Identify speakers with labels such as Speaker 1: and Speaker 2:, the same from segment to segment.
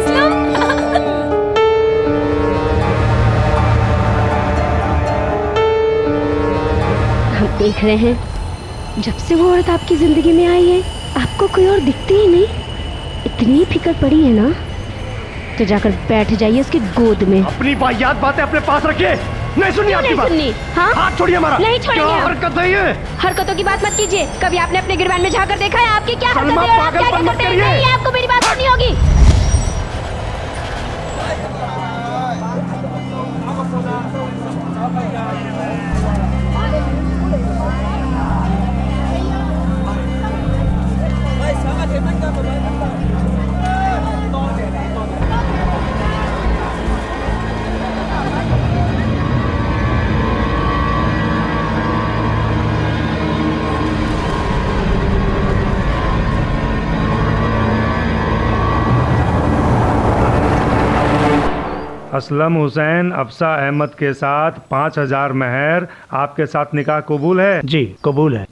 Speaker 1: असलम।
Speaker 2: हम देख रहे हैं, जब से वो औरत आपकी जिंदगी में आई है आपको कोई और दिखती ही नहीं। इतनी फिक्र पड़ी है ना, तो जाकर बैठ जाइए उसकी गोद में।
Speaker 3: अपनी वाहियात बातें अपने पास रखिए। नहीं सुनी आपकी बात?
Speaker 2: सुननी? हाँ?
Speaker 3: हाथ छोड़िए हमारा।
Speaker 2: नहीं छोड़ेंगे
Speaker 3: क्या
Speaker 2: हम।
Speaker 3: हरकत है ये?
Speaker 2: हरकतों की बात मत कीजिए। कभी आपने अपने गिरबान में झांकर देखा है आपकी क्या हरकतें
Speaker 3: सलमा,
Speaker 2: हैं और आप क्या
Speaker 3: पागलपन
Speaker 2: क्या
Speaker 3: मत
Speaker 2: करते हैं?
Speaker 3: करिए।
Speaker 2: नहीं, आपको मेरी बात सुननी होगी।
Speaker 4: असलम हुसैन अफसा अहमद के साथ 5000 महर। आपके साथ निकाह कबूल है?
Speaker 3: जी कबूल है।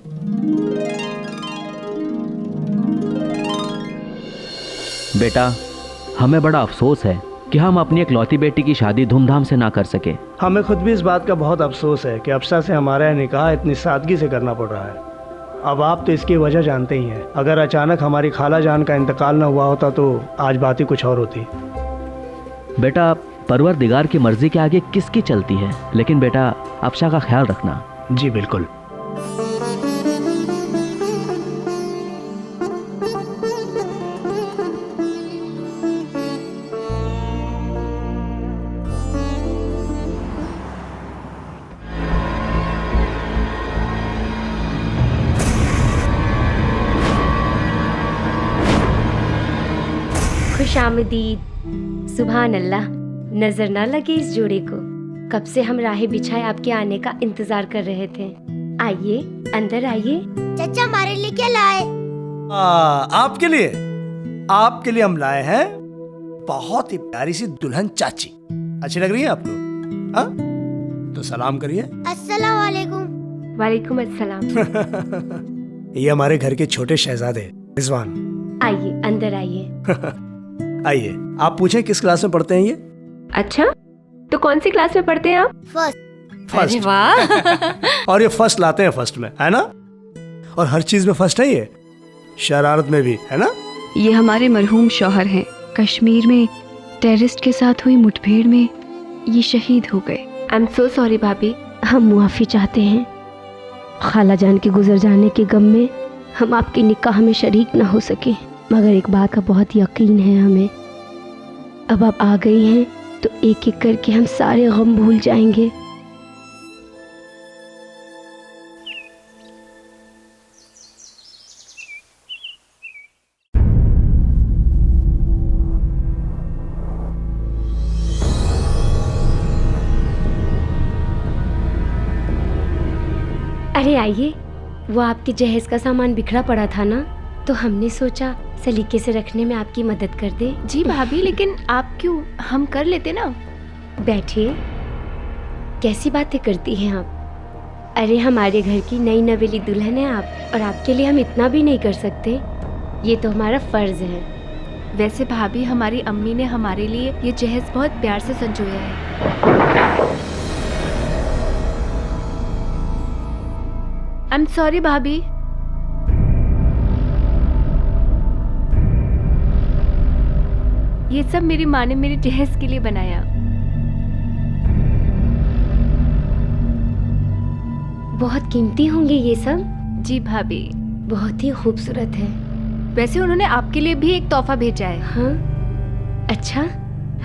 Speaker 5: बेटा, हमें बड़ा अफसोस है कि हम अपनी इकलौती बेटी की शादी धूमधाम से ना कर सके।
Speaker 3: हमें खुद भी इस बात का बहुत अफसोस है कि अफसा से हमारा निकाह इतनी सादगी से करना पड़ रहा है। अब आप तो इसकी वजह जानते ही हैं। अगर अचानक हमारी खाला जान का इंतकाल न हुआ होता तो आज बात ही कुछ और होती।
Speaker 5: बेटा, परवरदिगार की मर्जी के आगे किसकी चलती है, लेकिन बेटा अफसा का ख्याल रखना।
Speaker 3: जी बिल्कुल।
Speaker 2: खुशामदीद। सुभान अल्लाह, नजर ना लगे इस जोड़े को। कब से हम राहें बिछाए आपके आने का इंतजार कर रहे थे। आइए, अंदर आइए।
Speaker 6: चाचा हमारे लिए क्या लाए?
Speaker 3: आपके लिए हम लाए हैं बहुत ही प्यारी सी दुल्हन चाची। अच्छी लग रही है आपको? हाँ? तो सलाम करिए।
Speaker 6: अस्सलाम वालेकुम।
Speaker 2: वालेकुम अस्सलाम।
Speaker 3: ये हमारे घर के छोटे शहजादे रिजवान।
Speaker 2: आइए, अंदर आइए।
Speaker 3: आइए, आप पूछें किस क्लास में पढ़ते हैं ये?
Speaker 2: अच्छा, तो कौन सी क्लास में पढ़ते हैं आप?
Speaker 3: फर्स्ट।
Speaker 1: वाह।
Speaker 3: और ये फर्स्ट लाते हैं फर्स्ट में, है ना? और हर चीज में फर्स्ट है ये, शरारत में भी, है ना?
Speaker 7: ये हमारे मरहूम शौहर हैं। कश्मीर में टेररिस्ट के साथ हुई मुठभेड़ में ये शहीद हो गए।
Speaker 2: आई एम सो सॉरी भाभी, हम मुआफी चाहते हैं। खाला जान के गुजर जाने के गम में हम आपके निकाह में शरीक ना हो सके, मगर एक बात का बहुत यकीन है हमें, अब आप आ गई हैं तो एक एक करके हम सारे गम भूल जाएंगे। अरे आइए, वो आपके जहेज का सामान बिखरा पड़ा था ना, तो हमने सोचा सलीके से रखने में आपकी मदद कर दे।
Speaker 1: जी भाभी, लेकिन आप क्यों, हम कर लेते ना।
Speaker 2: बैठिए। कैसी बातें करती हैं आप? अरे हमारे घर की नई नवेली दुल्हन है आप, और आपके लिए हम इतना भी नहीं कर सकते। ये तो हमारा फर्ज है।
Speaker 1: वैसे भाभी, हमारी अम्मी ने हमारे लिए ये जहेज बहुत प्यार से संजोया है। आई एम सॉरी भाभी। ये सब मेरी माँ ने मेरे जहेज के लिए बनाया।
Speaker 2: बहुत कीमती होंगे ये सब।
Speaker 1: जी भाभी।
Speaker 2: बहुत ही खूबसूरत है।
Speaker 1: वैसे उन्होंने आपके लिए भी एक तोहफा भेजा है।
Speaker 2: हाँ? अच्छा,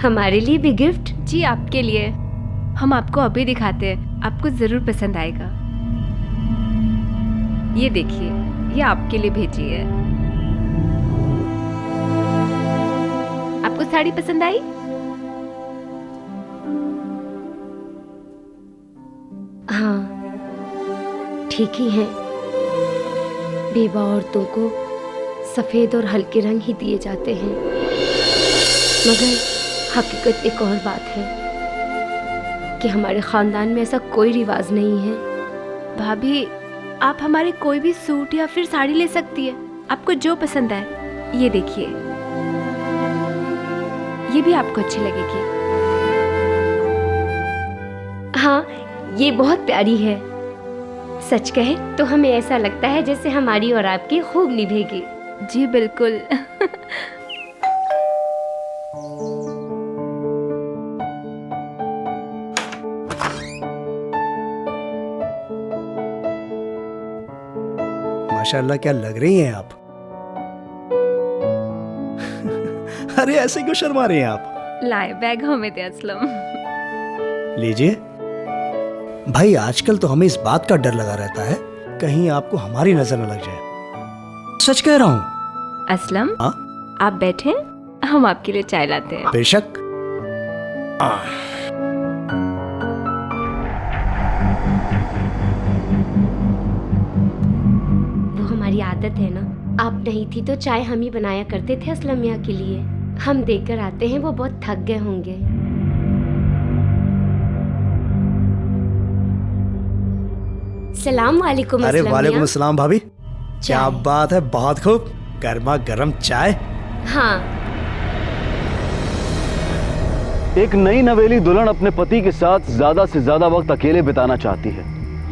Speaker 2: हमारे लिए भी गिफ्ट?
Speaker 1: जी, आपके लिए। हम आपको अभी दिखाते हैं, आपको जरूर पसंद आएगा। ये देखिए, ये आपके लिए भेजी है। आपको साड़ी पसंद आई?
Speaker 2: हाँ, ठीक ही है। बेवा औरतों को सफेद और हल्के रंग ही दिए जाते हैं, मगर हकीकत एक और बात है कि हमारे खानदान में ऐसा कोई रिवाज नहीं है।
Speaker 1: भाभी, आप हमारे कोई भी सूट या फिर साड़ी ले सकती है, आपको जो पसंद आए। ये देखिए। ये भी आपको अच्छी लगेगी।
Speaker 2: हाँ, ये बहुत प्यारी है। सच कहें तो हमें ऐसा लगता है जैसे हमारी और आपकी खूब निभेगी।
Speaker 1: जी बिल्कुल।
Speaker 3: माशाल्लाह, क्या लग रही हैं आप। अरे ऐसे क्यों शर्मा रही हैं आप?
Speaker 1: लाए बैग हमें दे असलम।
Speaker 3: लीजिए। भाई आजकल तो हमें इस बात का डर लगा रहता है कहीं आपको हमारी नजर न लग जाए। सच कह रहा हूँ।
Speaker 1: असलम,
Speaker 3: हाँ?
Speaker 1: आप बैठे, हम आपके लिए चाय लाते हैं।
Speaker 3: बेशक।
Speaker 2: वो हमारी आदत है ना, आप नहीं थी तो चाय हम ही बनाया करते थे असलम मियाँ के लिए। हम देकर आते हैं, वो बहुत थक गए होंगे। सलाम वालेकुम।
Speaker 3: अरे वालेकुम अस्सलाम भाभी। क्या
Speaker 2: चाय।
Speaker 3: बात है, बहुत खूब। गर्मा गर्म चाय।
Speaker 2: हाँ।
Speaker 8: एक नई नवेली दुल्हन अपने पति के साथ ज्यादा से ज्यादा वक्त अकेले बिताना चाहती है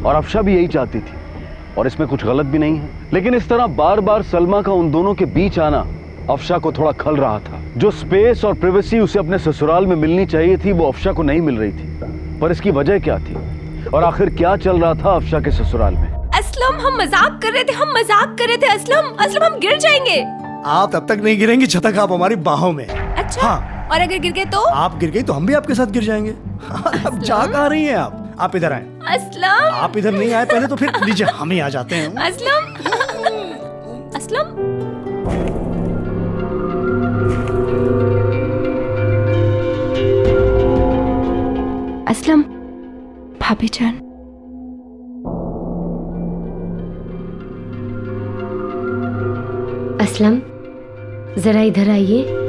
Speaker 8: और अफशा भी यही चाहती थी, और इसमें कुछ गलत भी नहीं है। लेकिन इस तरह बार बार सलमा का उन दोनों के बीच आना अफशा को थोड़ा खल रहा था। जो स्पेस और प्राइवेसी उसे अपने ससुराल में मिलनी चाहिए थी वो अफशा को नहीं मिल रही थी। पर इसकी वजह क्या थी और आखिर क्या चल रहा था अफशा के ससुराल में?
Speaker 1: असलम, हम मजाक कर रहे थे, असलम हम गिर जाएंगे।
Speaker 3: आप तब तक नहीं गिरेंगी जब तक आप हमारी बाहों में।
Speaker 1: अच्छा।
Speaker 3: हाँ।
Speaker 1: और अगर गिर गए तो?
Speaker 3: आप गिर गई तो हम भी आपके साथ गिर जाएंगे। अब जा कहाँ रही हैं आप इधर आए।
Speaker 1: असलम,
Speaker 3: आप इधर नहीं आए पहले तो फिर लीजिए हम ही आ जाते हैं।
Speaker 1: असलम, असलम। असलम, भाभी जान।
Speaker 2: असलम, जरा इधर आइए।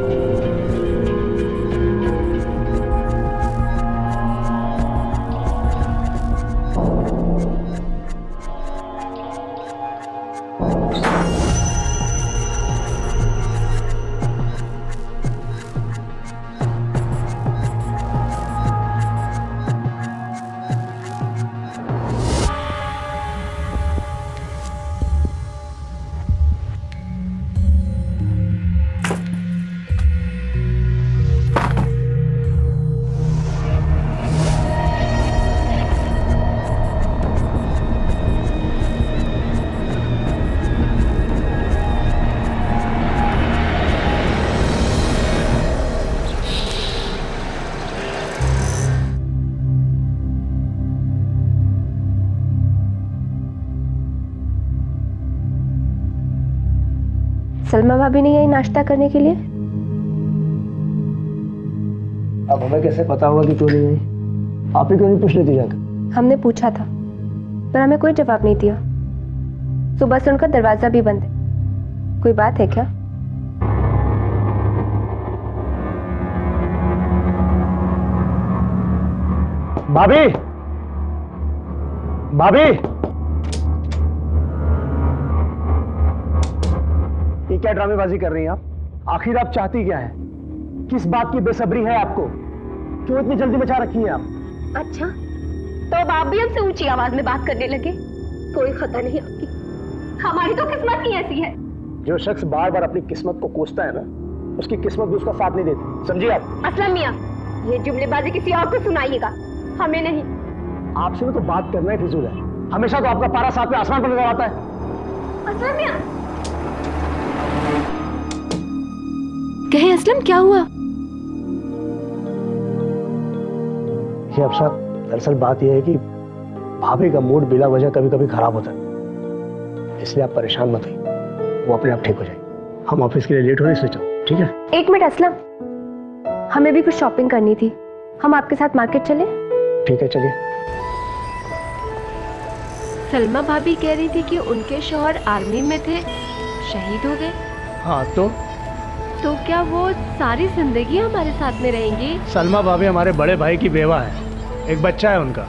Speaker 1: सलमा भाभी नहीं आई नाश्ता करने के लिए?
Speaker 3: अब हमें कैसे पता होगा कि क्यों नहीं आई? आप ही क्यों नहीं पूछ लेती जाकर?
Speaker 1: हमने पूछा था पर हमें कोई जवाब नहीं दिया। सुबह से उनका दरवाजा भी बंद है। कोई बात है क्या?
Speaker 3: भाभी, भाभी, ये क्या ड्रामेबाजी कर रही हैं आप? आखिर आप चाहती क्या है? किस बात की बेसब्री है आपको? क्यों इतनी जल्दी मचा रखी है आप?
Speaker 2: अच्छा, तो अब आप भी हमसे ऊंची आवाज में बात करने लगे। कोई खता नहीं आपकी, हमारी तो किस्मत ही ऐसी है।
Speaker 3: जो शख्स बार बार अपनी किस्मत को कोसता है ना, उसकी किस्मत भी उसका साथ नहीं देती, समझिए आप?
Speaker 2: असलम मियां, ये जुमलेबाजी किसी और को सुनाइएगा, हमें नहीं।
Speaker 3: आपसे तो बात करना ही फिजूल है। हमेशा तो आपका पारा साथ में आसमान पर नजर आता है।
Speaker 2: असलम मियां,
Speaker 1: कहे असलम क्या हुआ?
Speaker 3: ये अफसा, दरअसल बात यह है कि भाभी का मूड बिला वजह कभी कभी खराब होता है, इसलिए आप परेशान मत होइए, वो अपने आप ठीक हो जाएगी। हम ऑफिस के लिए लेट हो रहे, इसलिए चलो, ठीक है?
Speaker 1: एक मिनट असलम, हमें भी कुछ शॉपिंग करनी थी, हम आपके साथ मार्केट चले?
Speaker 3: ठीक है, चलिए।
Speaker 1: सलमा भाभी कह रही थी कि उनके शौहर आर्मी में थे, शहीद हो गए।
Speaker 3: हाँ तो
Speaker 1: तो क्या वो सारी जिंदगी हमारे साथ में रहेंगी?
Speaker 3: सलमा भाभी हमारे बड़े भाई की बेवा है, एक बच्चा है उनका।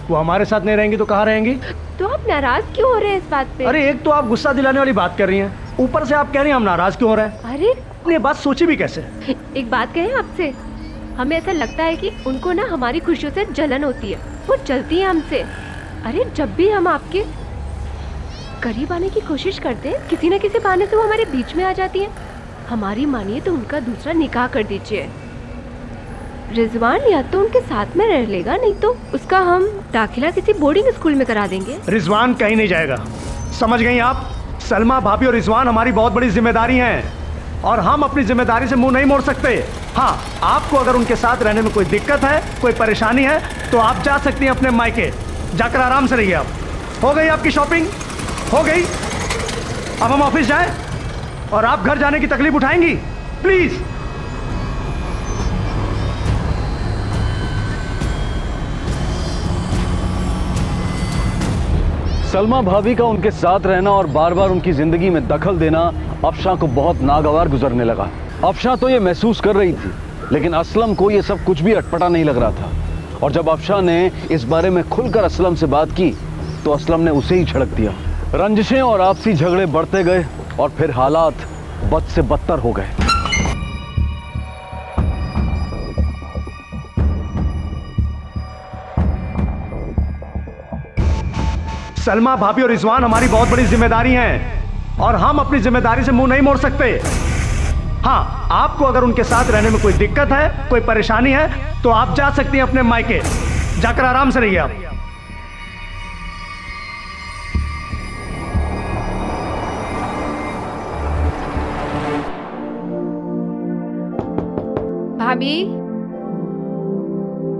Speaker 3: वो हमारे साथ नहीं रहेंगी तो कहाँ रहेंगी?
Speaker 1: तो आप नाराज क्यों हो रहे हैं इस बात पे?
Speaker 3: अरे एक तो आप गुस्सा दिलाने वाली बात कर रही हैं, ऊपर से आप कह रही हैं हम नाराज क्यों हो रहे हैं।
Speaker 1: अरे
Speaker 3: आपने ये बात सोची भी कैसे?
Speaker 1: एक बात कहें आपसे, हमें ऐसा लगता है कि उनको ना हमारी खुशियों से जलन होती है, वो जलती है हमसे। अरे जब भी हम आपके करीब आने की कोशिश करते हैं, किसी न किसी बहाने से वो हमारे बीच में आ जाती है। हमारी मानिए तो उनका दूसरा निकाह कर दीजिए। रिजवान या तो उनके साथ में रह लेगा, नहीं तो उसका हम दाखिला किसी बोर्डिंग स्कूल में करा देंगे।
Speaker 3: रिजवान कहीं नहीं जाएगा, समझ गई आप? सलमा भाभी और रिजवान हमारी बहुत बड़ी जिम्मेदारी हैं और हम अपनी जिम्मेदारी से मुंह नहीं मोड़ सकते। हाँ, आपको अगर उनके साथ रहने में कोई दिक्कत है, कोई परेशानी है, तो आप जा सकती हैं अपने मायके, जाकर आराम से रहिए। आप हो गई आपकी शॉपिंग? हो गई? अब हम ऑफिस जाएं और आप घर जाने की तकलीफ उठाएंगी? प्लीज।
Speaker 8: सलमा भाभी का उनके साथ रहना और बार बार उनकी जिंदगी में दखल देना अफशा को बहुत नागवार गुजरने लगा। अफशा तो ये महसूस कर रही थी, लेकिन असलम को ये सब कुछ भी अटपटा नहीं लग रहा था। और जब अफशा ने इस बारे में खुलकर असलम से बात की तो असलम ने उसे ही झड़क दिया। रंजिशें और आपसी झगड़े बढ़ते गए और फिर हालात बद से बदतर हो गए।
Speaker 3: सलमा भाभी और रिजवान हमारी बहुत बड़ी जिम्मेदारी हैं और हम अपनी जिम्मेदारी से मुंह नहीं मोड़ सकते। हाँ, आपको अगर उनके साथ रहने में कोई दिक्कत है, कोई परेशानी है, तो आप जा सकती हैं अपने मायके, जाकर आराम से रहिए। आप
Speaker 1: भाभी,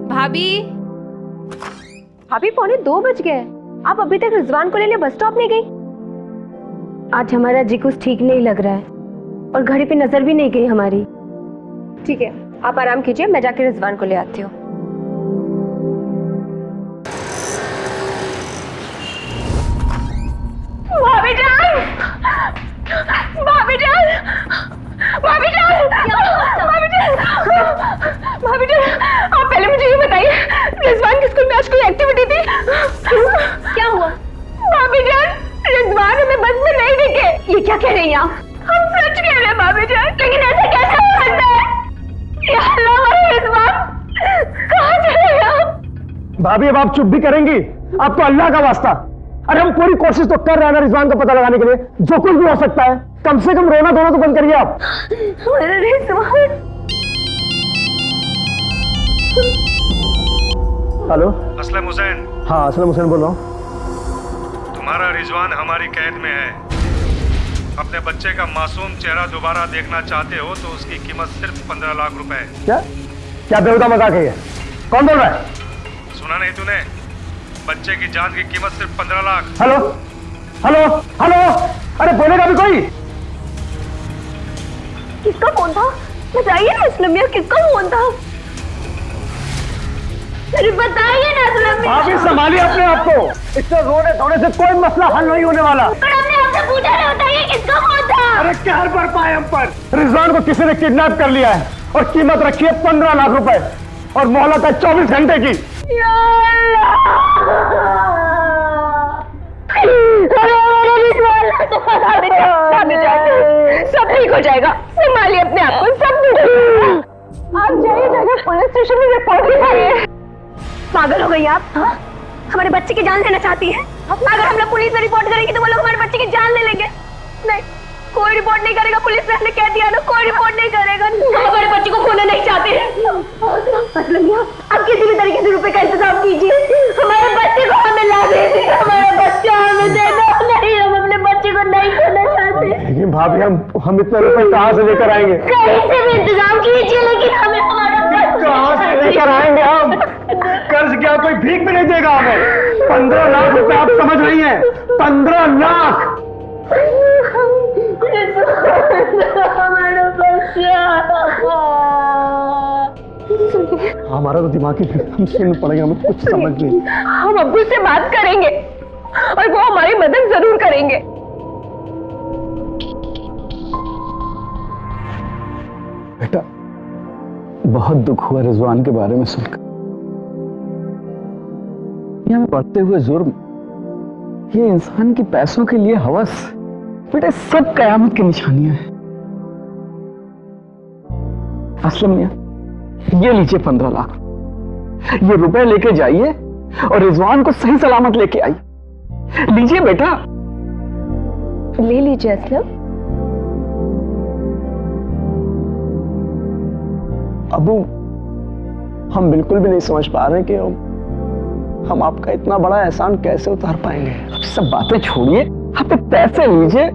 Speaker 1: भाभी, भाभी 1:45 बज गए, आप अभी तक रिजवान को लेने बस स्टॉप नहीं गई?
Speaker 2: आज हमारा जी कुछ ठीक नहीं लग रहा है और घड़ी पे नजर भी नहीं गई हमारी।
Speaker 1: ठीक है, आप आराम कीजिए, मैं जाके रिजवान को ले आती हूँ। भाभी जान! भाभी जान! भाभी जान! भाभी जान! भाभी जान, आप पहले मुझे ये बताइए, रिजवान के स्कूल में आज कोई एक्टिविटी थी? क्या हुआ? भाभी जान, रिजवान हमें बस में नहीं दिखे। ये क्या कह रही हैं आप? हम सच कह रहे हैं भाभी जान, लेकिन ऐसा कैसे हो सकता है? या अल्लाह, हमारे रिजवान कहाँ चले गए?
Speaker 3: भाभी, अब आप चुप भी करेंगी? आपको अल्लाह का वास्ता, अरे हम पूरी कोशिश तो कर रहे हैं ना रिजवान का पता लगाने के लिए, जो कुछ भी हो सकता है। कम से कम रोना धोना तो बंद करिए आप।
Speaker 1: रिजवान।
Speaker 3: हेलो,
Speaker 4: असलम हुसैन।
Speaker 3: हाँ, असलम हुसैन बोल रहा हूँ।
Speaker 4: तुम्हारा रिजवान हमारी कैद में है। अपने बच्चे का मासूम चेहरा दोबारा देखना चाहते हो तो उसकी कीमत सिर्फ 15 लाख रुपए।
Speaker 3: क्या क्या बेहुदा मजाक है ये? कौन बोल रहा है?
Speaker 4: सुना नहीं तूने? बच्चे की जान की कीमत सिर्फ 15 लाख।
Speaker 3: हेलो हेलो हेलो, अरे बोलेगा भी कोई?
Speaker 1: किसका फोन था? बताइए ना असलम मियां, किसका फोन था? अरे बताइए ना असलम मियां।
Speaker 3: आप ही संभालिए अपने आप को, इससे रोने धोने से कोई मसला हल नहीं होने वाला।
Speaker 1: पर हमने आपसे पूछा नहीं, बताइए किसका फोन था?
Speaker 3: अरे कहर पर पाए हम पर। रिजवान को किसी ने किडनैप कर लिया है और कीमत रखी है 15 लाख रुपए और मोहलत है 24 घंटे की।
Speaker 1: या सब ठीक हो जाएगा, संभालिए अपने आप को, सब ठीक हो जाएगा। आप जाइए, जाकर पुलिस स्टेशन में रिपोर्ट लिखाइए। पागल हो गई आप? हाँ? हमारे बच्चे की जान लेना चाहती है? अगर हम लोग पुलिस में रिपोर्ट करेंगे तो वो लोग हमारे बच्चे की जान ले लेंगे। नहीं, कोई रिपोर्ट नहीं करेगा, पुलिस ने कह दिया ना, कोई रिपोर्ट नहीं करेगा। हम हमारे बच्चे को खोना नहीं चाहते हैं। आप किसी भी तरीके से रुपए का इंतजाम कीजिए, हमारे बच्चे को हमें ला दीजिए, हमारा बच्चा हमें देना। नहीं, हम अपने बच्चे को नहीं खोना चाहते।
Speaker 3: लेकिन भाभी, हम इतने रुपए कहाँ से लेकर आएंगे?
Speaker 1: कहीं से भी इंतजाम कीजिए, लेकिन हमें हमारा
Speaker 3: कहाँ से लेकर आएंगे हम? कर्ज क्या कोई भीख भी नहीं देगा हमें? 15 लाख रुपए, आप समझ रही हैं? 15 लाख।
Speaker 1: हमारा बच्चा।
Speaker 3: हमारा तो दिमाग ही सुन पड़ेगा, हमें कुछ समझ नहीं।
Speaker 1: हम अब्बू से बात करेंगे और वो हमारी मदद जरूर करेंगे।
Speaker 8: बेटा, बहुत दुख हुआ रिजवान के बारे में सुनकर। यहाँ बढ़ते हुए जुर्म, ये इंसान की पैसों के लिए हवस, बेटा सब कयामत की निशानियां हैं।
Speaker 9: असलम मियां, ये लीजिए 15 लाख। ये रुपए लेके जाइए और रिजवान को सही सलामत लेके आइए। लीजिए बेटा।
Speaker 1: ले लीजिए असलम।
Speaker 9: अबू, हम बिल्कुल भी नहीं समझ पा रहे कि हम आपका इतना बड़ा एहसान कैसे उतार पाएंगे। अब सब बातें छोड़िए, आप पैसे लीजिए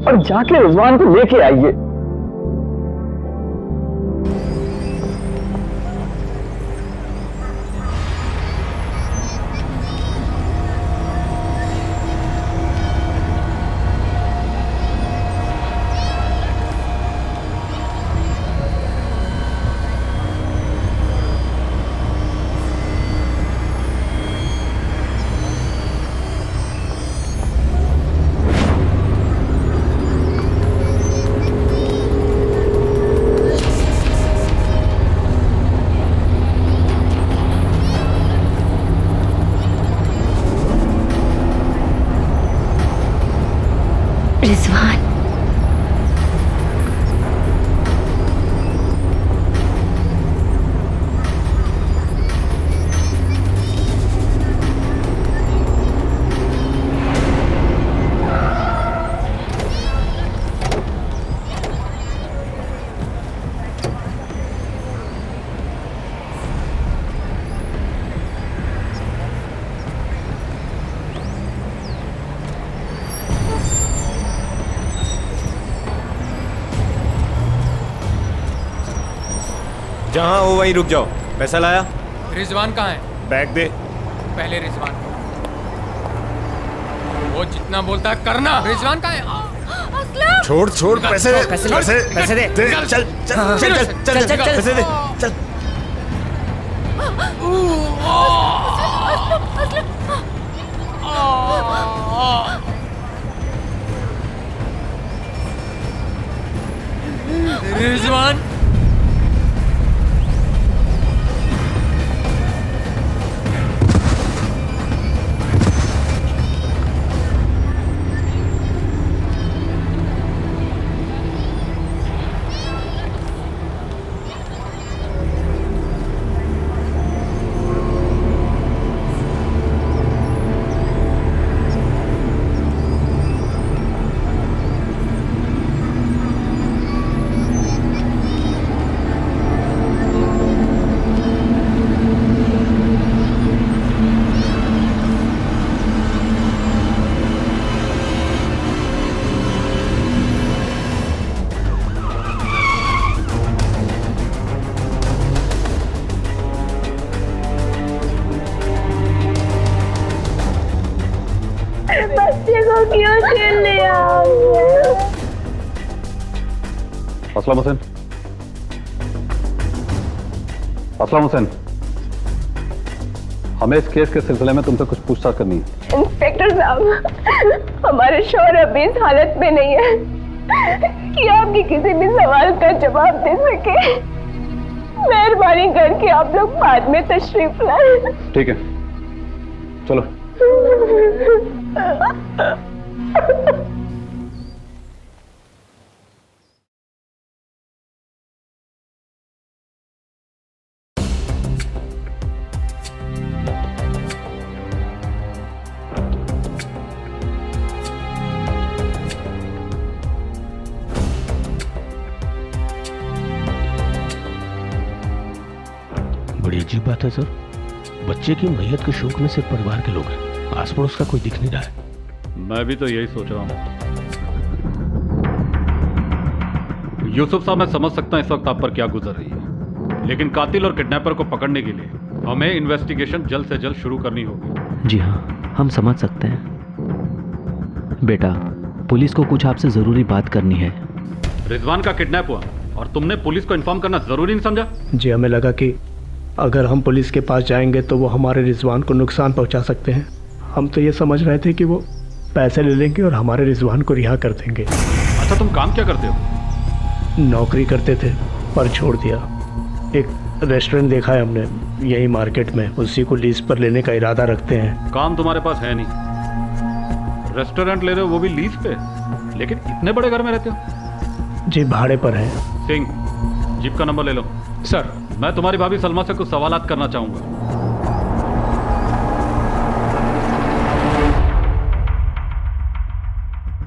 Speaker 9: और जाके रिजवान को लेके आइए।
Speaker 2: रिजवान,
Speaker 10: जहाँ हो वहीं रुक जाओ। पैसा लाया?
Speaker 11: रिजवान कहाँ है?
Speaker 10: बैग दे।
Speaker 11: पहले रिजवान को। वो जितना बोलता है करना। रिजवान कहाँ है?
Speaker 10: छोड़ छोड़, पैसे दे, पैसे दे, चल चल चल चल चल चल, पैसे दे, चल।
Speaker 11: रिजवान,
Speaker 1: बच्चे को क्यों छीन लिया?
Speaker 8: असलम हुसैन, असलम हुसैन, हमें इस केस के सिलसिले में तुमसे कुछ पूछताछ करनी है।
Speaker 1: इंस्पेक्टर साहब, हमारे शौहर अभी इस हालत में नहीं है कि आपके किसी भी सवाल का जवाब दे सके। मेहरबानी करके आप लोग बाद में तशरीफ लाएं।
Speaker 8: ठीक है, चलो।
Speaker 12: बड़ी अजीब बात है सर, बच्चे की मैयत के शोक में सिर्फ परिवार के लोग हैं, आस पड़ोस का कोई दिख नहीं रहा है।
Speaker 13: मैं भी तो यही सोच रहा हूँ। यूसुफ साहब, मैं समझ सकता हूँ इस वक्त आप पर क्या गुजर रही है, लेकिन कातिल और किडनैपर को पकड़ने के लिए हमें इन्वेस्टिगेशन जल्द से जल्द शुरू करनी होगी।
Speaker 5: जी हाँ, हम समझ सकते हैं। बेटा, पुलिस को कुछ आपसे ज़रूरी बात करनी है।
Speaker 13: रिजवान का किडनैप हुआ और तुमने पुलिस को इन्फॉर्म करना ज़रूरी नहीं समझा?
Speaker 3: जी, हमें लगा कि अगर हम पुलिस के पास जाएंगे तो वो हमारे रिजवान को नुकसान पहुंचा सकते हैं। हम तो ये समझ रहे थे कि वो पैसे ले लेंगे और हमारे रिजवान को रिहा कर देंगे।
Speaker 13: अच्छा, तुम काम क्या करते हो?
Speaker 3: नौकरी करते थे पर छोड़ दिया। एक रेस्टोरेंट देखा है हमने यही मार्केट में, उसी को लीज पर लेने का इरादा रखते हैं।
Speaker 13: काम तुम्हारे पास है नहीं, रेस्टोरेंट ले रहे हो वो भी लीज पे, लेकिन इतने बड़े घर में रहते हो?
Speaker 3: जी, भाड़े पर है।
Speaker 13: सिंह, जीप का नंबर ले लो।
Speaker 11: सर।
Speaker 13: मैं तुम्हारी भाभी सलमा से कुछ सवालात करना चाहूंगा।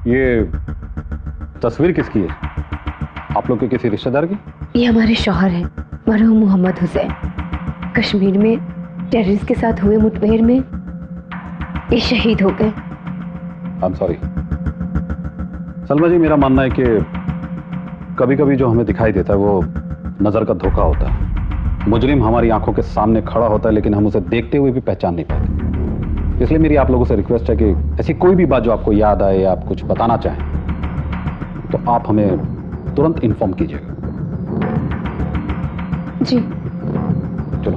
Speaker 13: ये तस्वीर किसकी है? आप लोग के किसी रिश्तेदार की?
Speaker 2: ये हमारे शौहर हैं, मरहूम मोहम्मद हुसैन। कश्मीर में टेररिस्ट के साथ हुए मुठभेड़ में ये शहीद हो गए।
Speaker 13: I am sorry. Salma ji, मेरा मानना है कि कभी कभी जो हमें दिखाई देता है वो नजर का धोखा होता है। मुजरिम हमारी आंखों के सामने खड़ा होता है, लेकिन हम उसे देखते हुए भी पहचान नहीं पाते। इसलिए मेरी आप लोगों से रिक्वेस्ट है कि ऐसी कोई भी बात जो आपको याद आए या आप कुछ बताना चाहें तो आप हमें तुरंत इन्फॉर्म कीजिएगा।
Speaker 2: जी।
Speaker 13: चलो।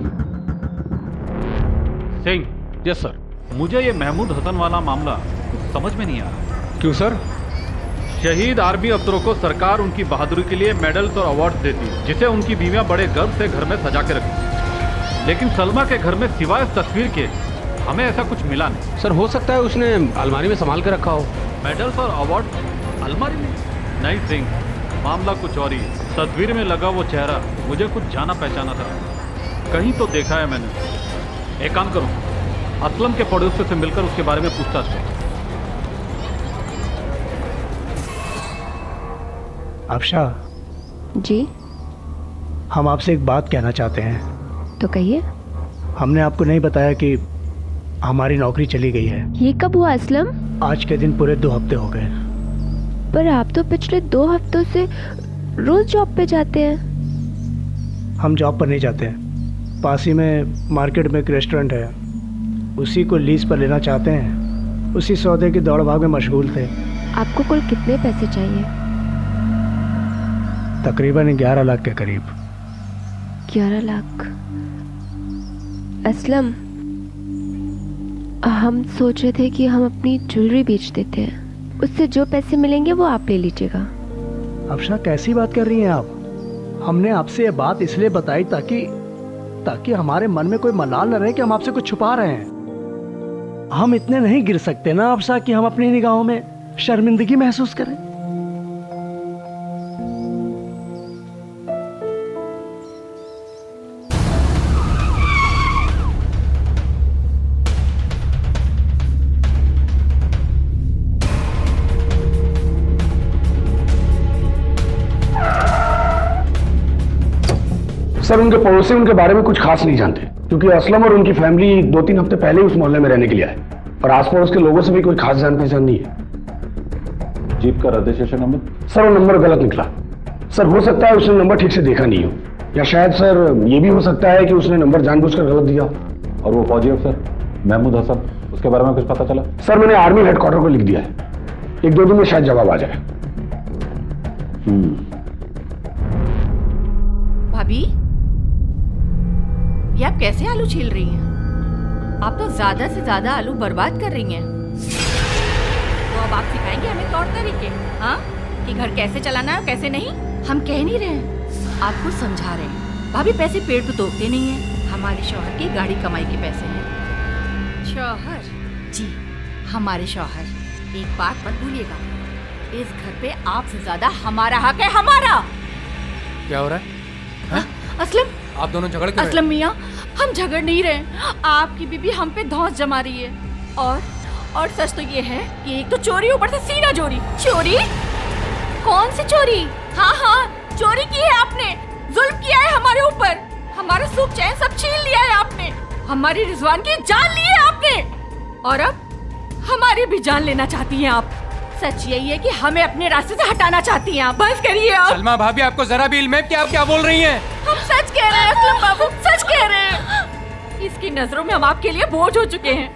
Speaker 13: सिंह।
Speaker 12: Yes sir.
Speaker 13: मुझे ये महमूद हसन वाला मामला कुछ समझ में नहीं आ रहा।
Speaker 11: क्यों सर?
Speaker 13: शहीद आर्मी अफसरों को सरकार उनकी बहादुरी के लिए मेडल्स और अवार्ड देती है, जिसे उनकी बीवियां बड़े गर्व से घर में सजा के रखती। लेकिन सलमा के घर में सिवाय इस तस्वीर के हमें ऐसा कुछ मिला नहीं।
Speaker 12: सर, हो सकता है उसने अलमारी में संभाल के रखा हो।
Speaker 13: मेडल्स और अवार्ड अलमारी में? नहीं सिंह, मामला कुछ और ही है। तस्वीर में लगा वो चेहरा मुझे कुछ जाना पहचाना था, कहीं तो देखा है मैंने। एक काम करो, असलम के पड़ोसी से मिलकर उसके बारे में पूछताछ करो।
Speaker 3: अफशा
Speaker 2: जी।
Speaker 3: हम आपसे एक बात कहना चाहते हैं।
Speaker 2: तो कहिए।
Speaker 3: हमने आपको नहीं बताया कि हमारी नौकरी चली गई है।
Speaker 2: ये कब हुआ असलम?
Speaker 3: आज के दिन पूरे 2 हफ्ते हो गए।
Speaker 2: पर आप तो पिछले 2 हफ्तों से रोज जॉब पे जाते हैं।
Speaker 3: हम जॉब पर नहीं जाते हैं। पास ही में मार्केट में एक रेस्टोरेंट है, उसी को लीज पर लेना चाहते हैं। उसी सौदे की दौड़ भाग में मशगूल थे।
Speaker 2: आपको कुल कितने पैसे चाहिए?
Speaker 3: तकरीबन 11 लाख के करीब।
Speaker 2: 11 लाख। असलम, हम सोच रहे थे कि हम अपनी ज्वेलरी बेच देते हैं, उससे जो पैसे मिलेंगे वो आप ले लीजिएगा।
Speaker 3: अफशा, कैसी बात कर रही हैं आप? हमने आपसे ये बात इसलिए बताई ताकि हमारे मन में कोई मलाल न रहे कि हम आपसे कुछ छुपा रहे हैं। हम इतने नहीं गिर सकते ना अफशा कि हम अपनी निगाहों में शर्मिंदगी महसूस करें।
Speaker 9: सर, उनके पड़ोसी उनके बारे में कुछ खास नहीं जानते, क्योंकि असलम और उनकी फैमिली 2-3 हफ्ते पहले ही उस मोहल्ले में रहने के लिए आए और आस पड़ोस के लोगों से भी कोई खास जान पहचान नहीं है।
Speaker 13: जीप का रजिस्ट्रेशन नंबर?
Speaker 9: सर, वो नंबर गलत निकला। सर, हो सकता है उसने नंबर ठीक से देखा नहीं हो, या शायद सर ये भी हो सकता है कि उसने नंबर जानबूझकर गलत दिया।
Speaker 13: और वो फौजी अफसर महमूद हसन, उसके बारे में कुछ पता चला?
Speaker 9: सर, मैंने आर्मी हेडक्वार्टर को लिख दिया है, 1-2 दिन में शायद जवाब आ जाए।
Speaker 1: भाभी, ये आप कैसे आलू छील रही हैं? आप तो ज्यादा से ज्यादा आलू बर्बाद कर रही हैं। तो अब आप सिखाएंगे हमें तौर तरीके, हाँ, कि घर कैसे चलाना है और कैसे नहीं? हम कह नहीं रहे हैं, आपको समझा रहे हैं। भाभी, पैसे पेड़ पे तोड़ते नहीं हैं, हमारे शौहर की गाड़ी कमाई के पैसे हैं। शौहर? जी, हमारे शौहर। एक बात मत भूलिएगा, इस घर पे आपसे ज्यादा हमारा हक है, हमारा।
Speaker 11: क्या हो रहा है?
Speaker 1: असलम,
Speaker 11: आप दोनों झगड़ क्यों रहे?
Speaker 1: असलम मियाँ, हम झगड़ नहीं रहे। आपकी बीबी हम पे धौंस जमा रही है। और सच तो ये है कि एक तो चोरी, ऊपर से सीना चोरी। चोरी? कौन सी चोरी? हाँ, चोरी की है आपने, जुल्म किया है हमारे ऊपर, हमारा सुख चैन सब छीन लिया है आपने, हमारी रिजवान की जान ली है आपने, और अब हमारी भी जान लेना चाहती हैं आप। सच यही है कि हमें अपने रास्ते से हटाना चाहती हैं आप। बस करिए आप।
Speaker 11: सलमा भाभी, आपको जरा भी इल्म है कि आप क्या बोल रही हैं?
Speaker 1: हम सच कह रहे हैं असलम बाबू, सच कह रहे हैं। इसकी नजरों में हम आपके लिए बोझ हो चुके हैं।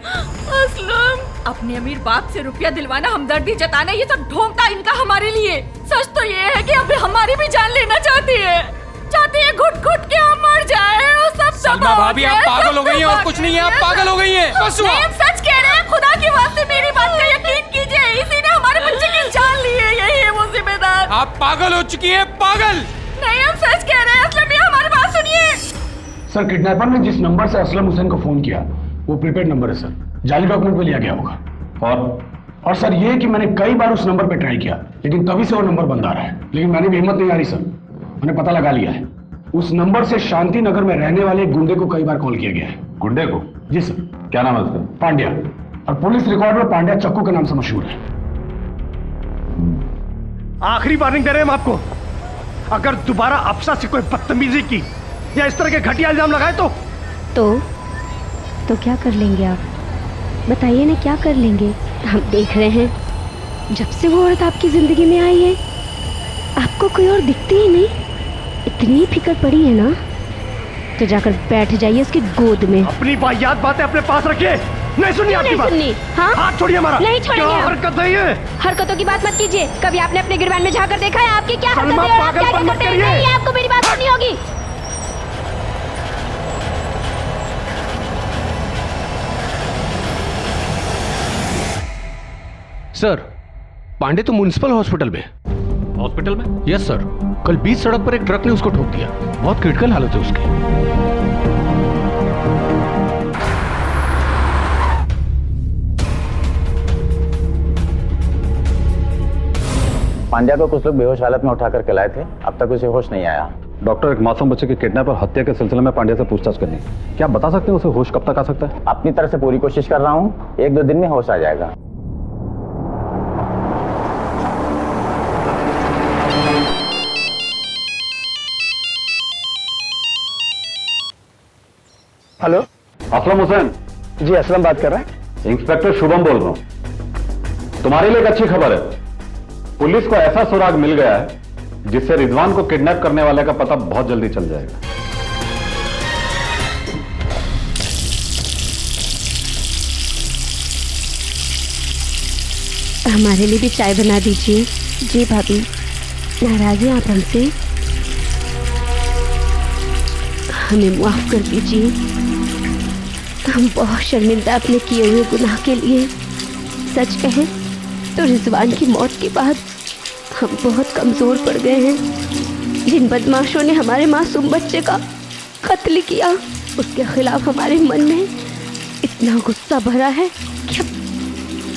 Speaker 1: असलम, अपने अमीर बाप से रुपया दिलवाना, हमदर्दी जताना, ये सब ढोंगता इनका हमारे लिए। सच तो ये है कि अब हमारी भी जान लेना चाहती है, घुट घुट के हम मर जाए और सब।
Speaker 11: सलमा भाभी, आप पागल हो गई हैं और कुछ नहीं है, आप पागल हो गई हैं।
Speaker 1: बस हुआ। हम सच कह रहे हैं, खुदा की वास्ते मेरी बात का यकीन कीजिए, इसी ने हमारे बच्चे की जान ली है, यही है वो जिम्मेदार।
Speaker 11: आप पागल हो चुकी हैं, पागल।
Speaker 1: नहीं, हम सच कह रहे हैं असलम, ये हमारी बात सुनिए।
Speaker 9: सर, किडनैपर ने जिस नंबर से असलम हुसैन को फोन किया वो प्रीपेड नंबर है सर, जाली डॉक्यूमेंट पे लिया गया होगा। और सर ये कि मैंने कई बार उस नंबर पे ट्राई किया, लेकिन तभी से वो नंबर बंद आ रहा है, लेकिन मैंने भी हिम्मत नहीं हारी सर, मैंने पता लगा लिया है।
Speaker 14: उस नंबर से शांति नगर में रहने वाले एक गुंडे को कई बार कॉल किया गया है।
Speaker 13: गुंडे को?
Speaker 14: जी सर।
Speaker 13: क्या नाम है उसका?
Speaker 14: पांड्या। और पुलिस रिकॉर्ड में पांड्या चक्कू के नाम से मशहूर है।
Speaker 3: आखिरी वार्निंग दे रहे हैं हम आपको, अगर दोबारा अफसा से कोई बदतमीजी की या इस तरह के घटिया इल्जाम लगाए
Speaker 2: तो क्या कर लेंगे आप? बताइए ना, क्या कर लेंगे? हम देख रहे हैं, जब से वो औरत आपकी जिंदगी में आई है आपको कोई और दिखती ही नहीं। इतनी फिक्र पड़ी है ना, तो जाकर बैठ जाइए उसकी गोद में।
Speaker 3: अपनी वाहियात बातें अपने पास रखिए। नहीं सुननी आपकी बात?
Speaker 2: सुननी? हाँ?
Speaker 3: हाथ छोड़िए हमारा।
Speaker 2: नहीं छोड़ेंगे।
Speaker 3: क्या हरकत है ये?
Speaker 2: हरकतों की बात मत कीजिए। कभी आपने अपने गिरबान में झांकर देखा है? आपकी क्या हरकतें हैं? आप क्या
Speaker 3: पागलपन मत
Speaker 2: करते हैं?
Speaker 3: करिए।
Speaker 2: नहीं, आपको मेरी बात सुननी होगी।
Speaker 12: सर, पांडे तो म्युनिसिपल हॉस्पिटल में।
Speaker 13: हॉस्पिटल में?
Speaker 12: Yes sir. कल बीच सड़क पर एक ट्रक ने उसको ठोक दिया। बहुत क्रिटिकल हालत है उसकी।
Speaker 15: पांड्या को कुछ लोग बेहोश हालत में उठा करके लाए थे, अब तक उसे होश नहीं आया।
Speaker 13: डॉक्टर, एक मासूम बच्चे के किडनैप और हत्या के सिलसिले में पांड्या से पूछताछ करनी। क्या आप बता सकते हैं उसे होश कब तक आ सकता है?
Speaker 15: अपनी तरफ से पूरी कोशिश कर रहा हूँ, 1-2 दिन में होश आ जाएगा।
Speaker 14: हेलो,
Speaker 13: असलम हुसैन।
Speaker 14: जी असलम बात कर रहे हैं।
Speaker 13: इंस्पेक्टर शुभम बोल रहा हूँ। तुम्हारे लिए एक अच्छी खबर है, पुलिस को ऐसा सुराग मिल गया है जिससे रिजवान को किडनैप करने वाले का पता बहुत जल्दी चल जाएगा।
Speaker 2: हमारे लिए भी चाय बना दीजिए। जी भाभी, नाराज हैं आप हमसे? हमें माफ कर दीजिए, हम बहुत शर्मिंदा अपने किए हुए गुनाह के लिए। सच कहें तो रिजवान की मौत के बाद हम बहुत कमज़ोर पड़ गए हैं। जिन बदमाशों ने हमारे मासूम बच्चे का कत्ल किया, उसके खिलाफ हमारे मन में इतना गुस्सा भरा है कि अब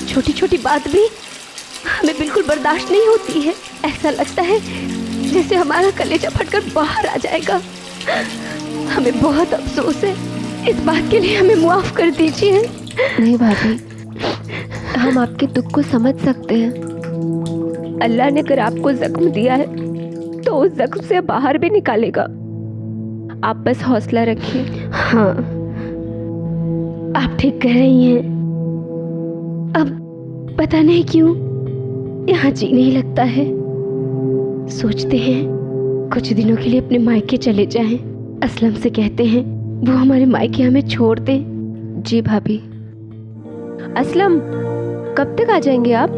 Speaker 2: छोटी छोटी बात भी हमें बिल्कुल बर्दाश्त नहीं होती है। ऐसा लगता है जैसे हमारा कलेजा फटकर बाहर आ जाएगा। हमें बहुत अफसोस है, इस बात के लिए हमें माफ़ कर दीजिए।
Speaker 7: नहीं भाभी, हम आपके दुख को समझ सकते हैं।
Speaker 2: अल्लाह ने अगर आपको जख्म दिया है तो उस जख्म से बाहर भी निकालेगा।
Speaker 7: आप बस हौसला रखिए।
Speaker 2: हाँ, आप ठीक कह रही हैं। अब पता नहीं क्यों यहाँ जी नहीं लगता है। सोचते हैं कुछ दिनों के लिए अपने मायके चले जाएं। असलम से कहते हैं वो हमारे मायके हमें छोड़ दे।
Speaker 7: जी भाभी। असलम, कब तक आ जाएंगे आप?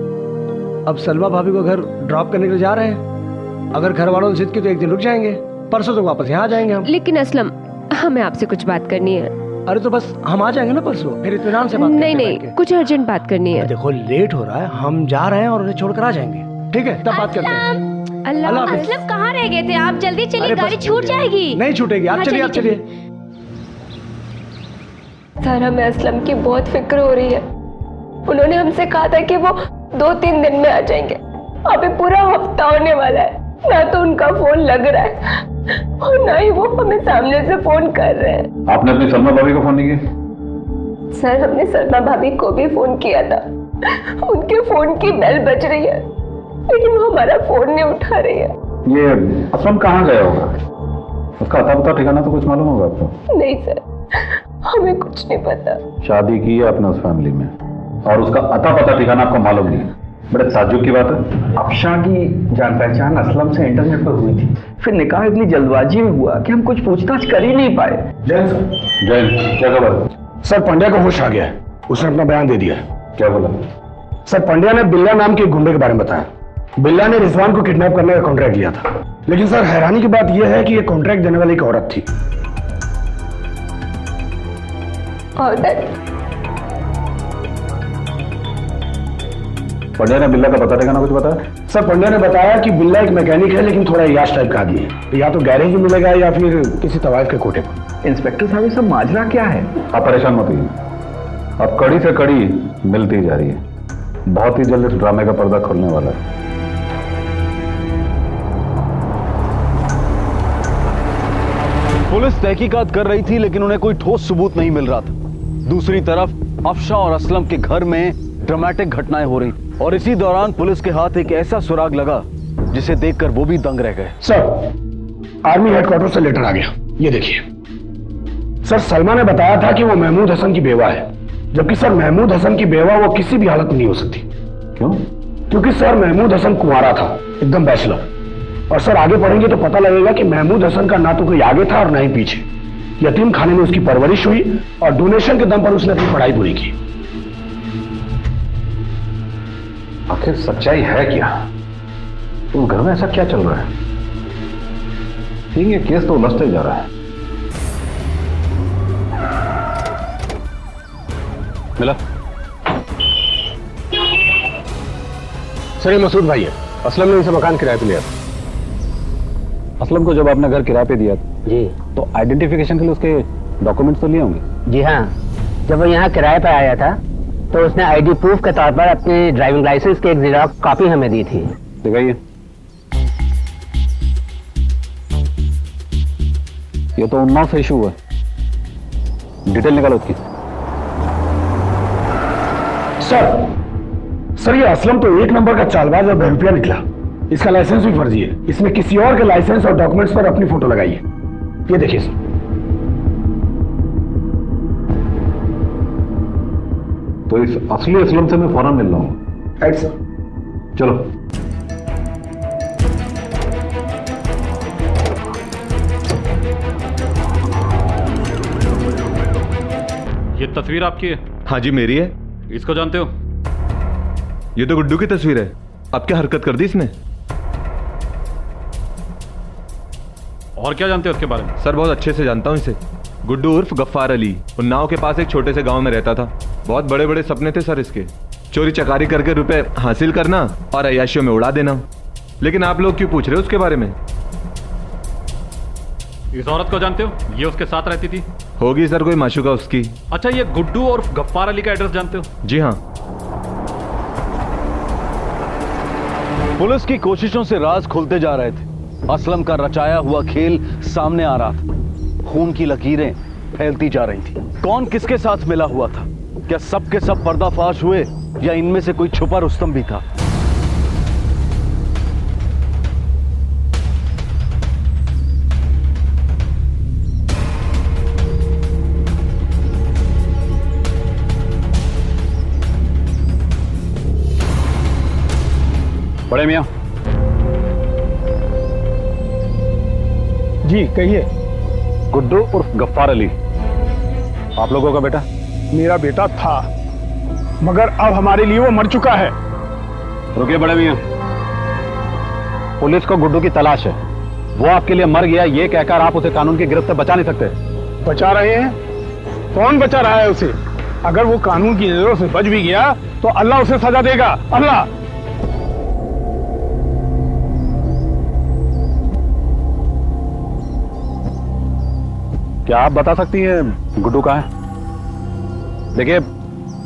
Speaker 3: अब सलमा भाभी को घर ड्रॉप करने के लिए जा रहे हैं। अगर घर वालों ने जिद की तो 1 दिन रुक जाएंगे, परसों तो वापस यहाँ आ जाएंगे हम।
Speaker 2: लेकिन असलम, हमें आपसे कुछ बात करनी है।
Speaker 3: अरे तो बस हम आ जाएंगे ना परसों, फिर इत्मीनान से बात
Speaker 2: नहीं नहीं, कुछ अर्जेंट बात करनी है।
Speaker 3: देखो लेट हो रहा है, हम जा रहे हैं और उन्हें छोड़कर आ जाएंगे। ठीक है, तब बात करते हैं।
Speaker 2: अल्लाह, असलम कहाँ रह गए थे आप? जल्दी चलिए, गाड़ी छूट जाएगी।
Speaker 3: नहीं छूटेगी, आप चलिए, आप चलिए।
Speaker 1: सर, हमें असलम की बहुत फिक्र हो रही है। उन्होंने हमसे कहा था कि वो 2-3 दिन में आ जाएंगे। अभी पूरा हफ्ता होने वाला है, ना तो उनका फोन लग रहा है और ना ही वो हमें सामने से फोन कर रहे हैं।
Speaker 13: आपने अपनी सलमा भाभी को फोन नहीं किया?
Speaker 1: सर, हमने सलमा भाभी को भी फोन किया था। उनके फोन की बेल बज रही है, लेकिन वो हमारा फोन नहीं उठा रही है।
Speaker 13: ये असलम कहाँ गया होगा? उसका अता पता ठिकाना तो कुछ मालूम होगा आपको?
Speaker 1: नहीं सर, हमें कुछ नहीं पता।
Speaker 13: शादी की है आपने उस फैमिली में और उसका अता पता ठिकाना आपको मालूम नहीं है? बड़े ताज्जुब की बात है।
Speaker 9: अफशा की जान पहचान असलम से इंटरनेट पर हुई थी, फिर निकाह इतनी जल्दबाजी में हुआ कि हम कुछ पूछताछ कर ही नहीं पाए।
Speaker 13: जैन, क्या खबर?
Speaker 14: सर, पांड्या को होश आ गया है, उसने अपना बयान दे दिया।
Speaker 13: क्या बोला?
Speaker 14: सर, पांड्या ने बिल्ला नाम के गुंडे के बारे में बताया। बिल्ला ने रिजवान को किडनैप करने का कॉन्ट्रैक्ट लिया था, लेकिन सर हैरानी की बात यह है कि यह कॉन्ट्रैक्ट देने वाली एक औरत थी।
Speaker 13: पंड्या ने बिल्ला का पता ठिकाना कुछ बताया?
Speaker 14: सर, पंड्या ने बताया कि बिल्ला एक मैकेनिक है, लेकिन थोड़ा याश टाइप का आदमी है। या तो गैरेज में मिलेगा या फिर किसी तवाइफ के कोटे पर।
Speaker 9: इंस्पेक्टर साहब, ये सब माजरा क्या है?
Speaker 13: आप परेशान मत होइए, अब कड़ी से कड़ी मिलती जा रही है। बहुत ही जल्द इस ड्रामे का पर्दा खुलने वाला है।
Speaker 8: पुलिस तहकीकात कर रही थी लेकिन उन्हें कोई ठोस सबूत नहीं मिल रहा था। दूसरी तरफ अफशा और असलम के घर में ड्रामेटिक घटनाएं हो रही और इसी दौरान पुलिस के हाथ एक ऐसा सुराग लगा जिसे देखकर वो भी दंग रह गए।
Speaker 14: सर, आर्मी हेडक्वार्टर से लेटर आ गया, ये देखिए। सर, सलमा ने बताया था कि वो महमूद हसन की बेवा है, जबकि सर महमूद हसन की बेवा वो किसी भी हालत में नहीं हो सकती।
Speaker 8: क्यों?
Speaker 14: क्योंकि सर महमूद हसन कुंवारा था, एकदम बैचलर। और सर आगे पढ़ेंगे तो पता लगेगा कि महमूद हसन का ना तो कोई आगे था और ना ही पीछे। यतीम खाने में उसकी परवरिश हुई और डोनेशन के दम पर उसने अपनी पढ़ाई पूरी की।
Speaker 13: आखिर सच्चाई है क्या? तुम घर में ऐसा क्या चल रहा है? ठीक है, केस तो उलझते जा रहा है। मिला?
Speaker 14: सर, ये मसूद भाई है। असलम ने इसे मकान किराए पे लिया था।
Speaker 13: असलम को जब आपने घर किराए पे दिया जी, तो आइडेंटिफिकेशन के लिए उसके डॉक्यूमेंट्स तो लिए होंगे?
Speaker 16: जी हाँ, जब वो यहाँ किराए पर आया था तो उसने आईडी प्रूफ के तौर पर अपनी ड्राइविंग लाइसेंस की एक जेरॉक्स कॉपी हमें दी थी।
Speaker 13: दिखाइए। ये तो उन्नाव से इशू हुआ है, डिटेल निकालो उसकी।
Speaker 14: सर ये असलम तो एक नंबर का चालबाज और बेरुपया निकला। इसका लाइसेंस भी फर्जी है। इसने किसी और के लाइसेंस और डॉक्यूमेंट्स पर अपनी फोटो लगाई है। ये देखिए सर।
Speaker 13: तो इस असली असलम से मैं फौरन मिल रहा हूँ।
Speaker 14: Right sir.
Speaker 13: चलो।
Speaker 17: ये तस्वीर आपकी है?
Speaker 18: हाँ जी, मेरी है।
Speaker 17: इसको जानते हो?
Speaker 18: ये तो गुड्डू की तस्वीर है। अब क्या हरकत कर दी इसने?
Speaker 17: और क्या जानते हो उसके बारे में?
Speaker 18: सर, बहुत अच्छे से जानता हूँ इसे। गुड्डू उर्फ गफ्फार अली उन्नाव के पास एक छोटे से गांव में रहता था। बहुत बड़े बड़े सपने थे सर इसके। चोरी चकारी करके रुपए हासिल करना और अय्याशियों में उड़ा देना। लेकिन आप लोग क्यों पूछ रहे हो उसके बारे में?
Speaker 17: इस औरत को जानते हो? ये उसके साथ रहती थी।
Speaker 18: होगी सर कोई माशूका उसकी।
Speaker 17: अच्छा, ये गुड्डू और गफ्फार अली का एड्रेस जानते हो?
Speaker 18: जी हाँ।
Speaker 8: पुलिस की कोशिशों से राज खुलते जा रहे थे। असलम का रचाया हुआ खेल सामने आ रहा था। खून की लकीरें फैलती जा रही थी। कौन किसके साथ मिला हुआ था? क्या सब के सब पर्दाफाश हुए या इनमें से कोई छुपा रुस्तम भी था?
Speaker 13: बड़े मियां।
Speaker 14: जी कहिए।
Speaker 13: गुड्डू उर्फ गफ्फार अली आप लोगों का बेटा?
Speaker 14: मेरा बेटा था, मगर अब हमारे लिए वो मर चुका है।
Speaker 13: रुकिए बड़े मियां, पुलिस को गुड्डू की तलाश है। वो आपके लिए मर गया ये कहकर आप उसे कानून की गिरफ्त से बचा नहीं सकते।
Speaker 14: बचा रहे हैं? कौन बचा रहा है उसे? अगर वो कानून की नजरों से बच भी गया तो अल्लाह उसे सजा देगा। अल्लाह।
Speaker 13: क्या आप बता सकती हैं गुड्डू कहाँ है? देखिए,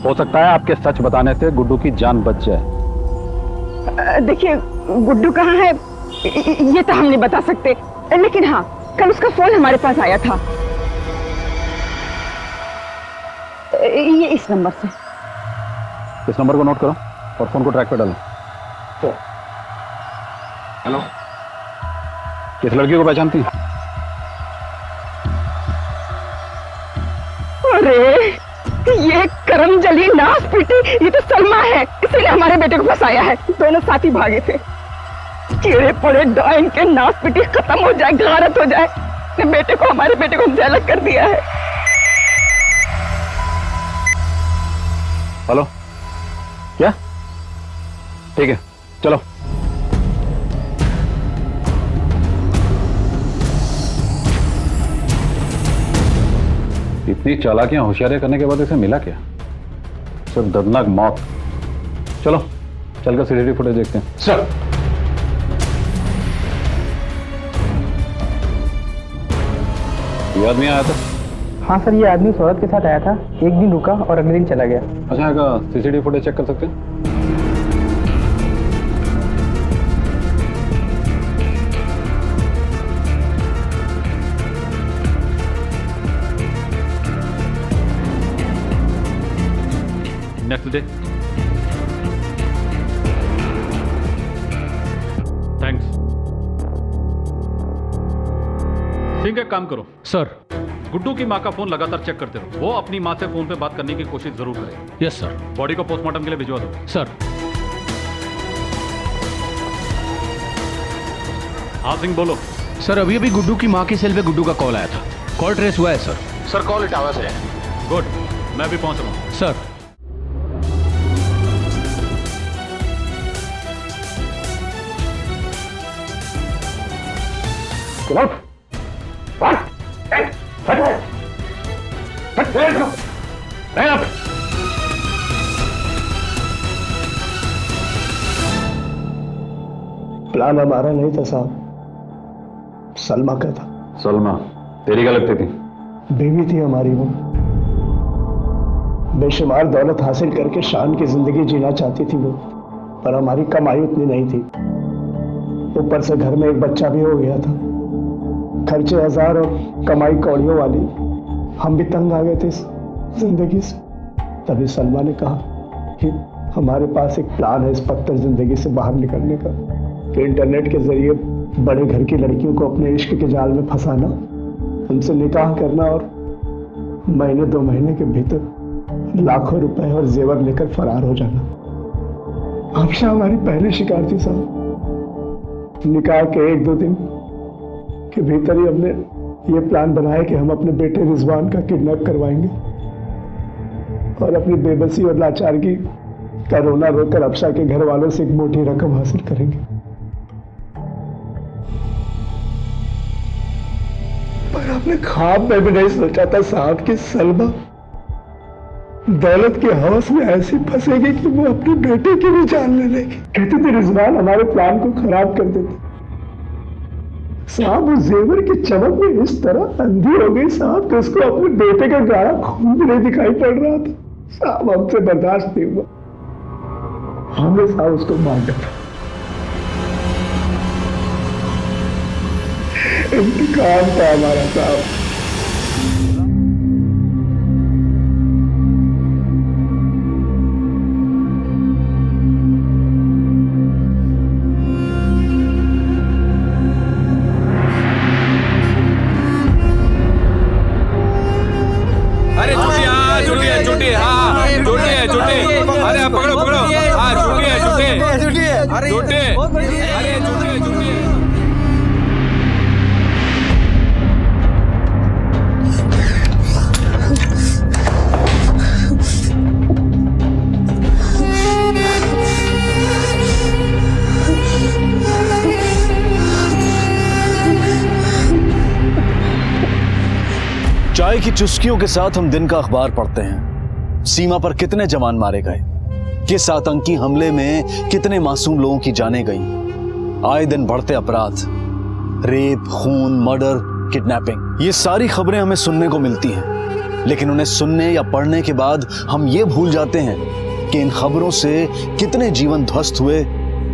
Speaker 13: हो सकता है आपके सच बताने से गुड्डू की जान बच जाए।
Speaker 1: देखिए, गुड्डू कहाँ है ये तो हम नहीं बता सकते, लेकिन हाँ, कल उसका फोन हमारे पास आया था। ये इस नंबर से।
Speaker 13: इस नंबर को नोट करो और फोन को ट्रैक पे डालो।
Speaker 14: हेलो,
Speaker 13: किस लड़की को पहचानती हैं?
Speaker 1: अरे ये करम जली नाश पीटी, ये तो सलमा है, इसीलिए हमारे बेटे को फंसाया है। दोनों साथी भागे थे। कीड़े पड़े डाइन के नाश पीटी खत्म हो जाए, गारत हो जाए। हमारे बेटे को हमसे अलग कर दिया है।
Speaker 13: हेलो, क्या? ठीक है, चलो। इतनी चालाकियां होशियारियां करने के बाद इसे मिला क्या? सिर्फ दर्दनाक मौत। चलो चलकर सीसीटीवी फुटेज देखते हैं।
Speaker 14: सर,
Speaker 13: ये आदमी आया था?
Speaker 16: हाँ सर, ये आदमी उस औरत के साथ आया था, एक दिन रुका और अगले दिन चला गया।
Speaker 13: अच्छा, सीसीटीवी फुटेज चेक कर सकते हैं?
Speaker 17: Next day. थैंक्स। सिंह, एक काम करो
Speaker 12: सर।
Speaker 17: गुड्डू की माँ का फोन लगातार चेक करते रहो। वो अपनी माँ से फोन पे बात करने की कोशिश जरूर करे।
Speaker 12: Yes sir.
Speaker 17: बॉडी को पोस्टमार्टम के लिए भिजवा दो।
Speaker 12: सर।
Speaker 17: हाँ सिंह बोलो।
Speaker 12: सर अभी अभी गुड्डू की माँ की सेल पे गुड्डू का कॉल आया था। कॉल ट्रेस हुआ है सर।
Speaker 14: सर कॉल इटावा से है।
Speaker 17: गुड, मैं भी पहुंच रहा हूँ।
Speaker 12: सर।
Speaker 3: प्लान हमारा नहीं था साहब, सलमा का था।
Speaker 13: सलमा तेरी क्या लगती थी?
Speaker 3: बीवी थी हमारी वो। बेशुमार दौलत हासिल करके शान की जिंदगी जीना चाहती थी वो, पर हमारी कमाई उतनी नहीं थी। ऊपर से घर में एक बच्चा भी हो गया था। खर्चे हजार और कमाई कौड़ियों वाली। हम भी तंग आ गए थे इस जिंदगी से। तभी सलमा ने कहा कि हमारे पास एक प्लान है इस पत्थर जिंदगी से बाहर निकलने का, कि इंटरनेट के जरिए बड़े घर की लड़कियों को अपने इश्क के जाल में फंसाना, उनसे निकाह करना और महीने 2 महीने के भीतर लाखों रुपए और जेवर लेकर फरार हो जाना। आफशा हमारी पहली शिकार थी साहब। निकाह के 1-2 दिन के भीतर ही हमने ये प्लान बनाया कि हम अपने बेटे रिजवान का किडनैप करवाएंगे और अपनी बेबसी और लाचारगी का रोना रोकर अफशा के घर वालों से एक मोटी रकम हासिल करेंगे। पर आपने ख्वाब में भी नहीं सोचा था साहब कि सलमा दौलत के हवस में ऐसी फंसेगी कि वो अपने बेटे की भी जान ले लेगी। कहते थे रिजवान हमारे प्लान को खराब कर देते। साहब वो जेवर की चमक में इस तरह अंधी हो गई साहब कि उसको अपने बेटे का गाढ़ा खून भी नहीं दिखाई पड़ रहा था। साहब हमसे बर्दाश्त नहीं हुआ, हमने साहब उसको मार दिया। इंतकाम था हमारा साहब।
Speaker 8: चाय की चुस्कियों के साथ हम दिन का अखबार पढ़ते हैं। सीमा पर कितने जवान मारे गए, किस आतंकी हमले में कितने मासूम लोगों की जानें गईं। आए दिन बढ़ते अपराध, रेप, खून, मर्डर, किडनैपिंग, ये सारी खबरें हमें सुनने को मिलती हैं। लेकिन उन्हें सुनने या पढ़ने के बाद हम ये भूल जाते हैं कि इन खबरों से कितने जीवन ध्वस्त हुए,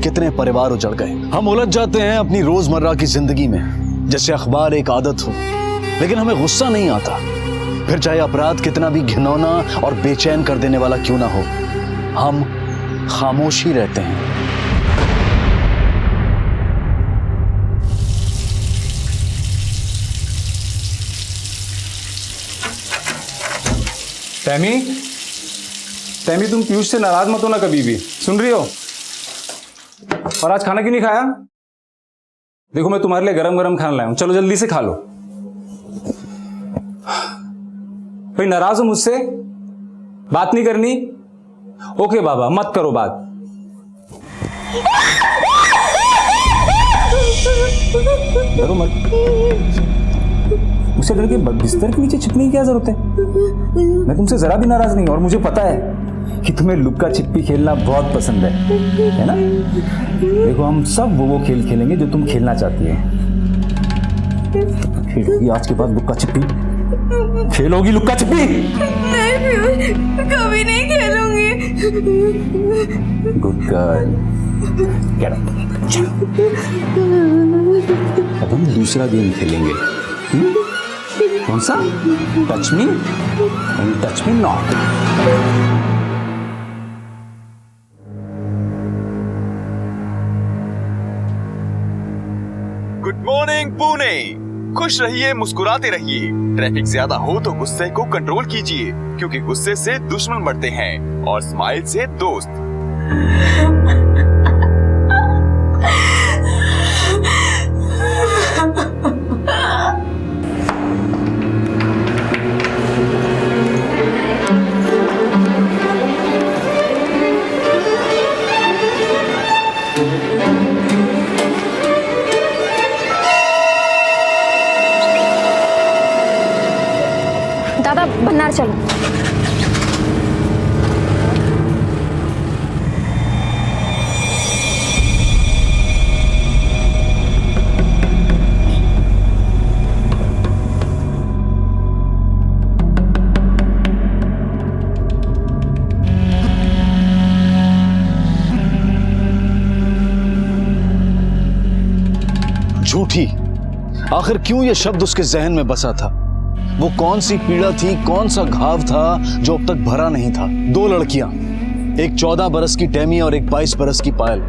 Speaker 8: कितने परिवार उजड़ गए। हम उलझ जाते हैं अपनी रोजमर्रा की जिंदगी में, जैसे अखबार एक आदत हो। लेकिन हमें गुस्सा नहीं आता, फिर चाहे अपराध कितना भी घिनौना और बेचैन कर देने वाला क्यों ना हो, हम खामोश ही रहते हैं।
Speaker 19: तैमी, तैमी तुम पीयूष से नाराज मत होना कभी भी, सुन रही हो? और आज खाना क्यों नहीं खाया? देखो मैं तुम्हारे लिए गरम गरम खाना लाया हूं, चलो जल्दी से खा लो। भाई नाराज हो मुझसे? बात नहीं करनी? ओके बाबा, मत करो बात। डरो मत, मुझसे डर के बिस्तर के नीचे छिपने की क्या जरूरत है? मैं तुमसे जरा भी नाराज नहीं हूं और मुझे पता है कि तुम्हें लुक्का छिपी खेलना बहुत पसंद है ना? देखो हम सब वो खेल खेलेंगे जो तुम खेलना चाहती है। खेलोगी आज के बाद लुक्का छिपी? खेलोगी लुक्का छिपी?
Speaker 1: नहीं, कभी नहीं खेलूंगी।
Speaker 19: Good girl, get up. अब हम दूसरा गेम खेलेंगे। कौन सा? Touch me and touch me not.
Speaker 20: Morning Pune. खुश रहिए, मुस्कुराते रहिए। ट्रैफिक ज्यादा हो तो गुस्से को कंट्रोल कीजिए, क्योंकि गुस्से से दुश्मन बढ़ते हैं और स्माइल से दोस्त।
Speaker 1: दादा भंडार चलो।
Speaker 8: झूठी, आखिर क्यों ये शब्द उसके जहन में बसा था? वो कौन सी पीड़ा थी, कौन सा घाव था जो अब तक भरा नहीं था? 2 लड़कियां, एक 14 बरस की टेमी और एक 22 बरस की पायल।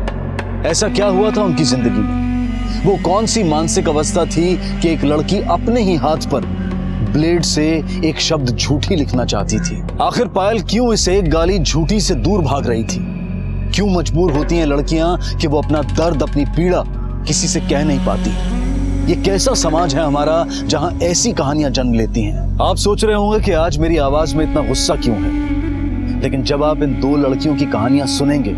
Speaker 8: ऐसा क्या हुआ था उनकी जिंदगी में? वो कौन सी मानसिक अवस्था थी कि एक लड़की अपने ही हाथ पर ब्लेड से एक शब्द झूठी लिखना चाहती थी? आखिर पायल क्यों इस एक गाली झूठी से दूर भाग रही थी? क्यों मजबूर होती हैं लड़कियां कि वो अपना दर्द, अपनी पीड़ा किसी से कह नहीं पाती? ये कैसा समाज है हमारा जहां ऐसी कहानियां जन्म लेती हैं? आप सोच रहे होंगे कि आज मेरी आवाज में इतना गुस्सा क्यों है, लेकिन जब आप इन 2 लड़कियों की कहानियां सुनेंगे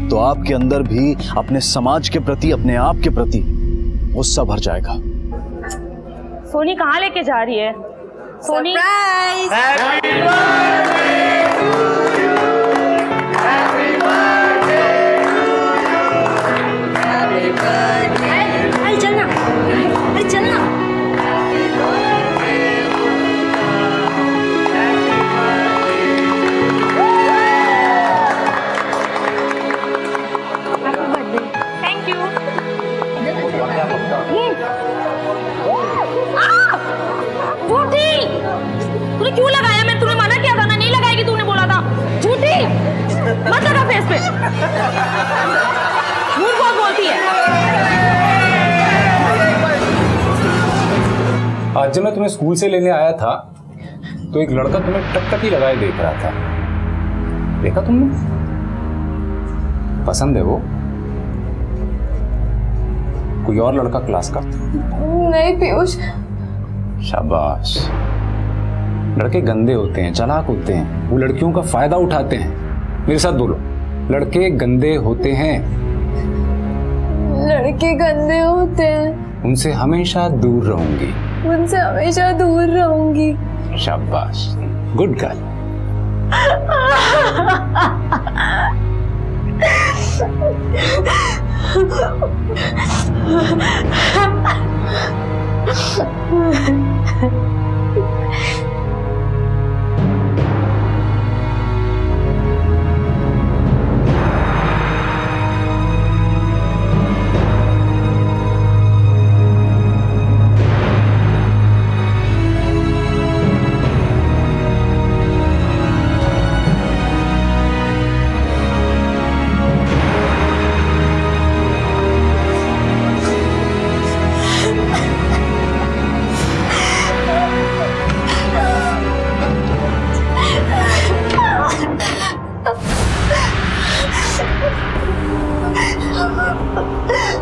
Speaker 8: तो आपके अंदर भी अपने समाज के प्रति, अपने आप के प्रति गुस्सा भर जाएगा।
Speaker 1: सोनी कहाँ लेके जा रही है? सोनी तूने क्यों लगाया? मैं तुम्हें मना किया था ना, नहीं लगाएगी, तूने बोला था। झूठी मत लगा फेस पे, झूठ बहुत बोलती है।
Speaker 19: आज जब मैं तुम्हें स्कूल से लेने आया था तो एक लड़का तुम्हें टकटकी लगाए देख रहा था। देखा तुमने? पसंद है वो? कोई और लड़का क्लास का?
Speaker 21: नहीं पीयूष।
Speaker 19: शाबाश। लड़के गंदे होते हैं, चालाक होते हैं, वो लड़कियों का फायदा उठाते हैं। मेरे साथ बोलो, लड़के गंदे होते हैं।
Speaker 21: लड़के गंदे होते हैं।
Speaker 19: उनसे हमेशा दूर रहूंगी।
Speaker 21: उनसे हमेशा दूर रहूंगी।
Speaker 19: शाबाश, गुड गर्ल।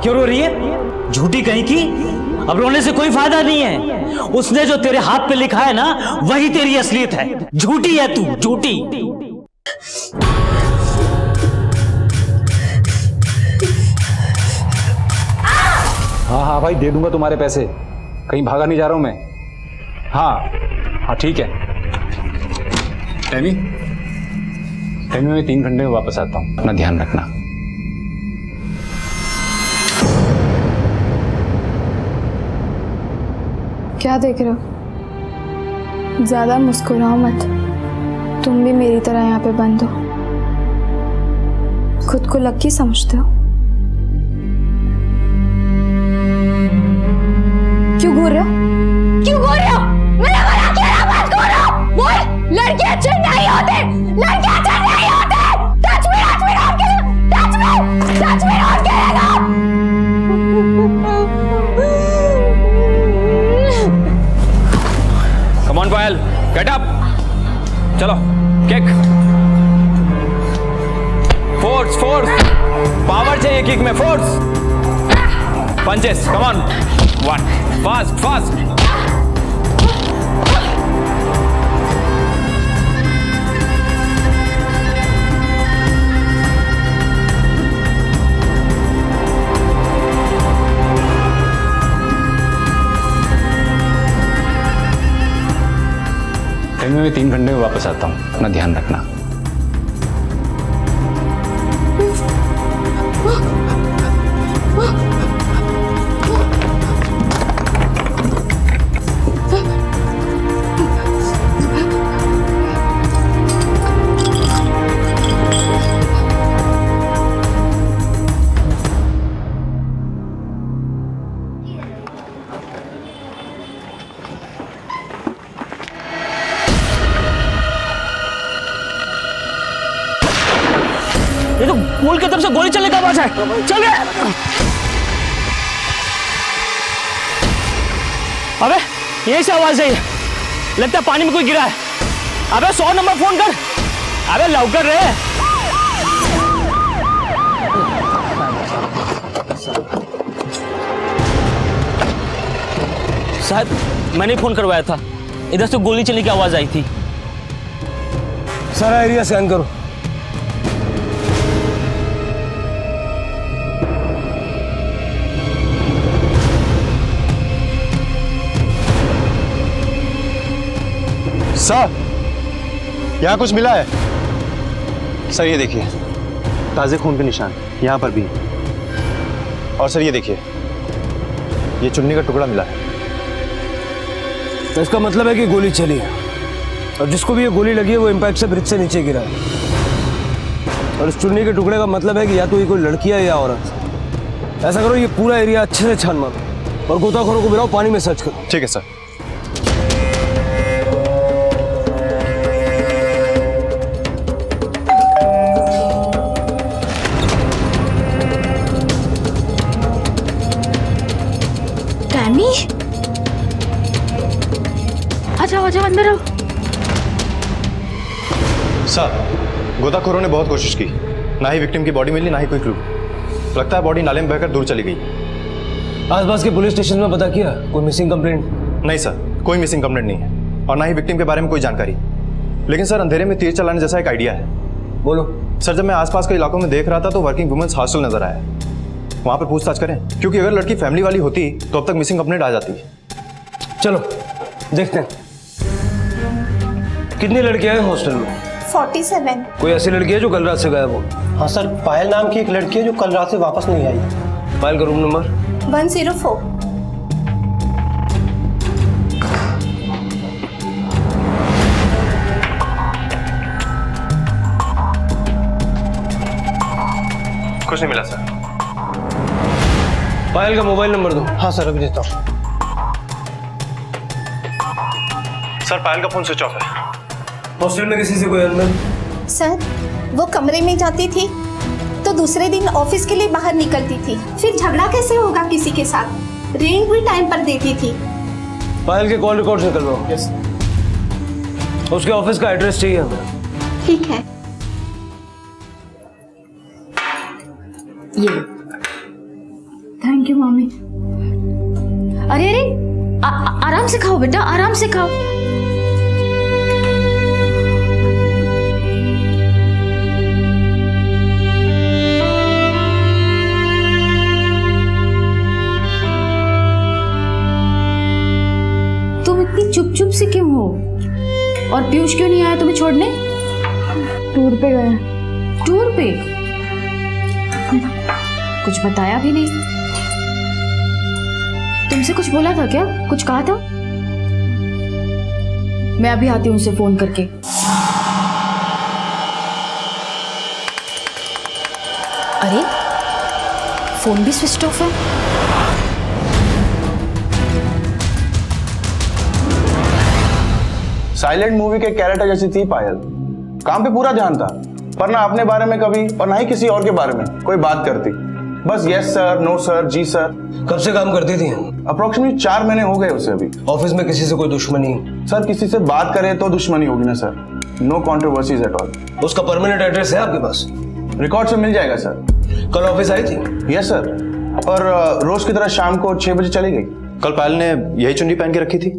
Speaker 22: क्यों रो रही है? झूठी कहीं की। अब रोने से कोई फायदा नहीं है। उसने जो तेरे हाथ पे लिखा है ना, वही तेरी असलियत है। झूठी है तू, झूठी।
Speaker 19: हाँ हाँ भाई, दे दूंगा तुम्हारे पैसे। कहीं भागा नहीं जा रहा हूं मैं। हाँ हाँ ठीक है। टेमी, मैं 3 घंटे में वापस आता हूं, अपना ध्यान रखना।
Speaker 21: क्या देख रहे हो? ज्यादा मुस्कुराओ मत, तुम भी मेरी तरह यहाँ पे बंद हो। खुद को लकी समझते हो? क्यों घूर रहे हो? क्यों घूर रहे हो? मेरा मना क्यों ना मत घूरो? बोल, लड़के अच्छे नहीं होते, लड़के अच्छे नहीं होते। टच मी नॉट के, टच मी नॉट करेगा।
Speaker 11: ऑन पायल, गेट अप, चलो किक, फोर्स फोर्स, पावर चाहिए किक में, force, punches, come on, one, fast fast,
Speaker 13: मैं 3 घंटे में वापस आता हूँ, अपना ध्यान रखना।
Speaker 22: ये तो गोल की तरफ से गोली चलने का आवाज है। चल गए। अबे यही से आवाज है, लगता है पानी में कोई गिरा है। अबे 100 नंबर फोन कर। अबे लवकर रे। शायद मैंने फोन करवाया था, इधर से गोली चलने की आवाज आई थी।
Speaker 4: सारा एरिया स्कैन करो।
Speaker 10: सर, यहाँ कुछ मिला है? सर ये देखिए, ताज़े खून के निशान यहाँ पर भी। और सर ये देखिए, ये चुन्नी का टुकड़ा मिला है।
Speaker 4: तो इसका मतलब है कि गोली चली है, और जिसको भी ये गोली लगी है वो इम्पैक्ट से ब्रिज से नीचे गिरा है। और इस चुन्नी के टुकड़े का मतलब है कि या तो ये कोई लड़की है या औरत। ऐसा करो, ये पूरा एरिया अच्छे से छान मारो और गोताखोरों को बुलाओ, पानी में सर्च करो।
Speaker 10: ठीक है सर।
Speaker 1: आ जाओ अंदर आओ।
Speaker 10: सर, गोताखोरों ने बहुत कोशिश की, ना ही विक्टिम की बॉडी मिली, ना ही कोई क्लू। लगता है बॉडी नाले में बहकर दूर चली गई।
Speaker 4: आसपास के पुलिस स्टेशन में पता किया? कोई मिसिंग कंप्लेंट?
Speaker 10: नहीं सर, कोई मिसिंग कंप्लेंट नहीं है, और ना ही विक्टिम के बारे में कोई जानकारी। लेकिन सर, अंधेरे में तीर चलाने जैसा एक आइडिया है।
Speaker 4: बोलो।
Speaker 10: सर, जब मैं आसपास के इलाकों में देख रहा था तो वर्किंग वुमेन्स हॉस्टल नजर आया। वहां पर पूछताछ करें, क्योंकि अगर लड़की फैमिली वाली होती तो अब तक मिसिंग कंप्लेंट आ जाती।
Speaker 4: चलो देखते हैं। कितनी लड़कियां हैं हॉस्टल में?
Speaker 6: 47।
Speaker 4: कोई ऐसी लड़की है जो कल रात से गायब हो?
Speaker 23: हाँ सर, पायल नाम की एक लड़की है जो कल रात से वापस नहीं आई।
Speaker 4: पायल का रूम नंबर
Speaker 6: 104।
Speaker 10: कुछ नहीं मिला सर।
Speaker 4: पायल का मोबाइल नंबर दो।
Speaker 23: हाँ सर, अभी देता हूँ।
Speaker 10: सर, पायल का फोन स्विच ऑफ है।
Speaker 4: हॉस्टल में किसी से कोई अनबन?
Speaker 6: सर, वो कमरे में जाती थी तो दूसरे दिन ऑफिस के लिए बाहर निकलती थी, फिर झगड़ा कैसे होगा किसी के साथ। रेंट भी टाइम पर देती थी।
Speaker 4: पायल के कॉल रिकॉर्ड निकलवाओ।
Speaker 23: यस।
Speaker 4: उसके ऑफिस का एड्रेस चाहिए हमें।
Speaker 6: ठीक है।
Speaker 1: ये थैंक यू मम्मी। अरे अरे आराम से खाओ बेटा, आराम से खाओ। तुम इतनी चुप चुप से क्यों हो? और पीयूष क्यों नहीं आया तुम्हें छोड़ने? टूर पे गए। टूर पे? कुछ बताया भी नहीं। तुमसे कुछ बोला था क्या? कुछ कहा था? मैं अभी आती हूँ उसे फोन करके। अरे फोन भी स्विच ऑफ है।
Speaker 10: साइलेंट मूवी के कैरेक्टर जैसी थी पायल। काम पे पूरा ध्यान था, पर ना अपने बारे में कभी और ना ही किसी और के बारे में कोई बात करती। बस यस सर, नो सर, जी सर।
Speaker 4: कब से काम करती थी?
Speaker 10: अप्रोक्सीमेटली 4 महीने हो गए उसे अभी।
Speaker 4: ऑफिस में किसी से कोई दुश्मनी?
Speaker 10: सर किसी से बात करे तो दुश्मनी होगी ना sir. No controversies at all.
Speaker 4: उसका परमानेंट एड्रेस है आपके पास?
Speaker 10: रिकॉर्ड से मिल जाएगा सर।
Speaker 4: कल ऑफिस आई थी?
Speaker 10: यस सर, और रोज की तरह शाम को 6 बजे चली गई।
Speaker 5: कल पायल ने यही चुन्नी पहन के रखी थी?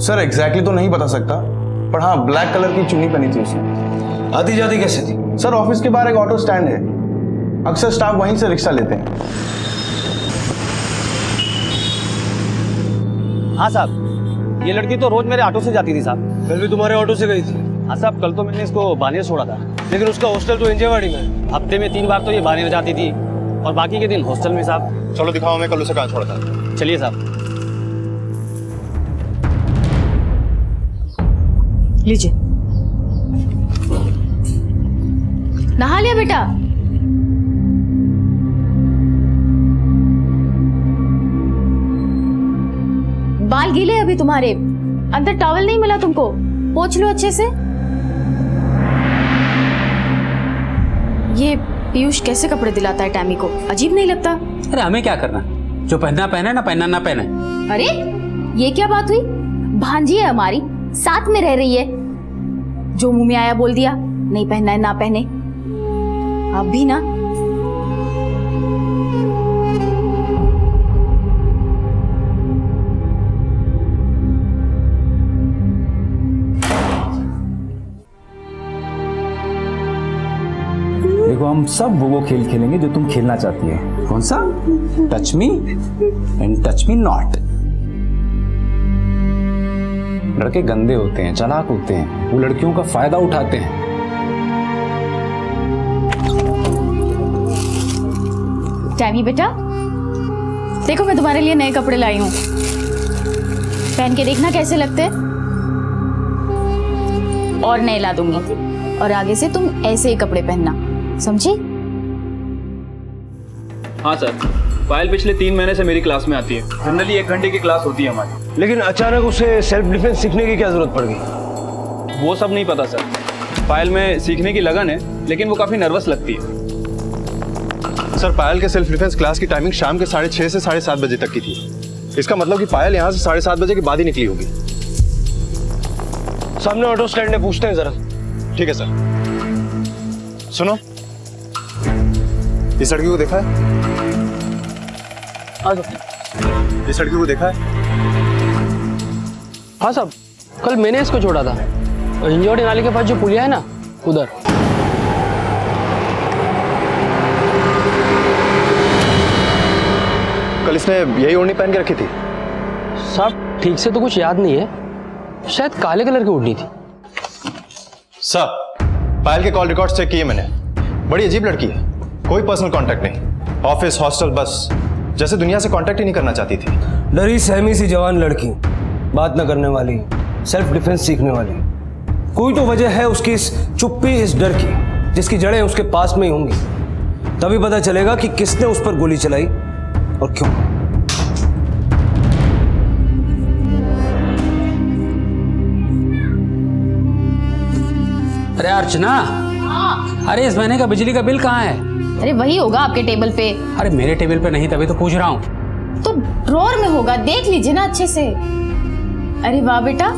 Speaker 10: सर एग्जैक्टली तो नहीं बता सकता, पर हाँ ब्लैक कलर की चुन्नी पहनी थी उसने।
Speaker 4: आती जाती कैसे थी?
Speaker 10: सर ऑफिस के बाहर एक ऑटो स्टैंड है, अक्सर स्टाफ वहीं से रिक्शा लेते हैं।
Speaker 7: हाँ साहब, ये लड़की तो रोज मेरे ऑटो से जाती थी साहब।
Speaker 4: कल भी तुम्हारे ऑटो से गई थी?
Speaker 7: हाँ साहब, कल तो मैंने इसको बानेर छोड़ा था। लेकिन उसका हॉस्टल तो इंजेवाड़ी में। हफ्ते में 3 बार तो ये बानेर जाती थी और बाकी के दिन हॉस्टल में साहब।
Speaker 5: चलो दिखाओ मैं कल उसे कहाँ छोड़ा था।
Speaker 7: चलिए साहब।
Speaker 21: लीजिए, नहा लिया बेटा? बाल गीले अभी तुम्हारे, अंदर टॉवल नहीं मिला तुमको? पोंछ लो अच्छे से। ये पीयूष कैसे कपड़े दिलाता है टैमी को, अजीब नहीं लगता?
Speaker 22: अरे हमें क्या करना, जो पहनना पहने, ना पहनना ना पहने।
Speaker 21: अरे ये क्या बात हुई? भांजी है हमारी, साथ में रह रही है, जो मुंह में आया बोल दिया, नहीं पहनना है ना पहने। अब भी ना।
Speaker 19: देखो हम सब वो खेल खेलेंगे जो तुम खेलना चाहती है। कौन सा? Touch me and touch me not. लड़के गंदे होते हैं, चालाक होते हैं, वो लड़कियों का फायदा उठाते हैं।
Speaker 21: टैमी बेटा, देखो मैं तुम्हारे लिए नए कपड़े लाई हूँ, पहन के देखना कैसे लगते। और नए ला दूंगी, और आगे से तुम ऐसे ही कपड़े पहनना, समझी?
Speaker 11: हाँ सर, पायल पिछले 3 महीने से मेरी क्लास में आती है। जनरली 1 घंटे की क्लास होती है हमारी।
Speaker 4: लेकिन अचानक उसे सेल्फ डिफेंस सीखने की क्या जरूरत पड़ गई?
Speaker 11: वो सब नहीं पता सर। पायल में सीखने की लगन है, लेकिन वो काफी नर्वस लगती है।
Speaker 5: सर पायल के सेल्फ डिफेंस क्लास की टाइमिंग शाम के 6:30 से 7:30 बजे तक की थी। इसका मतलब कि पायल यहाँ से 7:30 बजे के बाद ही निकली होगी।
Speaker 4: सामने ऑटो स्टैंड है, पूछते हैं जरा।
Speaker 5: ठीक है सर। सुनो, इस लड़की को देखा है? इस लड़की को देखा है?
Speaker 7: हाँ साहब, कल मैंने इसको छोड़ा था, और इंजोड़ी नाले के पास जो पुलिया है ना, उधर।
Speaker 5: कल इसने यही ओढ़नी पहन के रखी थी?
Speaker 7: साहब ठीक से तो कुछ याद नहीं है, शायद काले कलर की ओढ़नी थी।
Speaker 5: सर पायल के कॉल रिकॉर्ड्स चेक किए मैंने। बड़ी अजीब लड़की है, कोई पर्सनल कांटेक्ट नहीं, ऑफिस हॉस्टल बस, जैसे दुनिया से कांटेक्ट ही नहीं करना चाहती थी।
Speaker 4: डरी सहमी सी जवान लड़की, बात न करने वाली, सेल्फ डिफेंस सीखने वाली। कोई तो वजह है उसकी इस चुप्पी, इस डर की, जिसकी जड़ें उसके पास में ही होंगी। तभी पता चलेगा कि किसने उस पर गोली चलाई और क्यों।
Speaker 22: अरे अर्चना, अरे इस महीने का बिजली का बिल कहाँ है?
Speaker 21: अरे वही होगा आपके टेबल पे।
Speaker 22: अरे मेरे टेबल पे नहीं, तभी तो पूछ रहा हूँ।
Speaker 21: तो ड्रॉअर में होगा, देख लीजिए ना अच्छे से। अरे वाह बेटा,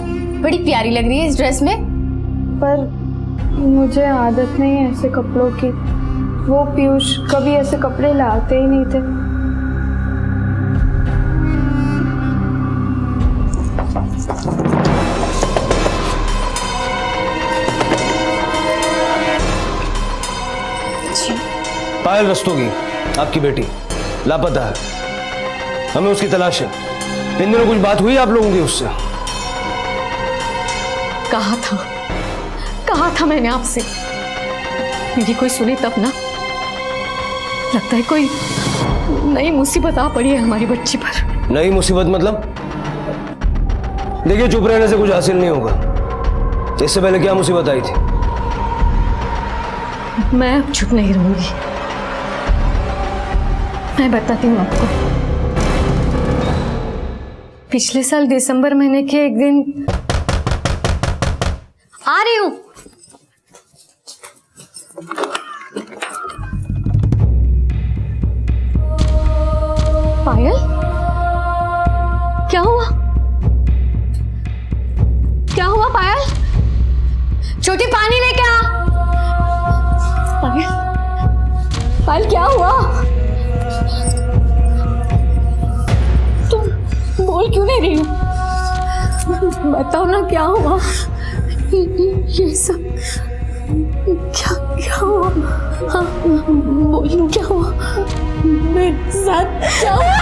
Speaker 21: बड़ी प्यारी लग रही है इस ड्रेस में।
Speaker 15: पर मुझे आदत नहीं है ऐसे कपड़ों की, वो पीयूष कभी ऐसे कपड़े लाते ही नहीं थे।
Speaker 4: पायल रस्तोगी, आपकी बेटी लापता है, हमें उसकी तलाश है। इन दिनों कुछ बात हुई आप लोगों की उससे?
Speaker 21: कहा था मैंने आपसे, मेरी कोई सुने तब ना। लगता है कोई नई मुसीबत आ पड़ी है हमारी बच्ची पर।
Speaker 4: नई मुसीबत मतलब? देखिए चुप रहने से कुछ हासिल नहीं होगा। इससे पहले क्या मुसीबत आई थी?
Speaker 21: मैं अब चुप नहीं रहूंगी, मैं बताती हूँ आपको। पिछले साल दिसंबर महीने के एक दिन आ रही हूँ। पायल, क्या हुआ? क्या हुआ पायल? छोटी पानी लेके आ। पायल, पायल क्या हुआ? तुम बोल क्यों नहीं रही हो? बताओ ना क्या हुआ? ये सब क्या क्या हुआ? हाँ बोलो क्या हुआ? मेरे साथ क्या हुआ?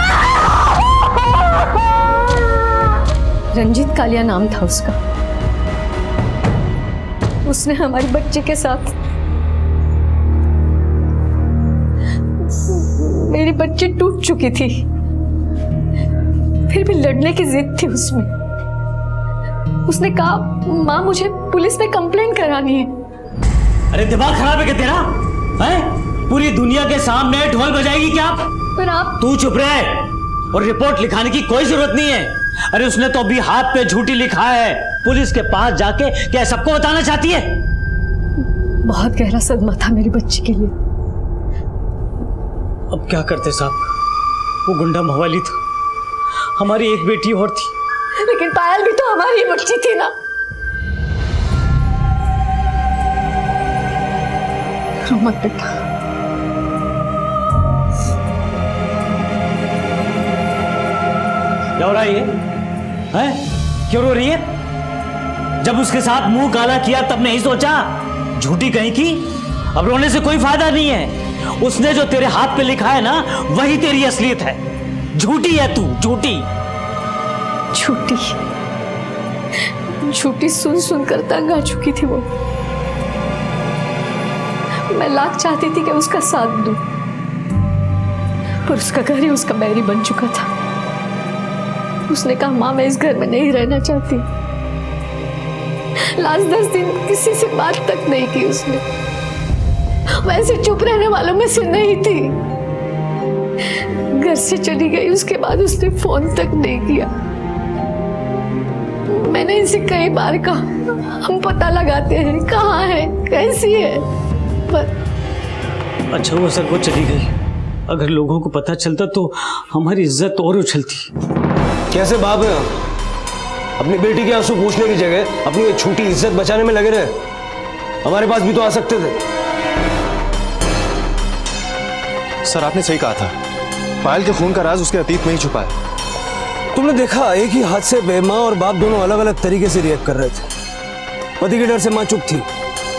Speaker 21: रंजीत कालिया नाम था उसका। उसने हमारे बच्चे के साथ, मेरी बच्ची टूट चुकी थी, फिर भी लड़ने की जिद थी उसमें। उसने कहा माँ मुझे पुलिस में कंप्लेंट करानी है।
Speaker 22: अरे दिमाग खराब है क्या तेरा? हैं? पूरी दुनिया के सामने ढोल बजाएगी क्या?
Speaker 21: पर आप
Speaker 22: तू चुप रहे और रिपोर्ट लिखाने की कोई जरूरत नहीं है। अरे उसने तो अभी हाथ पे झूठी लिखा है। पुलिस के पास जाके क्या सबको बताना चाहती है?
Speaker 21: बहुत गहरा सदमा था मेरी बच्ची के लिए।
Speaker 22: अब क्या करते साहब, वो गुंडा मवाली था, हमारी एक बेटी और थी।
Speaker 21: लेकिन पायल भी तो हमारी बच्ची थी ना। रो मत बेटा।
Speaker 22: क्या हो रहा है ये? हैं? क्यों रो रही है? जब उसके साथ मुंह काला किया तब नहीं सोचा? झूठी कहीं की। अब रोने से कोई फायदा नहीं है। उसने जो तेरे हाथ पे लिखा है ना, वही तेरी असलियत है। झूठी है तू, झूठी।
Speaker 21: झूठी झूठी सुन सुनकर तंग आ चुकी थी वो। मैं लाख चाहती थी कि उसका साथ दूं, पर उसका घर ही उसका बैरी बन चुका था। उसने कहा माँ मैं इस घर में नहीं रहना चाहती। लास्ट 10 दिन किसी से बात तक नहीं की उसने। वैसे चुप रहने वालों में से नहीं थी। घर से चली गई, उसके बाद उसने फोन तक नहीं किया। मैंने इसे कई बार कहा हम पता लगाते हैं कहाँ है, कैसी है, पर
Speaker 22: अच्छा वो सर वो चली गई। अगर लोगों को पता चलता तो हमारी इज्जत और उछलती।
Speaker 4: कैसे बाप है? अपनी बेटी के आंसू पूछने की जगह अपनी ये छोटी इज्जत बचाने में लगे रहे। हमारे पास भी तो आ सकते थे।
Speaker 5: सर आपने सही कहा था, पायल के खून का राज उसके अतीत में ही छुपा है।
Speaker 4: तुमने देखा एक ही हाथ से माँ और बाप दोनों अलग अलग तरीके से रिएक्ट कर रहे थे। पति के डर से माँ चुप थी,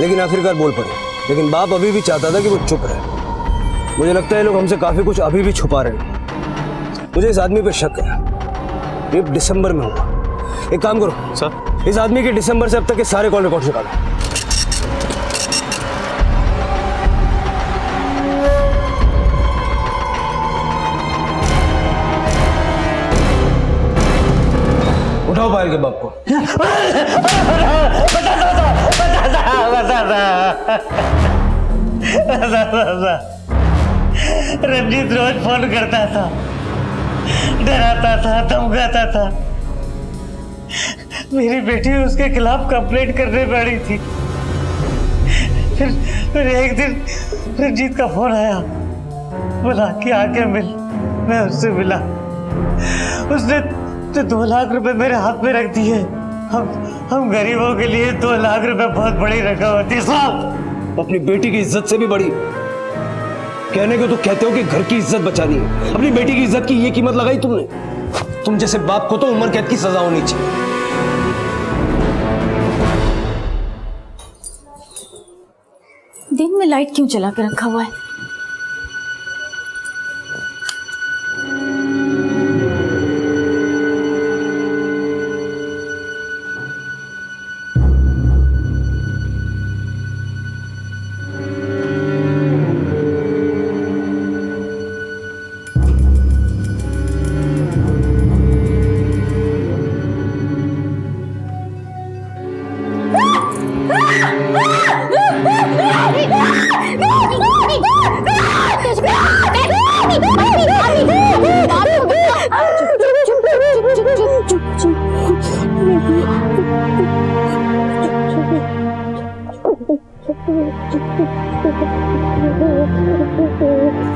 Speaker 4: लेकिन आखिरकार बोल पड़ी। लेकिन बाप अभी भी चाहता था कि वो चुप रहे। मुझे लगता है लोग हमसे काफी कुछ अभी भी छुपा रहे हैं। मुझे इस आदमी पे शक है। ये दिसंबर में हुआ। एक काम करो
Speaker 5: सर,
Speaker 4: इस आदमी के दिसंबर से अब तक के सारे कॉल रिकॉर्ड निकालो। उठाओ पायल के बाप को।
Speaker 22: रंजीत रोज फोन करता था, डराता था, धमकाता था। मेरी बेटी उसके खिलाफ कंप्लेंट करने पड़ी थी। फिर एक दिन रंजीत का फोन आया, बोला कि आके मिल। मैं उससे मिला। उसने तो 2 लाख रुपए मेरे हाथ में रख दिए। हम गरीबों के लिए 2 लाख रुपए बहुत बड़ी रकम होती है साहब।
Speaker 4: अपनी बेटी की इज्जत से भी बड़ी। कहने को तो कहते हो कि घर की इज्जत बचानी है, अपनी बेटी की इज्जत की ये कीमत लगाई तुमने। तुम जैसे बाप को तो उम्र कैद की सजा होनी चाहिए।
Speaker 21: दिन में लाइट क्यों जला के रखा हुआ है?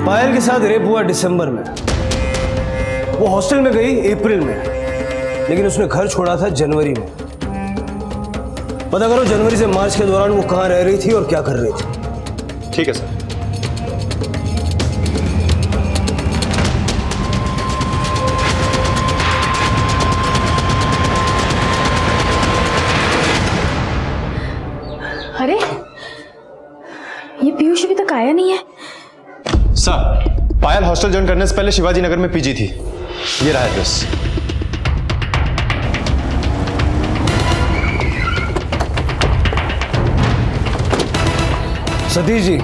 Speaker 4: पायल के साथ रेप हुआ दिसंबर में। वो हॉस्टल में गई अप्रैल में, लेकिन उसने घर छोड़ा था जनवरी में। पता करो जनवरी से मार्च के दौरान वो कहाँ रह रही थी और क्या कर रही थी।
Speaker 5: ठीक है सर।
Speaker 1: अरे ये पीयूष अभी तक आया नहीं है।
Speaker 5: सर, पायल हॉस्टल ज्वाइन करने से पहले शिवाजी नगर में पीजी थी। ये रहा एड्रेस।
Speaker 4: सतीश जी।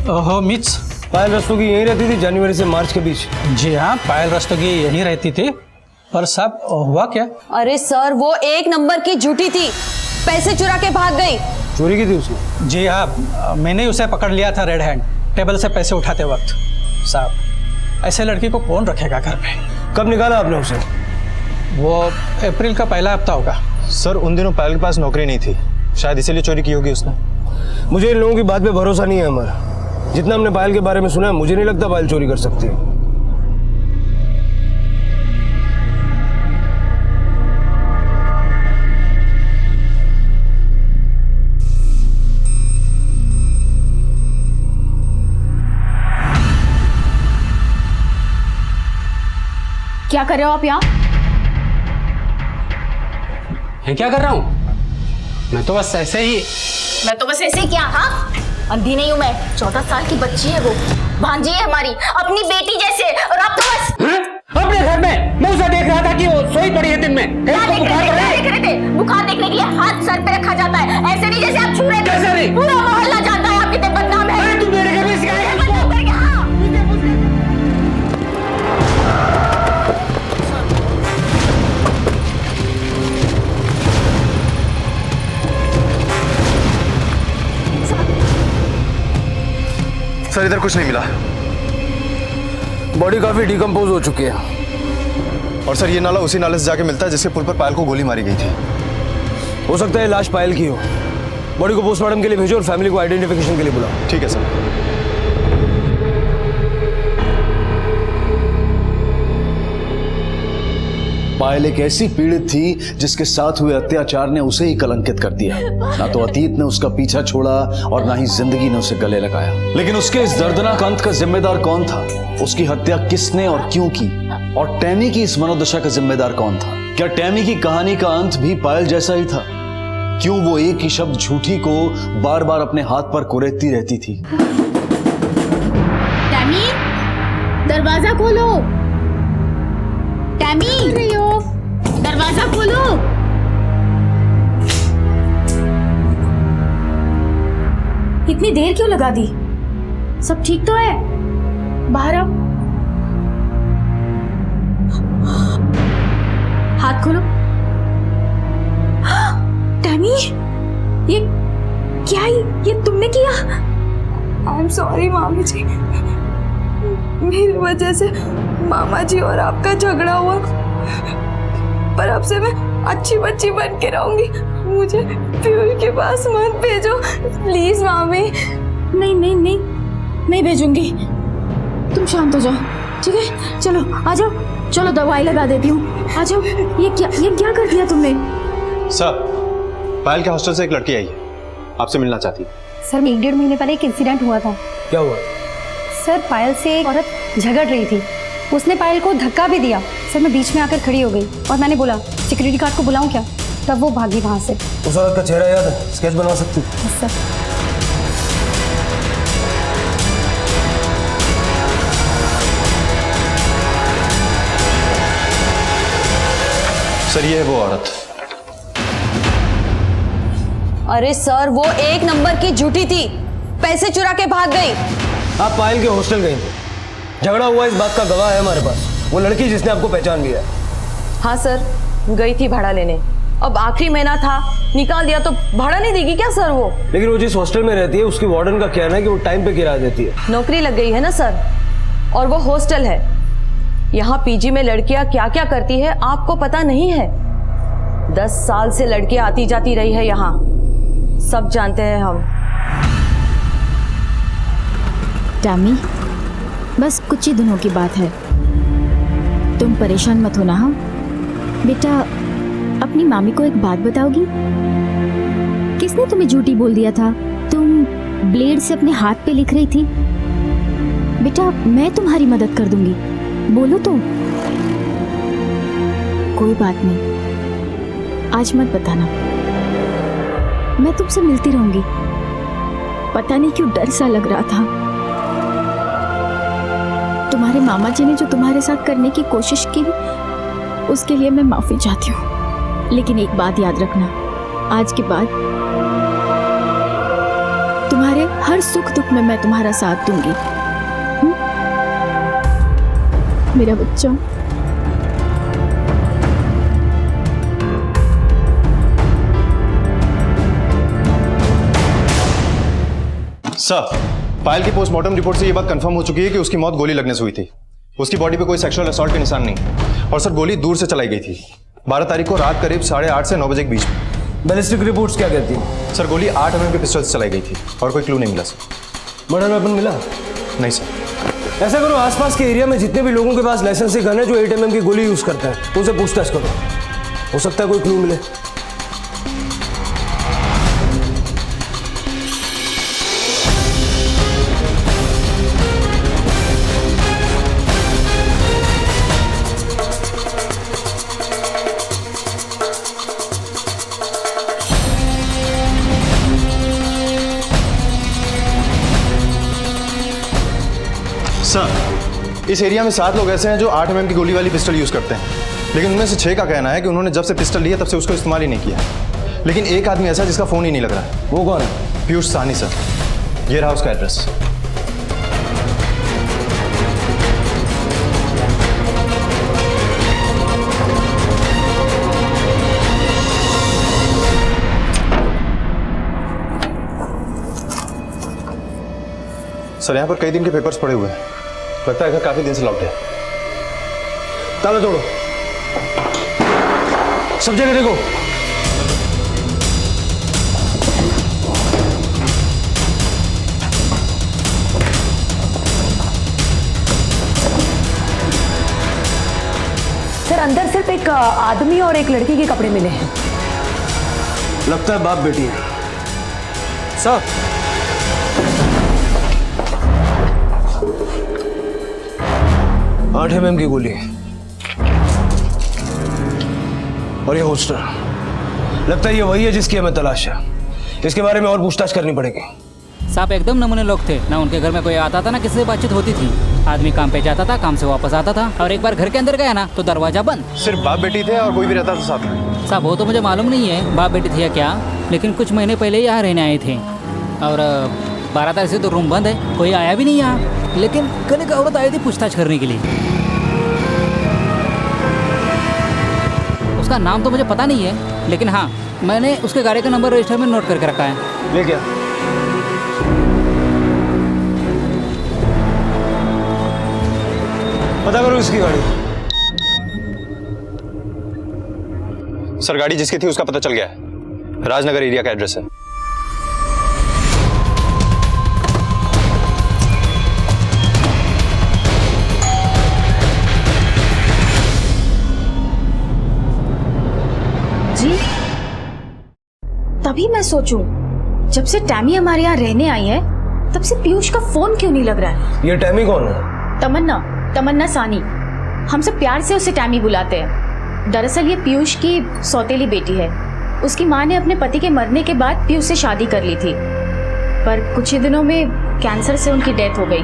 Speaker 2: हो मिस।
Speaker 4: पायल रस्तोगी यहीं रहती थी जनवरी से मार्च के बीच?
Speaker 2: जी हाँ, पायल रस्तोगी यहीं रहती थी। पर साहब हुआ क्या?
Speaker 9: अरे सर, वो एक नंबर की झूठी थी, पैसे चुरा के भाग गई।
Speaker 4: चोरी की थी उसने?
Speaker 2: जी हाँ, मैंने उसे पकड़ लिया था रेड हैंड, टेबल से पैसे उठाते वक्त। साहब, ऐसे लड़की को कौन रखेगा घर पे?
Speaker 4: कब निकाला आपने उसे?
Speaker 2: वो अप्रैल का पहला हफ्ता होगा।
Speaker 5: सर, उन दिनों पायल के पास नौकरी नहीं थी, शायद इसीलिए चोरी की होगी उसने।
Speaker 4: मुझे इन लोगों की बात पे भरोसा नहीं है हमारा। जितना हमने पायल के बारे में सुना है, मुझे नहीं लगता पायल चोरी कर सकती है।
Speaker 1: क्या कर रहे हो आप यहाँ?
Speaker 2: मैं क्या कर रहा हूँ? मैं तो बस ऐसे ही।
Speaker 21: मैं तो बस ऐसे ही क्या? हाँ, अंधी नहीं हूँ मैं। 14 साल की बच्ची है वो, भांजी है हमारी, अपनी बेटी जैसे। और आप तो बस
Speaker 2: अपने घर में मैं उसे देख रहा था कि वो सोई पड़ी है दिन में।
Speaker 21: देख रहे थे? बुखार देखने के लिए हाथ सर पे रखा जाता है, ऐसे नहीं जैसे आप छू रहे थे। पूरा मोहल्ला जानता है आप कितने बदनाम है।
Speaker 2: तू मेरे घर में सिखाया?
Speaker 5: सर, इधर कुछ नहीं मिला।
Speaker 4: बॉडी काफी डिकम्पोज हो चुकी है।
Speaker 5: और सर, ये नाला उसी नाले से जाके मिलता है जिसके पुल पर पायल को गोली मारी गई थी।
Speaker 4: हो सकता है लाश पायल की हो। बॉडी को पोस्टमार्टम के लिए भेजो और फैमिली को आइडेंटिफिकेशन के लिए बुलाओ।
Speaker 5: ठीक है सर।
Speaker 8: पायल एक ऐसी पीड़ित थी जिसके साथ हुए अत्याचार ने उसे ही कलंकित कर दिया। ना तो अतीत ने उसका पीछा छोड़ा और ना ही जिंदगी ने उसे गले लगाया। लेकिन उसके इस दर्दनाक अंत का जिम्मेदार कौन था? उसकी हत्या किसने और क्यों की? और टैमी की इस मनोदशा का जिम्मेदार कौन था? क्या टैमी की कहानी का अंत भी पायल जैसा ही था? क्यों वो एक ही शब्द झूठी को बार बार अपने हाथ पर कुरेदती रहती थी?
Speaker 21: टैमी, दरवाजा खोलो। टैमी, दरवाजा खोलो।
Speaker 1: इतनी देर क्यों लगा दी? सब ठीक तो है? बाहर आओ। हाथ खोलो। टैमी, ये क्या? ये तुमने किया?
Speaker 15: आई एम सॉरी मामी जी, मेरी वजह से मामा जी और आपका झगड़ा हुआ, पर अब से मैं अच्छी बच्ची बन के रहूंगी। मुझे पीयूष के पास मत भेजो प्लीज मामी।
Speaker 1: नहीं नहीं नहीं, नहीं भेजूंगी। तुम शांत हो जाओ, ठीक है? चलो आ जाओ, चलो दवाई लगा देती हूँ। आ जाओ। ये क्या कर दिया तुमने?
Speaker 5: सर, पायल के हॉस्टल से एक लड़की आई है, आपसे मिलना चाहती है।
Speaker 18: सर, 1-1.5 महीने पहले एक इंसिडेंट हुआ था।
Speaker 4: क्या हुआ?
Speaker 18: सर, पायल से एक औरत झगड़ रही थी, उसने पायल को धक्का भी दिया। सर, मैं बीच में आकर खड़ी हो गई और मैंने बोला सिक्योरिटी गार्ड को बुलाऊं क्या? तब वो भागी वहां से।
Speaker 4: उस औरत का चेहरा याद है? स्केच बनवा सकती?
Speaker 18: सर,
Speaker 5: सर, ये है वो औरत।
Speaker 9: अरे सर, वो एक नंबर की झूठी थी, पैसे चुरा के भाग गई।
Speaker 4: आप पायल के हॉस्टल गई थी, झगड़ा हुआ, इस बात का गवाह है हमारे पास, वो लड़की जिसने आपको पहचान लिया है।
Speaker 9: हाँ सर, गई थी भाड़ा लेने। अब आखिरी महीना था, निकाल दिया तो भाड़ा नहीं देगी क्या सर वो?
Speaker 4: लेकिन वो जिस हॉस्टल में रहती है उसकी वार्डन का कहना है कि वो टाइम पे किराया देती है।
Speaker 9: नौकरी लग गई है ना सर, और वो हॉस्टल है। यहाँ पीजी में लड़कियां क्या क्या करती है आपको पता नहीं है? 10 साल से लड़कियां आती जाती रही है यहाँ, सब जानते हैं हम।
Speaker 1: टैमी, बस कुछ ही दिनों की बात है,
Speaker 21: परेशान मत होना। हाँ बेटा, अपनी मामी को एक बात बताओगी? किसने तुम्हें झूठी बोल दिया था? तुम ब्लेड से अपने हाथ पे लिख रही थी। बेटा मैं तुम्हारी मदद कर दूंगी, बोलो तो। कोई बात नहीं, आज मत बताना, मैं तुमसे मिलती रहूंगी। पता नहीं क्यों डर सा लग रहा था। तुम्हारे मामा जी ने जो तुम्हारे साथ करने की कोशिश की उसके लिए मैं माफी चाहती हूँ, लेकिन एक बात याद रखना, आज के बाद तुम्हारे हर सुख दुख में मैं तुम्हारा साथ दूंगी। मेरा बच्चा।
Speaker 5: सर, पायल की पोस्टमार्टम रिपोर्ट से यह बात कंफर्म हो चुकी है कि उसकी मौत गोली लगने से हुई थी। उसकी बॉडी पे कोई सेक्सुअल असॉल्ट के निशान नहीं, और सर गोली दूर से चलाई गई थी। 12 तारीख को रात करीब 8:30 से 9 बजे के बीच में।
Speaker 4: बैलिस्टिक रिपोर्ट्स क्या कहती हैं?
Speaker 5: सर गोली 8 mm के पिस्टल से चलाई गई थी और कोई क्लू नहीं मिला सर।
Speaker 4: मर्डर वेपन मिला?
Speaker 5: नहीं सर।
Speaker 4: ऐसा करो, आसपास के एरिया में जितने भी लोगों के पास लाइसेंसी गन है जो 8 mm की गोली यूज करते हैं उनसे पूछताछ करो, हो सकता है कोई क्लू मिले।
Speaker 5: सर, इस एरिया में 7 लोग ऐसे हैं जो 8 mm की गोली वाली पिस्टल यूज करते हैं, लेकिन उनमें से 6 का कहना है कि उन्होंने जब से पिस्टल लिया तब से उसको इस्तेमाल ही नहीं किया। लेकिन एक आदमी ऐसा जिसका फोन ही नहीं लग रहा है।
Speaker 4: वो कौन है?
Speaker 5: पीयूष साहनी सर, ये रहा उसका एड्रेस। सर यहाँ पर कई दिन के पेपर्स पड़े हुए हैं, लगता है घर काफी दिन से लॉक्ड है।
Speaker 4: ताला तोड़ो, सब जगह देखो।
Speaker 9: सर अंदर सिर्फ एक आदमी और एक लड़की के कपड़े मिले हैं।
Speaker 4: लगता है बाप बेटी है। सर 8 mm की गोली और ये होस्टर, लगता है ये वही है जिसकी हमें तलाश है। इसके बारे में और पूछताछ करनी पड़ेगी।
Speaker 14: साहब एकदम नमूने लोग थे ना, उनके घर में कोई आता था ना किसी से बातचीत होती थी। आदमी काम पे जाता था, काम से वापस आता था, और एक बार घर के अंदर गया ना तो दरवाजा बंद।
Speaker 5: सिर्फ बाप बेटी थे और कोई भी रहता था साथ में?
Speaker 14: साहब वो तो मुझे मालूम नहीं है बाप बेटी थे या क्या, लेकिन कुछ महीने पहले यहाँ रहने आए थे और 12 तारीख से तो रूम बंद है, कोई आया भी नहीं यहाँ। लेकिन कल एक औरत आई थी पूछताछ करने के लिए, उसका नाम तो मुझे पता नहीं है, लेकिन हाँ मैंने उसके गाड़ी का नंबर रजिस्टर में नोट करके रखा है।
Speaker 4: ये क्या? पता करो इसकी गाड़ी।
Speaker 5: सर गाड़ी जिसकी थी उसका पता चल गया है, राजनगर एरिया का एड्रेस है।
Speaker 21: जी तभी मैं सोचूं, जब से टैमी हमारे यहाँ रहने आई है तब से पीयूष का फोन क्यों नहीं लग रहा है।
Speaker 4: ये टैमी कौन है?
Speaker 21: तमन्ना सानी, हम सब प्यार से उसे टैमी बुलाते हैं। दरअसल ये पीयूष की सौतेली बेटी है। उसकी माँ ने अपने पति के मरने के बाद पीयूष से शादी कर ली थी, पर कुछ ही दिनों में कैंसर से उनकी डेथ हो गई।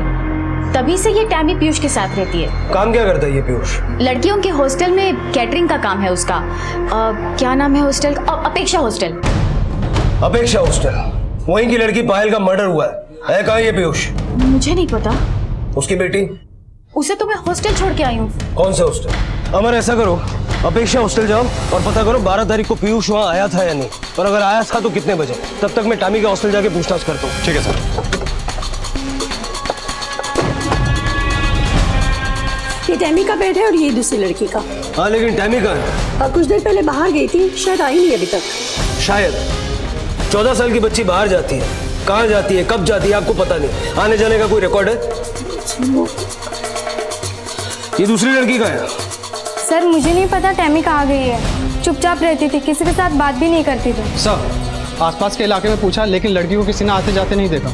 Speaker 21: तभी से ये टैमी पीयूष के साथ रहती है।
Speaker 4: काम क्या करता है ये पीयूष?
Speaker 21: लड़कियों के हॉस्टल में कैटरिंग का काम है उसका। क्या नाम है हॉस्टल? अपेक्षा हॉस्टल।
Speaker 4: अपेक्षा हॉस्टल, वहीं की लड़की पायल का मर्डर हुआ है कहाँ ये पीयूष?
Speaker 21: मुझे नहीं पता।
Speaker 4: उसकी बेटी?
Speaker 21: उसे तो मैं हॉस्टल छोड़ के आई हूँ।
Speaker 4: कौन से हॉस्टल? अमर ऐसा करो, अपेक्षा हॉस्टल जाओ और पता करो 12 तारीख को पीयूष वहाँ आया था या नहीं, और अगर आया था तो कितने बजे। तब तक मैं टैमी के हॉस्टल जाके पूछताछ करता हूँ।
Speaker 5: ठीक है सर।
Speaker 16: ये टैमी का बेड है और ये दूसरी लड़की का।
Speaker 4: हाँ लेकिन टैमी कहाँ है?
Speaker 16: कुछ देर पहले बाहर गई थी, शायद आई नहीं अभी तक।
Speaker 4: शायद 14 साल की बच्ची बाहर जाती है, कहाँ जाती है कब जाती है आपको पता नहीं, आने जाने का कोई रिकॉर्ड है? ये दूसरी लड़की का है?
Speaker 18: सर मुझे नहीं पता टैमी कहाँ गई है। चुपचाप रहती थी, किसी के साथ बात भी नहीं करती थी।
Speaker 2: सर आसपास के इलाके में पूछा लेकिन लड़की को किसी ने आते जाते नहीं देखा।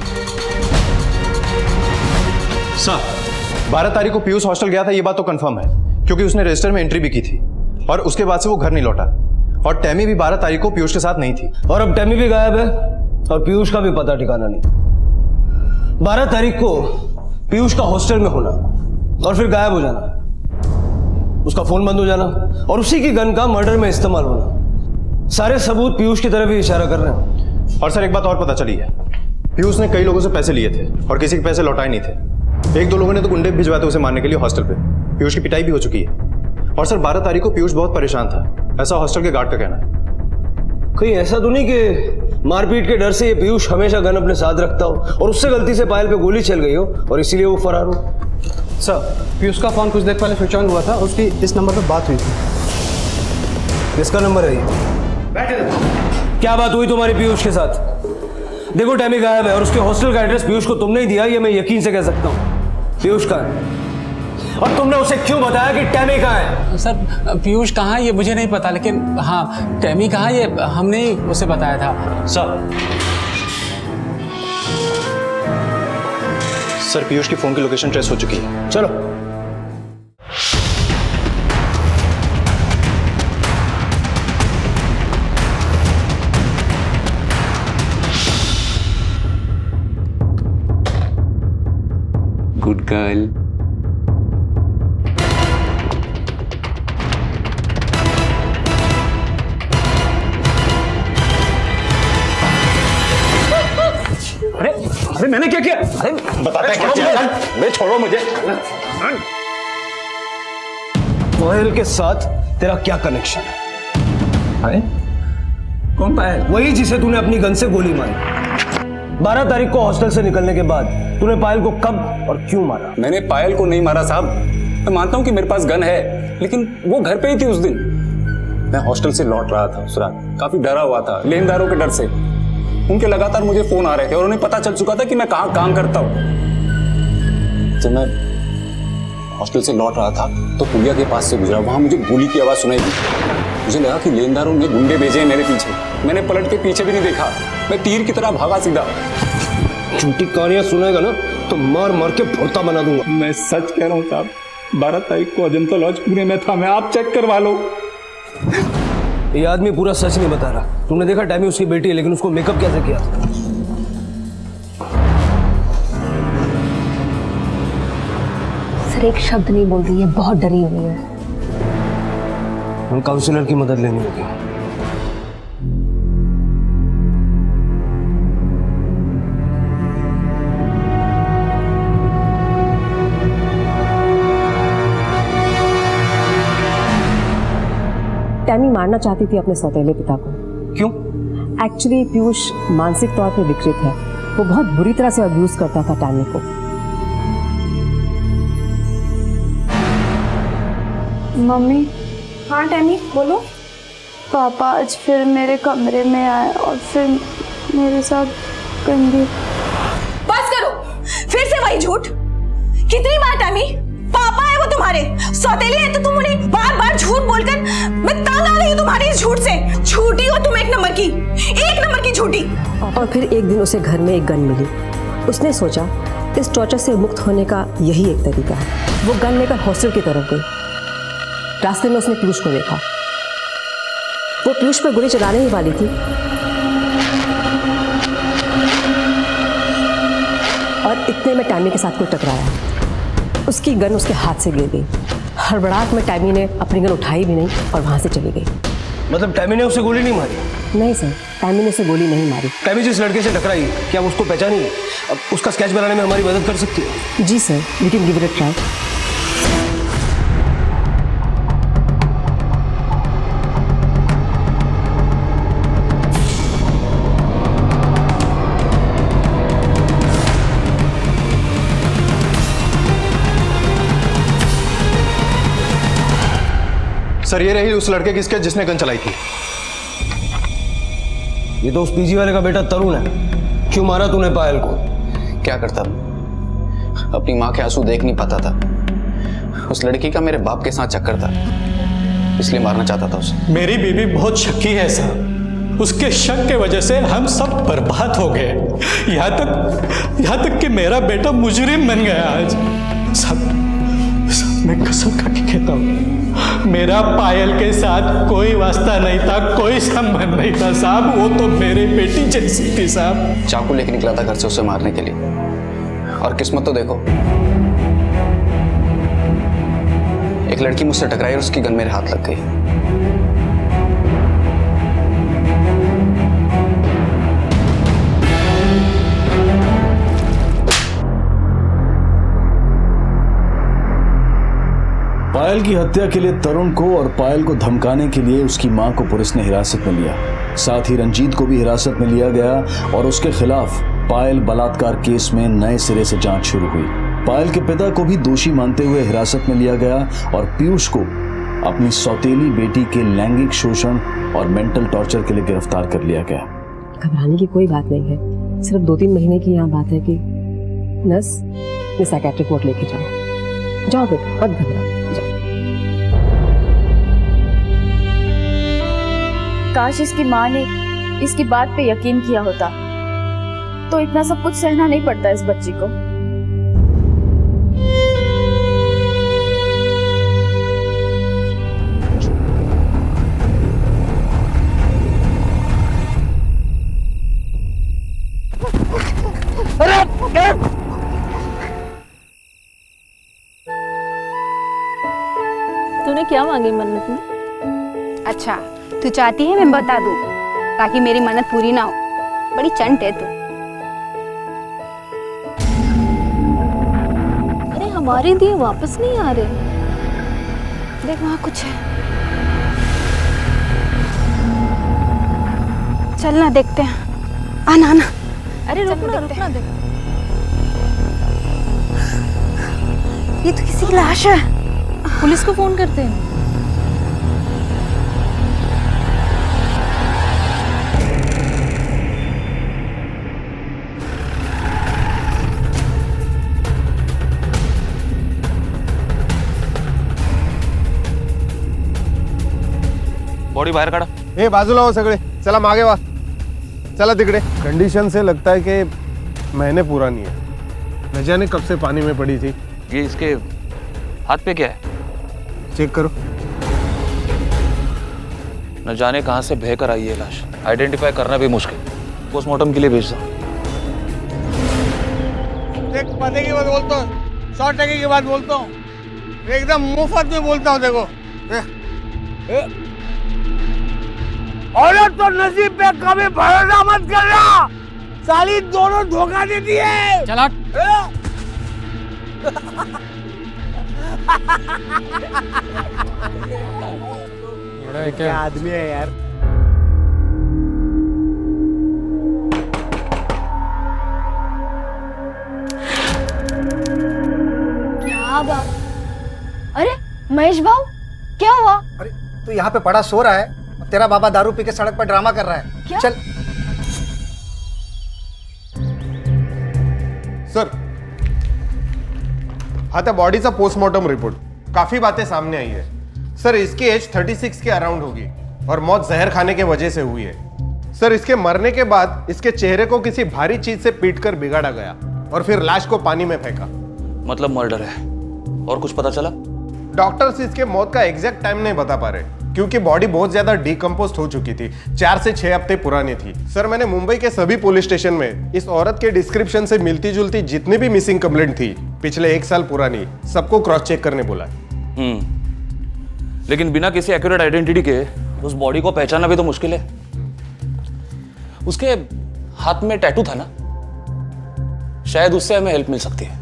Speaker 5: सर 12 तारीख को पीयूष हॉस्टल गया था, ये बात तो कंफर्म है क्योंकि उसने रजिस्टर में एंट्री भी की थी और उसके बाद से वो घर नहीं लौटा। और टैमी भी 12 तारीख को पीयूष के साथ नहीं थी।
Speaker 4: और अब टैमी भी गायब है और पीयूष का भी पता ठिकाना नहीं। 12 तारीख को पीयूष का हॉस्टल में होना और फिर गायब हो जाना, उसका फोन बंद हो जाना और उसी की गन का मर्डर में इस्तेमाल होना, सारे सबूत पीयूष की तरफ ही इशारा कर रहे हैं।
Speaker 5: और सर एक बात और पता चली है, पीयूष ने कई लोगों से पैसे लिए थे और किसी के पैसे लौटाए नहीं थे। 1-2 लोगों ने तो गुंडे भिजवाए थे उसे मारने के लिए हॉस्टल पे। पीयूष की पिटाई भी हो चुकी है। और सर 12 तारीख को पीयूष बहुत परेशान था, ऐसा हॉस्टल के गार्ड का कहना है।
Speaker 4: कहीं ऐसा तो नहीं कि मारपीट के डर से ये पीयूष हमेशा गन अपने साथ रखता हो और उससे गलती से पायल पे गोली चल गई हो और इसीलिए वो फरार हो?
Speaker 2: सर पीयूष का फोन कुछ देर पहले स्विच ऑन हुआ था, उसकी इस नंबर पर बात हुई थी।
Speaker 4: किसका नंबर है ये? क्या बात हुई तुम्हारी पीयूष के साथ? देखो टैमी गायब है और उसके हॉस्टल का एड्रेस पीयूष को तुमने ही दिया, ये मैं यकीन से कह सकता हूँ। पीयूष कहाँ है और तुमने उसे क्यों बताया कि टैमी कहाँ है?
Speaker 2: सर पीयूष कहाँ है ये मुझे नहीं पता, लेकिन हाँ टैमी कहाँ ये हमने ही उसे बताया था।
Speaker 5: सर पीयूष की फोन की लोकेशन ट्रेस हो चुकी है।
Speaker 4: चलो
Speaker 11: गुड गर्ल।
Speaker 8: अरे मैंने क्या किया? अरे
Speaker 11: बताते हैं क्या किया? मैं छोड़ो मुझे।
Speaker 4: पायल के साथ तेरा क्या कनेक्शन है?
Speaker 19: कौन पायल?
Speaker 4: वही जिसे तूने अपनी गन से गोली मारी। 12 तारीख को हॉस्टल से निकलने के बाद तूने पायल को कब और क्यों मारा?
Speaker 11: मैंने पायल को नहीं मारा साहब। मैं मानता हूँ कि मेरे पास गन है, लेकिन वो घर पे ही थी उस दिन। मैं हॉस्टल से लौट रहा था उस रात, काफी डरा हुआ था लेनदारों के डर से। उनके लगातार मुझे फोन आ रहे थे और उन्हें पता चल चुका था कि मैं कहाँ काम करता हूँ। जब मैं हॉस्टल से लौट रहा था तो पुलिया के पास से गुजरा, वहां मुझे गोली की आवाज सुनाई दी। मुझे लगा कि लेनदारों ने गुंडे भेजे हैं मेरे पीछे। मैंने पलट के पीछे भी नहीं देखा, मैं तीर की तरह भागा सीधा।
Speaker 4: झूठी कहानियां सुनेगा ना तो मार मार के भोरता बना दूंगा।
Speaker 11: मैं सच कह रहा हूँ साहब, 12 तारीख को अजंता लॉज पुणे में था मैं, आप चेक करवा लो।
Speaker 4: ये आदमी पूरा सच नहीं बता रहा। तुमने देखा टैमी उसकी बेटी है, लेकिन उसको मेकअप कैसे किया?
Speaker 1: सर एक शब्द नहीं बोल रही है, बहुत डरी हुई है।
Speaker 4: हम काउंसलर की मदद लेनी होगी।
Speaker 1: टैमी मारना चाहती थी अपने सौतेले पिता को।
Speaker 4: क्यों?
Speaker 1: एक्चुअली पीयूष मानसिक तौर पर विकृत है, वो बहुत बुरी तरह से अब्यूज करता था टैमी को।
Speaker 15: मम्मी। हाँ टैमी बोलो। पापा आज फिर मेरे कमरे में आए और फिर मेरे साथ गंदी।
Speaker 6: बस करो, फिर से वही झूठ। कितनी बार टैमी, पापा है वो तुम्हारे, सौतेले हैं तो तुम उन्हें बार बार झूठ बोलकर मैं तंग आ गई हूं तुम्हारी इस झूठ से। झूठी हो तुम, एक नंबर की झूठी।
Speaker 1: और फिर एक दिन उसे घर में एक गन मिली। उसने सोचा इस टॉर्चर से मुक्त होने का यही एक तरीका है। वो गन लेकर हॉस्टल की तरफ गई। रास्ते में उसने पीयूष को देखा, वो पीयूष पर गोली चलाने ही वाली थी और इतने में टैमी के साथ कोई टकराया। उसकी गन उसके हाथ से गिर गई। हड़बड़ाहट में टैमी ने अपनी गन उठाई भी नहीं और वहां से चली गई।
Speaker 4: मतलब टैमी ने उसे गोली नहीं मारी?
Speaker 1: नहीं सर, टैमी ने उसे गोली नहीं मारी।
Speaker 4: टैमी जिस लड़के से टकराई, क्या उसको पहचानी? अब उसका स्केच बनाने में हमारी मदद कर सकती है?
Speaker 1: जी sir, we can give it a try.
Speaker 5: Sir ये रही उस लड़के की स्केच जिसने गन चलाई थी।
Speaker 4: ये तो उस पीजी वाले का बेटा तरुण है। क्यों मारा तूने पायल को?
Speaker 11: क्या करता, अपनी माँ के आंसू देख नहीं पाता था। उस लड़की का मेरे बाप के साथ चक्कर था।
Speaker 7: इसलिए मारना चाहता था उसे।
Speaker 2: मेरी बीवी बहुत शक्की है साहब, उसके शक के वजह से हम सब बर्बाद हो गए। यहाँ तक कि मेरा बेटा मुजरिम बन गया आज। सब मैं कसम खा के कहता हूँ, मेरा पायल के साथ कोई वास्ता नहीं था, कोई संबंध नहीं था साहब। वो तो मेरी बेटी जैसी थी साहब।
Speaker 7: चाकू लेके निकला था घर से उसे मारने के लिए, और किस्मत तो देखो, एक लड़की मुझसे टकराई और उसकी गन मेरे हाथ लग गई।
Speaker 19: पायल की हत्या के लिए तरुण को और पायल को धमकाने के लिए उसकी मां को पुलिस ने हिरासत में लिया। साथ ही रंजीत को भी हिरासत में लिया गया और उसके खिलाफ पायल बलात्कार केस में नए सिरे से जांच शुरू हुई। पायल के पिता को भी दोषी मानते हुए हिरासत में लिया गया और पीयूष को अपनी सौतेली बेटी के लैंगिक शोषण और मेंटल टॉर्चर के लिए गिरफ्तार कर लिया गया।
Speaker 3: घबराने की कोई बात नहीं है, सिर्फ 2-3 महीने की यहाँ बात है कि नर्स ये साइकेट्रिक रिपोर्ट लेके जाओ। जाओ बेटा, मत घबराओ।
Speaker 12: काश इसकी माँ ने इसकी बात पे यकीन किया होता तो इतना सब कुछ सहना नहीं पड़ता इस बच्ची को।
Speaker 21: तूने क्या मांगी मन्नत में?
Speaker 18: अच्छा, तू चाहती है मैं बता दूं ताकि मेरी मन्नत पूरी ना हो? बड़ी चंट है तू।
Speaker 21: अरे हमारे दिए वापस नहीं आ रहे।
Speaker 18: देख वहां कुछ है, चलना देखते हैं। आना आना।
Speaker 21: अरे रुकना देख।
Speaker 18: ये तो किसी की लाश है।
Speaker 21: पुलिस को फोन करते हैं।
Speaker 7: बॉडी बाहेर काढा।
Speaker 4: हे बाजूला हो सगळे, चला मागे वा, चला तिकडे। कंडीशन से लगता है कि महीने पुरानी है, न जाने कब से पानी में पड़ी थी।
Speaker 7: ये इसके हाथ पे क्या है?
Speaker 4: चेक करो।
Speaker 7: न जाने कहां से बह कर आई है लाश, आइडेंटिफाई करना भी मुश्किल। पोस्टमार्टम के लिए भेज दो।
Speaker 17: देख पते की बात बोलता हूँ, 100% की बात बोलता हूँ, एकदम मुफ्त में बोलता हूँ। देखो औरत तो नसीब पे कभी भरोसा मत करना, साली दोनों धोखा देती है।
Speaker 14: चला
Speaker 17: क्या आदमी है यार।
Speaker 21: क्या बात? अरे महेश भाऊ, क्या हुआ?
Speaker 23: अरे तू यहाँ पे पड़ा सो रहा है, तेरा बाबा दारू पी के सड़क पर ड्रामा कर रहा है।
Speaker 21: क्या?
Speaker 23: चल।
Speaker 4: सर, आता बॉडीचा पोस्टमार्टम रिपोर्ट, काफी बातें सामने आई है। सर, इसकी एज 36 के अराउंड होगी और मौत जहर खाने के वजह से हुई है। सर, इसके मरने के बाद इसके चेहरे को किसी भारी चीज से पीटकर बिगाड़ा गया और फिर लाश को पानी में फेंका।
Speaker 7: मतलब मर्डर है। और कुछ पता चला?
Speaker 4: डॉक्टर्स इसके मौत का एग्जैक्ट टाइम नहीं बता पा रहे क्योंकि बॉडी बहुत ज्यादा डिकम्पोस्ट हो चुकी थी, 4 से 6 हफ्ते पुरानी थी। सर, मैंने मुंबई के सभी पुलिस स्टेशन में इस औरत के डिस्क्रिप्शन से मिलती जुलती जितनी भी मिसिंग कंप्लेंट थी पिछले 1 साल पुरानी, सबको क्रॉस चेक करने बोला।
Speaker 7: लेकिन बिना किसी एक्यूरेट आइडेंटिटी के उस बॉडी को पहचानना भी तो मुश्किल है। उसके हाथ में टैटू था ना, शायद उससे हमें हेल्प मिल सकती है।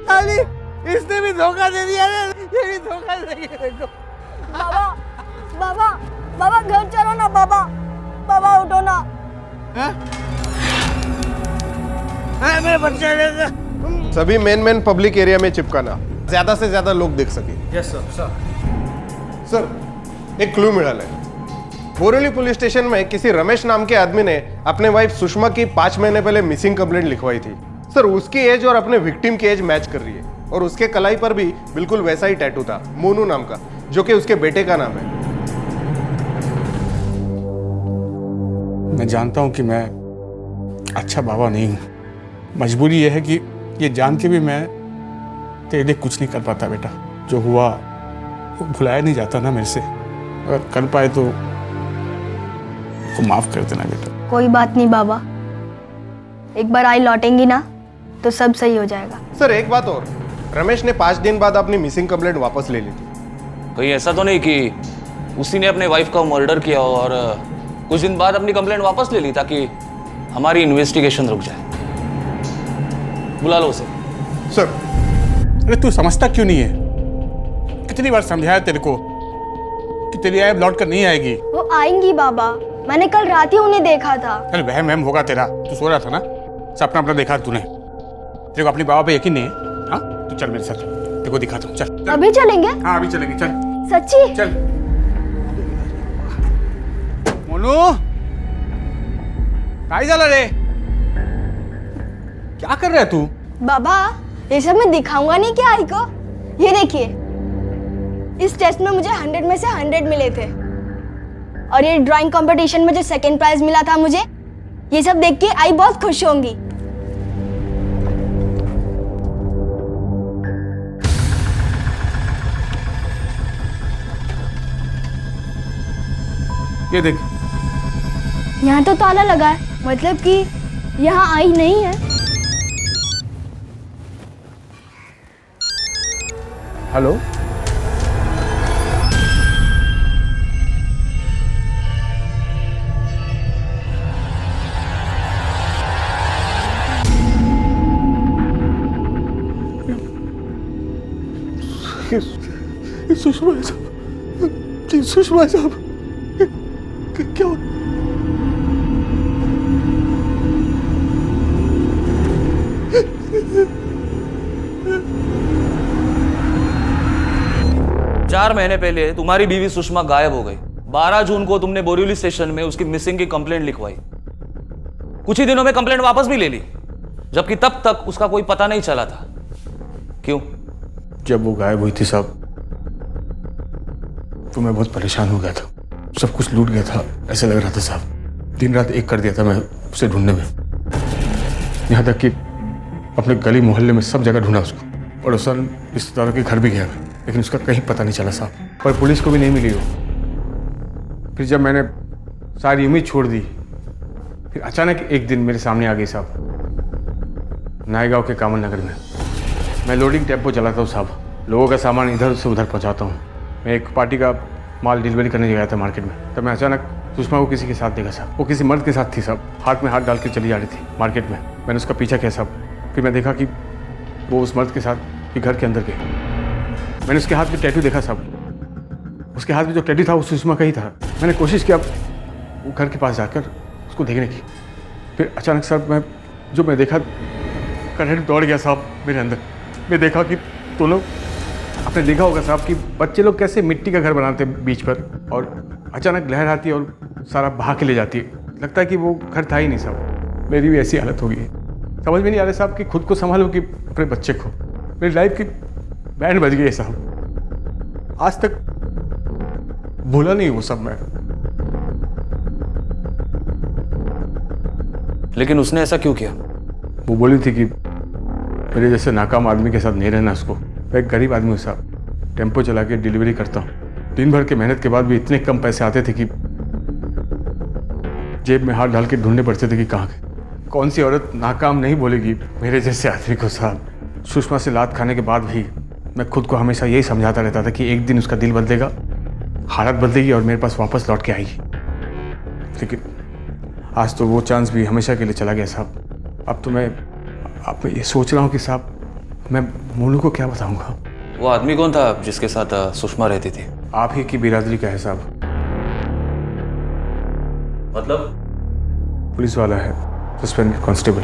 Speaker 17: साली इसने भी धोखा दे दिया ना, ये भी धोखा दे दिया। देखो
Speaker 21: बाबा, बाबा, बाबा घर चलो ना बाबा, बाबा उठो ना।
Speaker 17: मेरे बच्चे
Speaker 4: सभी मेन पब्लिक एरिया में चिपकाना, ज्यादा से ज्यादा लोग देख सके।
Speaker 17: Yes sir.
Speaker 4: सर, एक क्लू मिळालाय। बोरिवली पुलिस स्टेशन में किसी रमेश नाम के आदमी ने अपने वाइफ सुषमा की 5 महीने पहले मिसिंग कंप्लेंट लिखवाई थी। सर, उसकी एज और अपने विक्टिम की एज मैच कर रही है।
Speaker 10: और उसके कलाई पर भी बिल्कुल वैसा ही टैटू था, मोनू नाम का, जो कि उसके बेटे का नाम है।
Speaker 11: मैं जानता हूं कि मैं अच्छा बाबा नहीं हूं। मजबूरी यह है कि ये जान के भी मैं तेरे लिए कुछ नहीं कर पाता बेटा। जो हुआ वो भुलाया नहीं जाता ना मेरे से। अगर कर पाए तो माफ कर देना बेटा।
Speaker 13: कोई बात नहीं बाबा, एक बार आई लौटेंगी ना तो सब सही हो जाएगा।
Speaker 10: सर एक बात और, रमेश ने 5 दिन बाद अपनी मिसिंग कंप्लेंट वापस ले ली थी।
Speaker 7: कहीं ऐसा तो नहीं कि उसी ने अपने वाइफ का मर्डर किया और कुछ दिन बाद अपनी कंप्लेंट वापस ले ली ताकि हमारी इन्वेस्टिगेशन रुक जाए? बुला लो उसे।
Speaker 11: सर अरे तू समझता क्यों नहीं है? कितनी बार समझाया तेरे को कि तेरी आयब लौट कर नहीं आएगी।
Speaker 13: वो आएंगी बाबा, मैंने कल रात ही उन्हें देखा था।
Speaker 11: अरे वहम वहम होगा तेरा, तू सो रहा था ना, सपना अपना देखा तूने। तेरे को अपने बाबा पे यकीन नहीं है? हाँ तू चल मेरे साथ, तेरे को दिखाता हूँ। चल
Speaker 13: अभी चलेंगे?
Speaker 11: हाँ अभी चलेंगे, चल।
Speaker 13: सच्ची?
Speaker 11: चल। मोनू काय झालं रे? क्या कर रहा है तू?
Speaker 13: बाबा ये सब मैं दिखाऊंगा नहीं क्या आई को? ये देखिए, इस टेस्ट में मुझे 100 में से 100 मिले थे और ये ड्राइंग कंपटीशन में जो सेकंड प्राइज मिला था मुझे, ये सब देख के आई बहुत खुश होंगी।
Speaker 11: ये देख,
Speaker 13: यहाँ तो ताला लगा है, मतलब कि यहाँ आई नहीं है।
Speaker 11: हेलो सुषमा साहब, प्लीज सुषमा साहब, क्या
Speaker 7: 4 महीने पहले तुम्हारी बीवी सुषमा गायब हो गई। 12 जून को तुमने बोरिवली स्टेशन में उसकी मिसिंग की कंप्लेंट लिखवाई। कुछ ही दिनों में कंप्लेंट वापस भी ले ली, जबकि तब तक उसका कोई पता नहीं चला था। क्यों?
Speaker 11: जब वो गायब हुई थी साहब तो मैं बहुत परेशान हो गया था। सब कुछ लूट गया था ऐसा लग रहा था साहब। दिन रात एक कर दिया था मैं उसे ढूंढने में, यहाँ तक कि अपने गली मोहल्ले में सब जगह ढूंढा उसको। पड़ोसन रिश्तेदारों के घर भी गया, लेकिन उसका कहीं पता नहीं चला साहब। पर पुलिस को भी नहीं मिली वो। फिर जब मैंने सारी उम्मीद छोड़ दी, फिर अचानक एक दिन मेरे सामने आ गई साहब, नायगांव के कामन नगर में। मैं लोडिंग टेम्पो चलाता हूँ साहब, लोगों का सामान इधर से उधर पहुँचाता हूँ। मैं एक पार्टी का माल डिलीवरी करने गया था मार्केट में, तब मैं अचानक सुषमा को किसी के साथ देखा साहब। वो किसी मर्द के साथ थी साहब, हाथ में हाथ डाल के चली जा रही थी मार्केट में। मैंने उसका पीछा किया साहब, फिर मैं देखा कि वो उस मर्द के साथ कि घर के अंदर गए। मैंने उसके हाथ में टैटू देखा साहब, उसके हाथ में जो टैटू था वो सुषमा का ही था। मैंने कोशिश किया वो घर के पास जाकर उसको देखने की, फिर अचानक साहब मैं देखा, करंट दौड़ गया साहब मेरे अंदर। मैं देखा कि दोनों, आपने देखा होगा साहब कि बच्चे लोग कैसे मिट्टी का घर बनाते हैं बीच पर, और अचानक लहर आती है और सारा बहा के ले जाती है। लगता है कि वो घर था ही नहीं साहब। मेरी भी ऐसी हालत हो गई है, समझ में नहीं आ रहा साहब कि खुद को संभालो कि अपने बच्चे को। मेरी लाइफ की बैंड बज गई है साहब, आज तक भूला नहीं वो सब मैं।
Speaker 7: लेकिन उसने ऐसा क्यों किया?
Speaker 11: वो बोली थी कि मेरे जैसे नाकाम आदमी के साथ नहीं रहना उसको। मैं एक गरीब आदमी हूँ साहब, टेम्पो चला के डिलीवरी करता हूँ। दिन भर की मेहनत के बाद भी इतने कम पैसे आते थे कि जेब में हाथ डाल के ढूंढने पड़ते थे कि कहाँ गए। कौन सी औरत नाकाम नहीं बोलेगी मेरे जैसे आदमी को साहब। सुषमा से लात खाने के बाद भी मैं खुद को हमेशा यही समझाता रहता था कि एक दिन उसका दिल बदलेगा, हालत बदलेगी और मेरे पास वापस लौट के आएगी। लेकिन आज तो वो चांस भी हमेशा के लिए चला गया साहब। अब तो मैं ये सोच रहा हूँ कि साहब मैं मोनू को क्या बताऊंगा।
Speaker 7: वो आदमी कौन था जिसके साथ सुषमा रहती थी?
Speaker 11: आप ही की बिरादरी का है साहब।
Speaker 7: मतलब?
Speaker 11: पुलिस वाला है, सस्पेंडेड कांस्टेबल।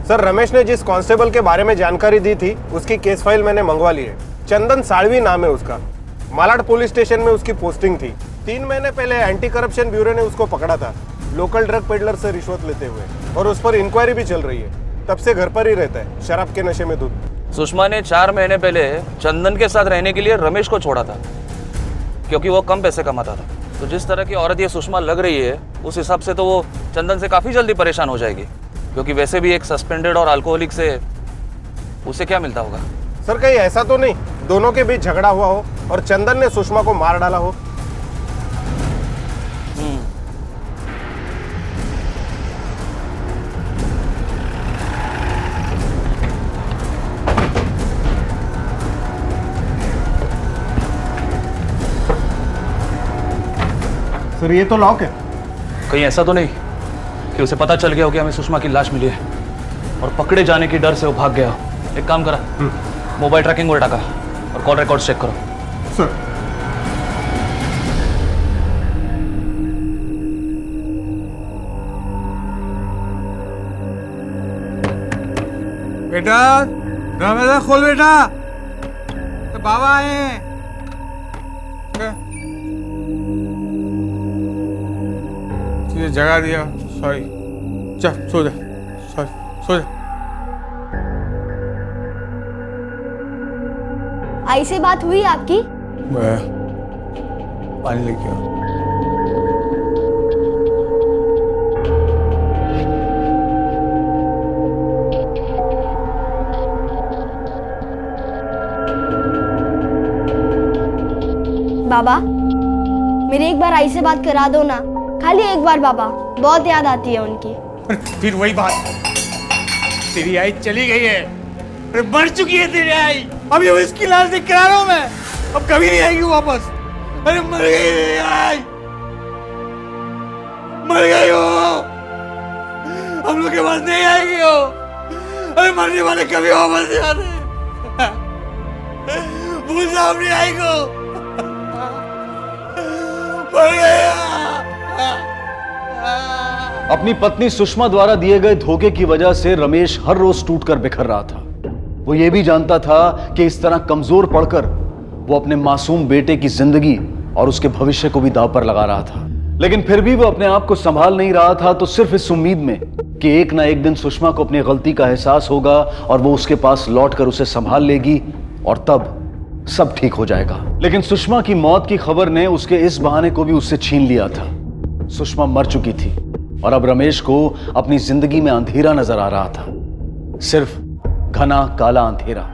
Speaker 10: सर रमेश ने जिस कांस्टेबल के बारे में जानकारी दी थी उसकी केस फाइल मैंने मंगवा ली है। चंदन साळवी नाम है उसका। मालाड पुलिस स्टेशन में उसकी पोस्टिंग थी। 3 महीने पहले एंटी करप्शन ब्यूरो ने उसको पकड़ा था लोकल ड्रग पेडलर से रिश्वत लेते हुए, और उस पर इंक्वायरी भी चल रही है। तब से घर पर ही रहता है, शराब के नशे में धुत।
Speaker 7: सुषमा ने 4 महीने पहले चंदन के साथ रहने के लिए रमेश को छोड़ा था, क्योंकि वो कम पैसे कमाता था। तो जिस तरह की औरत ये सुषमा लग रही है, उस हिसाब से तो वो चंदन से काफ़ी जल्दी परेशान हो जाएगी, क्योंकि वैसे भी एक सस्पेंडेड और अल्कोहलिक से उसे क्या मिलता होगा?
Speaker 10: सर कहीं ऐसा तो नहीं दोनों के बीच झगड़ा हुआ हो और चंदन ने सुषमा को मार डाला हो? सर ये तो लॉक है।
Speaker 7: कहीं ऐसा तो नहीं कि उसे पता चल गया हो कि हमें सुषमा की लाश मिली है और पकड़े जाने की डर से वो भाग गया हो? एक काम करा, मोबाइल ट्रैकिंग को हटा और कॉल रिकॉर्ड चेक करो।
Speaker 10: सर
Speaker 17: बेटा दरवाजा खोल बेटा, तो बाबा आए। तुझे जगा दिया, सॉरी। चल सो जा, सॉरी सो जा।
Speaker 13: आई से बात हुई आपकी?
Speaker 17: पानी लेके आओ।
Speaker 13: बाबा मेरी एक बार आई से बात करा दो ना, खाली एक बार बाबा, बहुत याद आती है उनकी।
Speaker 17: फिर वही बात, तेरी आई चली गई है, अरे मर चुकी है तेरी आई। अभी इसकी लाश देख कर आ रहा हूं मैं, अब कभी नहीं आएगी वापस। अरे मर गई तेरी आई, मर गई हो, हम लोग के पास नहीं आएगी हो। अरे मरने वाले कभी वापस नहीं आते, भूल जाओ अपनी आई को, मर गई।
Speaker 8: अपनी पत्नी सुषमा द्वारा दिए गए धोखे की वजह से रमेश हर रोज टूटकर बिखर रहा था। वो ये भी जानता था कि इस तरह कमजोर पड़कर वो अपने मासूम बेटे की जिंदगी और उसके भविष्य को भी दांव पर लगा रहा था। लेकिन फिर भी वो अपने आप को संभाल नहीं रहा था, तो सिर्फ इस उम्मीद में कि एक ना एक दिन सुषमा को अपनी गलती का एहसास होगा और वो उसके पास लौटकर उसे संभाल लेगी और तब सब ठीक हो जाएगा। लेकिन सुषमा की मौत की खबर ने उसके इस बहाने को भी उससे छीन लिया था। सुषमा मर चुकी थी और अब रमेश को अपनी जिंदगी में अंधेरा नजर आ रहा था, सिर्फ घना काला अंधेरा।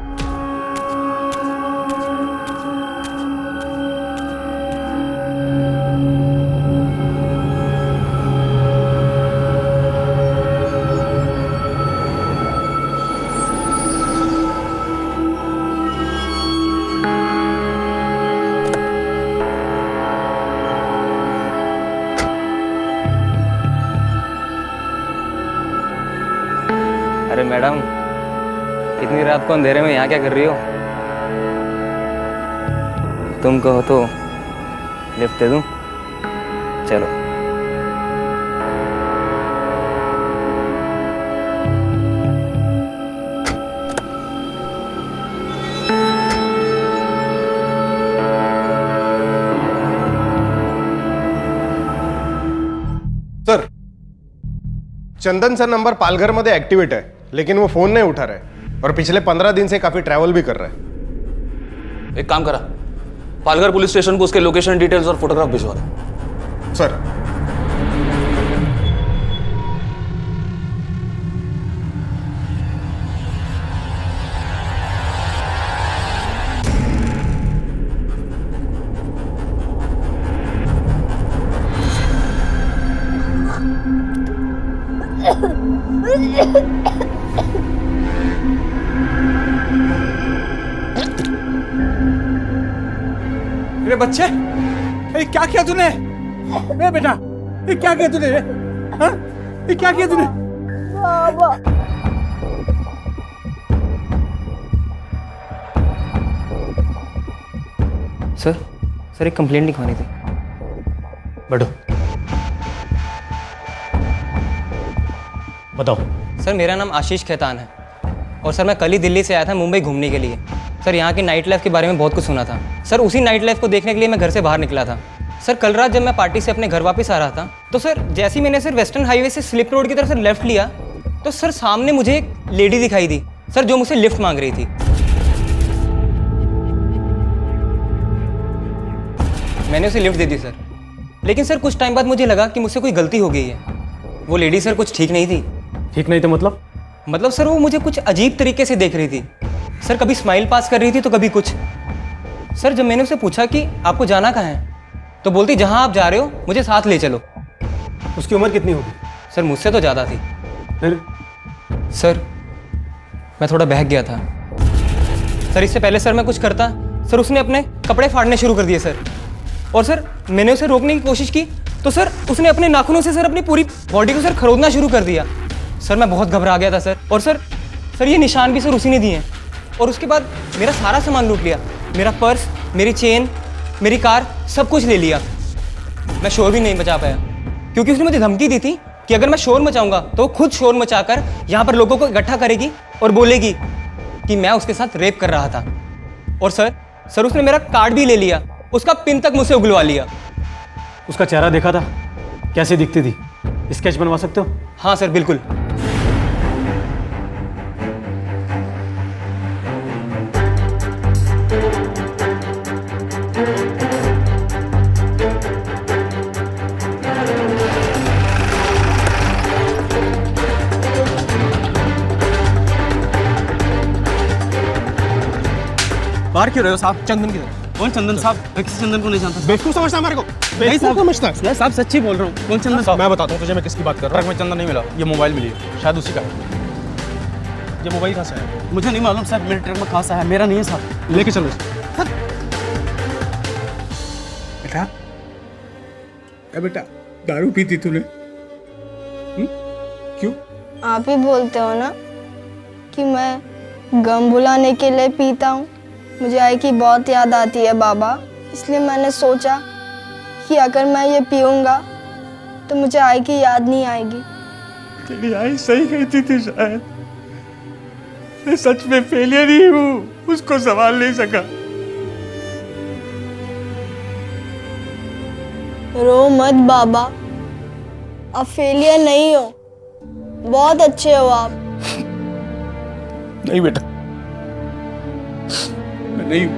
Speaker 9: अरे मैडम, इतनी रात को अंधेरे में यहाँ क्या कर रही हो? तुम कहो तो लिफ्ट दे दूं? चलो।
Speaker 10: सर चंदन सर नंबर पालघर मध्ये ऍक्टिव्हेट आहे, लेकिन वो फोन नहीं उठा रहे और पिछले 15 दिन से काफी ट्रैवल भी कर रहा है।
Speaker 7: एक काम करा, पालघर पुलिस स्टेशन को उसके लोकेशन डिटेल्स और फोटोग्राफ भिजवा दो।
Speaker 10: सर
Speaker 17: मेरे बच्चे, अरे क्या किया तूने? ए बेटा, ये क्या किया तूने? हाँ? ये क्या किया तूने?
Speaker 13: बाबा
Speaker 9: सर एक कंप्लेंट लिखवानी थी।
Speaker 2: बैठो, बताओ।
Speaker 9: सर मेरा नाम आशीष खेतान है और सर मैं कल ही दिल्ली से आया था मुंबई घूमने के लिए। सर यहाँ की नाइट लाइफ के बारे में बहुत कुछ सुना था। सर उसी नाइट लाइफ को देखने के लिए मैं घर से बाहर निकला था। सर कल रात जब मैं पार्टी से अपने घर वापस आ रहा था तो सर जैसे ही मैंने सर वेस्टर्न हाईवे से स्लिप रोड की तरफ से लेफ्ट लिया तो सर सामने मुझे एक लेडी दिखाई दी सर, जो मुझसे लिफ्ट मांग रही थी। मैंने उसे लिफ्ट दे दी सर, लेकिन सर कुछ टाइम बाद मुझे लगा कि मुझसे कोई गलती हो गई है। वो लेडी सर कुछ ठीक नहीं थी।
Speaker 4: ठीक नहीं तो मतलब?
Speaker 9: मतलब सर वो मुझे कुछ अजीब तरीके से देख रही थी सर, कभी स्माइल पास कर रही थी तो कभी कुछ। सर जब मैंने उसे पूछा कि आपको जाना कहाँ है, तो बोलती जहाँ आप जा रहे हो मुझे साथ ले चलो।
Speaker 4: उसकी उम्र कितनी होगी?
Speaker 9: सर मुझसे तो ज़्यादा थी।
Speaker 4: फिर?
Speaker 9: सर मैं थोड़ा बहक गया था सर। इससे पहले सर मैं कुछ करता, सर उसने अपने कपड़े फाड़ने शुरू कर दिए सर। और सर मैंने उसे रोकने की कोशिश की तो सर उसने अपने नाखूनों से सर अपनी पूरी बॉडी को सर खरोदना शुरू कर दिया। सर मैं बहुत घबरा गया था सर। और सर ये निशान भी सर उसी ने दिए हैं। और उसके बाद मेरा सारा सामान लूट लिया, मेरा पर्स, मेरी चेन, मेरी कार, सब कुछ ले लिया। मैं शोर भी नहीं मचा पाया क्योंकि उसने मुझे धमकी दी थी कि अगर मैं शोर मचाऊंगा तो वो खुद शोर मचाकर यहाँ पर लोगों को इकट्ठा करेगी और बोलेगी कि मैं उसके साथ रेप कर रहा था। और सर उसने मेरा कार्ड भी ले लिया, उसका पिन तक मुझसे उगलवा लिया।
Speaker 4: उसका चेहरा देखा था, कैसे दिखती थी? स्केच बनवा सकते हो?
Speaker 9: हाँ सर बिल्कुल।
Speaker 10: बाहर क्यों रहे हो साहब? चंदन किधर? कौन चंदन साहब? मैं किसी चंदन को नहीं जानता। बेवकूफ समझता हमारे को? बेवकूफ समझता है? साहब सच्ची बोल रहा हूँ। कौन चंदन साहब? मैं बताता हूँ तुझे मैं किसकी बात कर रहा हूँ। में चंदन नहीं मिला, ये मोबाइल मिली है, शायद उसी का है। ये मोबाइल कहाँ से है? मुझे नहीं मालूम साहब, मेरे ट्रक में कहाँ से है, मेरा नहीं है साहब। लेके चलो
Speaker 17: बेटा। बेटा दारू पी थी तूने? क्यों?
Speaker 13: आप ही बोलते हो ना कि मैं गम भुलाने के लिए पीता हूँ। मुझे आई की बहुत याद आती है बाबा, इसलिए मैंने सोचा कि अगर मैं ये पीऊँगा तो मुझे आई की याद नहीं आएगी।
Speaker 17: तेरी आई सही कहती थी शायद। मैं सच में फेलियर ही हूँ, उसको संभाल नहीं सका।
Speaker 13: रो मत बाबा, आप फेलियर नहीं हो, बहुत अच्छे हो आप।
Speaker 17: नहीं बेटा, मैं नहीं हूं,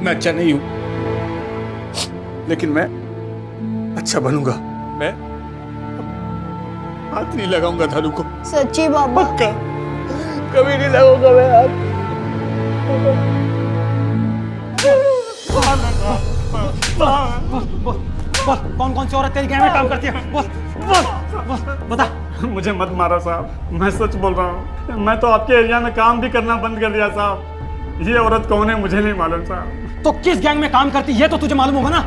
Speaker 17: मैं अच्छा नहीं हूं, लेकिन मैं अच्छा बनूंगा। मैं हाथ नहीं लगाऊंगा दारू को।
Speaker 13: सच्ची बाबा?
Speaker 17: पक्का कभी नहीं लगाऊंगा मैं हाथ।
Speaker 4: कौन कौन सी औरत तेरी गैंग में काम करती है? बोल बता।
Speaker 16: मुझे मत मारो साहब, मैं सच बोल रहा हूँ। मैं तो आपके एरिया में काम भी करना बंद कर दिया साहब। ये औरत कौन है मुझे नहीं मालूम साहब।
Speaker 4: तो किस गैंग में काम करती है तो तुझे मालूम होगा ना।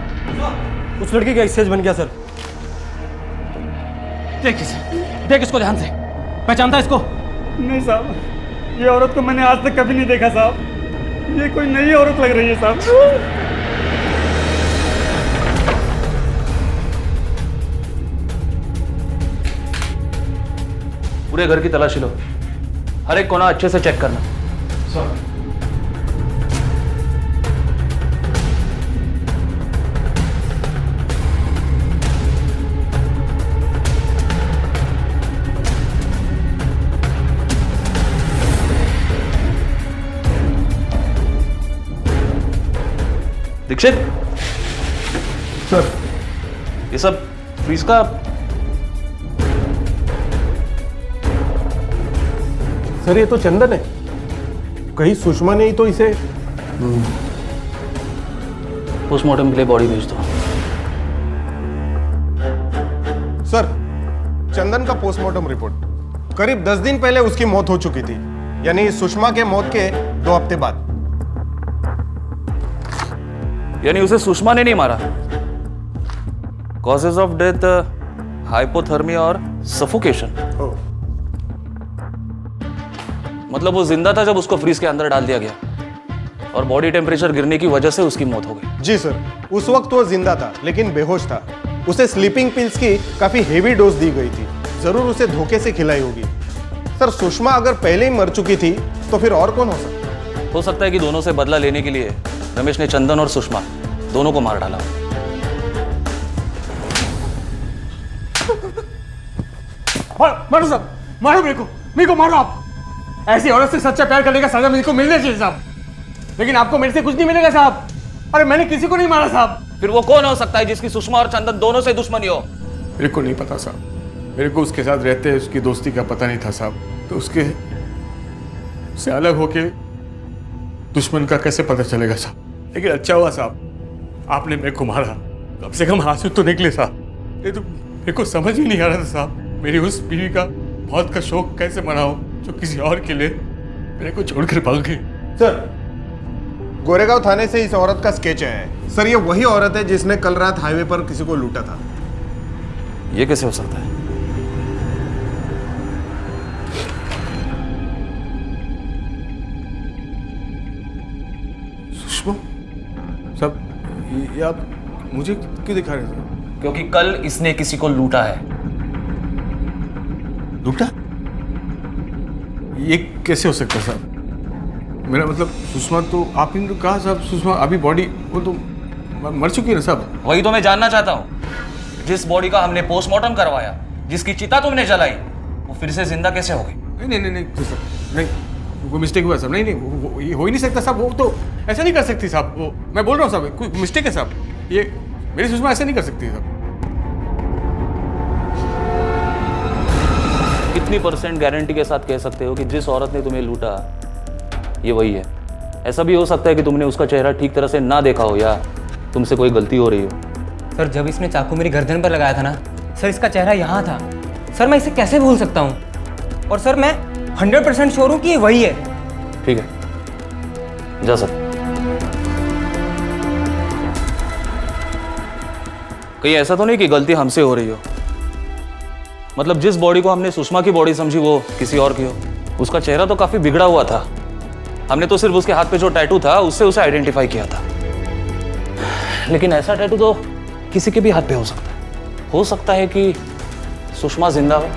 Speaker 4: उस लड़की का स्टेज बन गया सर। देख इसको ध्यान से, पहचानता है इसको?
Speaker 16: नहीं साहब, ये औरत को मैंने आज तक कभी नहीं देखा साहब। ये कोई नई औरत लग रही है साहब।
Speaker 7: पूरे घर की तलाशी लो, हर एक कोना अच्छे से चेक करना।
Speaker 5: सर
Speaker 7: दीक्षित सर, ये सब फ्रीज का
Speaker 10: सर, ये तो चंदन है। कहीं सुषमा ने ही तो इसे।
Speaker 7: पोस्टमार्टम के लिए बॉडी भेज दो।
Speaker 10: सर, चंदन का पोस्टमार्टम रिपोर्ट करीब 10 दिन पहले उसकी मौत हो चुकी थी, यानी सुषमा के मौत के 2 हफ्ते बाद।
Speaker 7: यानी उसे सुषमा ने नहीं मारा। कॉजेज ऑफ डेथ हाइपोथर्मिया और सफोकेशन। मतलब वो जिंदा था जब उसको फ्रीज के अंदर डाल दिया गया और बॉडी टेम्परेचर गिरने की वजह से उसकी मौत हो गई।
Speaker 10: जी सर, उस वक्त वो जिंदा था लेकिन बेहोश था। उसे स्लीपिंग पिल्स की काफी हेवी डोज दी गई थी, जरूर उसे धोखे से खिलाई होगी। सर, सुषमा अगर पहले ही मर चुकी थी तो फिर और कौन हो सकता?
Speaker 7: हो सकता है कि दोनों से बदला लेने के लिए रमेश ने चंदन और सुषमा दोनों को मार डाला।
Speaker 17: मारो साहब, मारो मेरे को, मेरे को मारो आप। ऐसी औरत से सच्चा प्यार करने का सजा मेरे को मिलना चाहिए साहब, लेकिन आपको मेरे से कुछ नहीं मिलेगा साहब। अरे मैंने किसी को नहीं मारा साहब।
Speaker 7: फिर वो कौन हो सकता है जिसकी सुषमा और चंदन दोनों से दुश्मनी हो?
Speaker 17: मेरे को नहीं पता साहब, मेरे को उसके साथ रहते उसकी दोस्ती का पता नहीं था साहब, तो उससे अलग होके दुश्मन का कैसे पता चलेगा साहब। लेकिन अच्छा हुआ साहब आपने मेरे को मारा, कम से कम आंसू तो निकले साहब। ये तो मेरे को समझ ही नहीं आ रहा था साहब, मेरी उस बीवी का मौत का शौक कैसे मनाऊं जो किसी और के लिए मेरे को छोड़कर भाग गई।
Speaker 15: सर, गोरेगांव थाने से इस औरत का स्केच है सर। ये वही औरत है जिसने कल रात हाईवे पर किसी को लूटा था।
Speaker 7: ये कैसे हो सकता है?
Speaker 17: सुषमा साहब, ये आप मुझे क्यों दिखा रहे हैं?
Speaker 7: क्योंकि कल इसने किसी को लूटा है।
Speaker 17: लूटा? ये कैसे हो सकता है साहब? मेरा मतलब सुषमा तो आपने तो कहा साहब, सुषमा अभी बॉडी वो तो मर चुकी है ना साहब।
Speaker 7: वही तो मैं जानना चाहता हूँ, जिस बॉडी का हमने पोस्टमार्टम करवाया, जिसकी चिता तुमने जलाई, वो फिर से जिंदा कैसे हो गई?
Speaker 17: नहीं सर, नहीं वो मिस्टेक हुआ साहब। नहीं वो ये हो ही नहीं सकता साहब, वो तो ऐसा नहीं कर सकती साहब। वो मैं बोल रहा हूँ साहब, कोई मिस्टेक है साहब, ये मेरी सुषमा ऐसा नहीं कर सकती साहब।
Speaker 7: कितनी % गारंटी के साथ कह सकते हो कि जिस औरत ने तुम्हें लूटा ये वही है? ऐसा भी हो सकता है कि तुमने उसका चेहरा ठीक तरह से ना देखा हो या तुमसे कोई गलती हो रही हो।
Speaker 9: सर जब इसने चाकू मेरी गर्दन पर लगाया था ना सर, इसका चेहरा यहाँ था। सर मैं इसे कैसे भूल सकता हूँ? और सर मैं 100% श्योर हूँ कि ये वही है।
Speaker 7: ठीक है, जा सर। कहीं ऐसा तो नहीं कि गलती हमसे हो रही हो? मतलब जिस बॉडी को हमने सुषमा की बॉडी समझी वो किसी और की हो। उसका चेहरा तो काफी बिगड़ा हुआ था, हमने तो सिर्फ उसके हाथ पे जो टैटू था उससे उसे आइडेंटिफाई किया था। लेकिन ऐसा टैटू तो किसी के भी हाथ पे हो सकता है। हो सकता है कि सुषमा जिंदा हो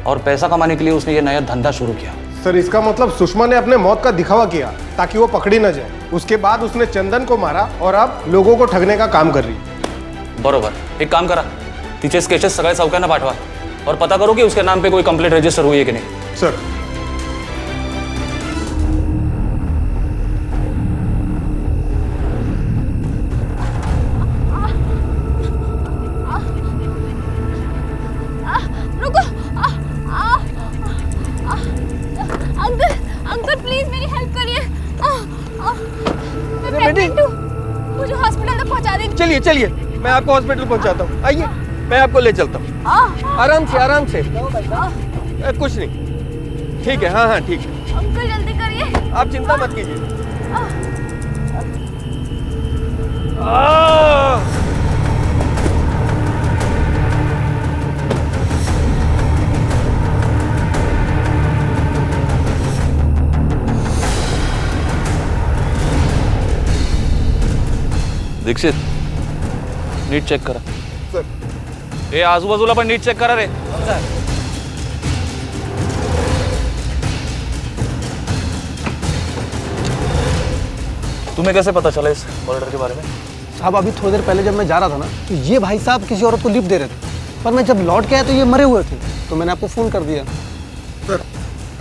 Speaker 7: और पैसा कमाने के लिए उसने ये नया धंधा शुरू किया।
Speaker 15: सर इसका मतलब सुषमा ने अपने मौत का दिखावा किया ताकि वो पकड़ी न जाए। उसके बाद उसने चंदन को मारा और अब लोगों को ठगने का काम कर रही है।
Speaker 7: बरोबर। एक काम करा, तिचे स्केचेस सगळ्या चौक्यांना पाठवा और पता करो कि उसके नाम पे कोई कंप्लेंट रजिस्टर हुई है कि नहीं।
Speaker 15: सर
Speaker 21: रुको। अंकल अंकल प्लीज मेरी हेल्प करिए। मैं प्रेग्नेंट हूँ, मुझे हॉस्पिटल तक पहुँचा दीजिए।
Speaker 10: चलिए चलिए, मैं आपको हॉस्पिटल पहुंचाता हूँ। आइए मैं आपको ले चलता हूँ। आराम से आराम से, कुछ नहीं। ठीक है, हाँ हाँ ठीक है।
Speaker 21: अंकल जल्दी करिए।
Speaker 10: आप चिंता मत कीजिए।
Speaker 7: दीक्षित, नीट चेक करा।
Speaker 15: सर
Speaker 7: ए आजूबाजूला पण नीट चेक करा रे। तुम्हें कैसे पता चला इस मर्डर के बारे में?
Speaker 23: साहब अभी थोड़ी देर पहले जब मैं जा रहा था ना तो ये भाई साहब किसी औरत को लिफ्ट दे रहे थे, पर मैं जब लौट के आया तो ये मरे हुए थे, तो मैंने आपको फोन कर दिया।
Speaker 15: सर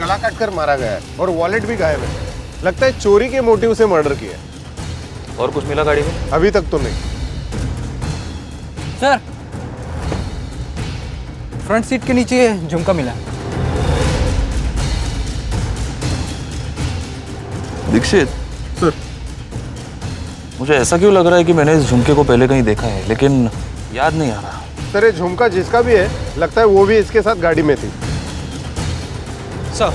Speaker 15: गला काट कर मारा गया है और वॉलेट भी गायब है। लगता है चोरी के मोटिव से मर्डर किया है।
Speaker 7: और कुछ मिला गाड़ी में?
Speaker 15: अभी तक तो नहीं।
Speaker 9: सर फ्रंट सीट के नीचे झुमका मिला।
Speaker 7: दीक्षित
Speaker 15: सर,
Speaker 7: मुझे ऐसा क्यों लग रहा है कि मैंने इस झुमके को पहले कहीं देखा है, लेकिन याद नहीं आ रहा।
Speaker 15: सर ये झुमका जिसका भी है लगता है वो भी इसके साथ गाड़ी में थी।
Speaker 10: सर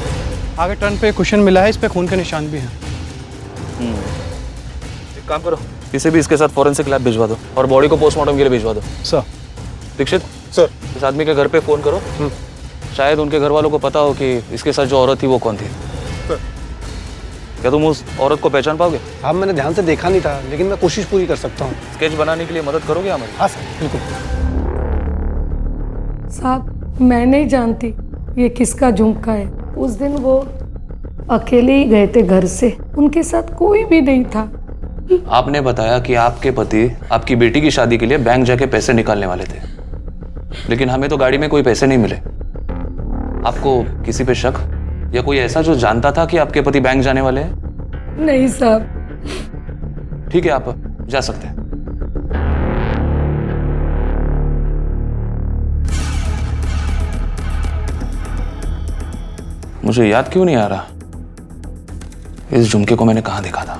Speaker 10: आगे टर्न पे कुशन मिला है, इस पे खून के निशान भी हैं।
Speaker 7: एक काम करो, इसे भी इसके साथ फॉरेंसिक लैब भिजवा दो और बॉडी को पोस्टमार्टम के लिए भिजवा दो।
Speaker 10: सर।
Speaker 7: दीक्षित
Speaker 15: सर,
Speaker 7: इस आदमी के घर पे फोन करो, शायद उनके घर वालों को पता हो कि इसके साथ जो औरत थी वो कौन थी।
Speaker 15: सर।
Speaker 7: क्या तुम उस औरत को पहचान पाओगे?
Speaker 23: हाँ मैंने ध्यान से देखा नहीं था, लेकिन मैं कोशिश पूरी कर सकता हूँ।
Speaker 7: स्केच बनाने के लिए मदद करोगे हमारी?
Speaker 23: हाँ सर बिल्कुल।
Speaker 21: साहब मैं नहीं जानती ये किसका झुमका है। उस दिन वो अकेले ही गए थे घर से, उनके साथ कोई भी नहीं था।
Speaker 7: आपने बताया कि आपके पति आपकी बेटी की शादी के लिए बैंक जाके पैसे निकालने वाले थे, लेकिन हमें तो गाड़ी में कोई पैसे नहीं मिले। आपको किसी पे शक या कोई ऐसा जो जानता था कि आपके पति बैंक जाने वाले हैं?
Speaker 21: नहीं साहब।
Speaker 7: ठीक है, आप जा सकते हैं। मुझे याद क्यों नहीं आ रहा इस झुमके को मैंने कहां देखा था।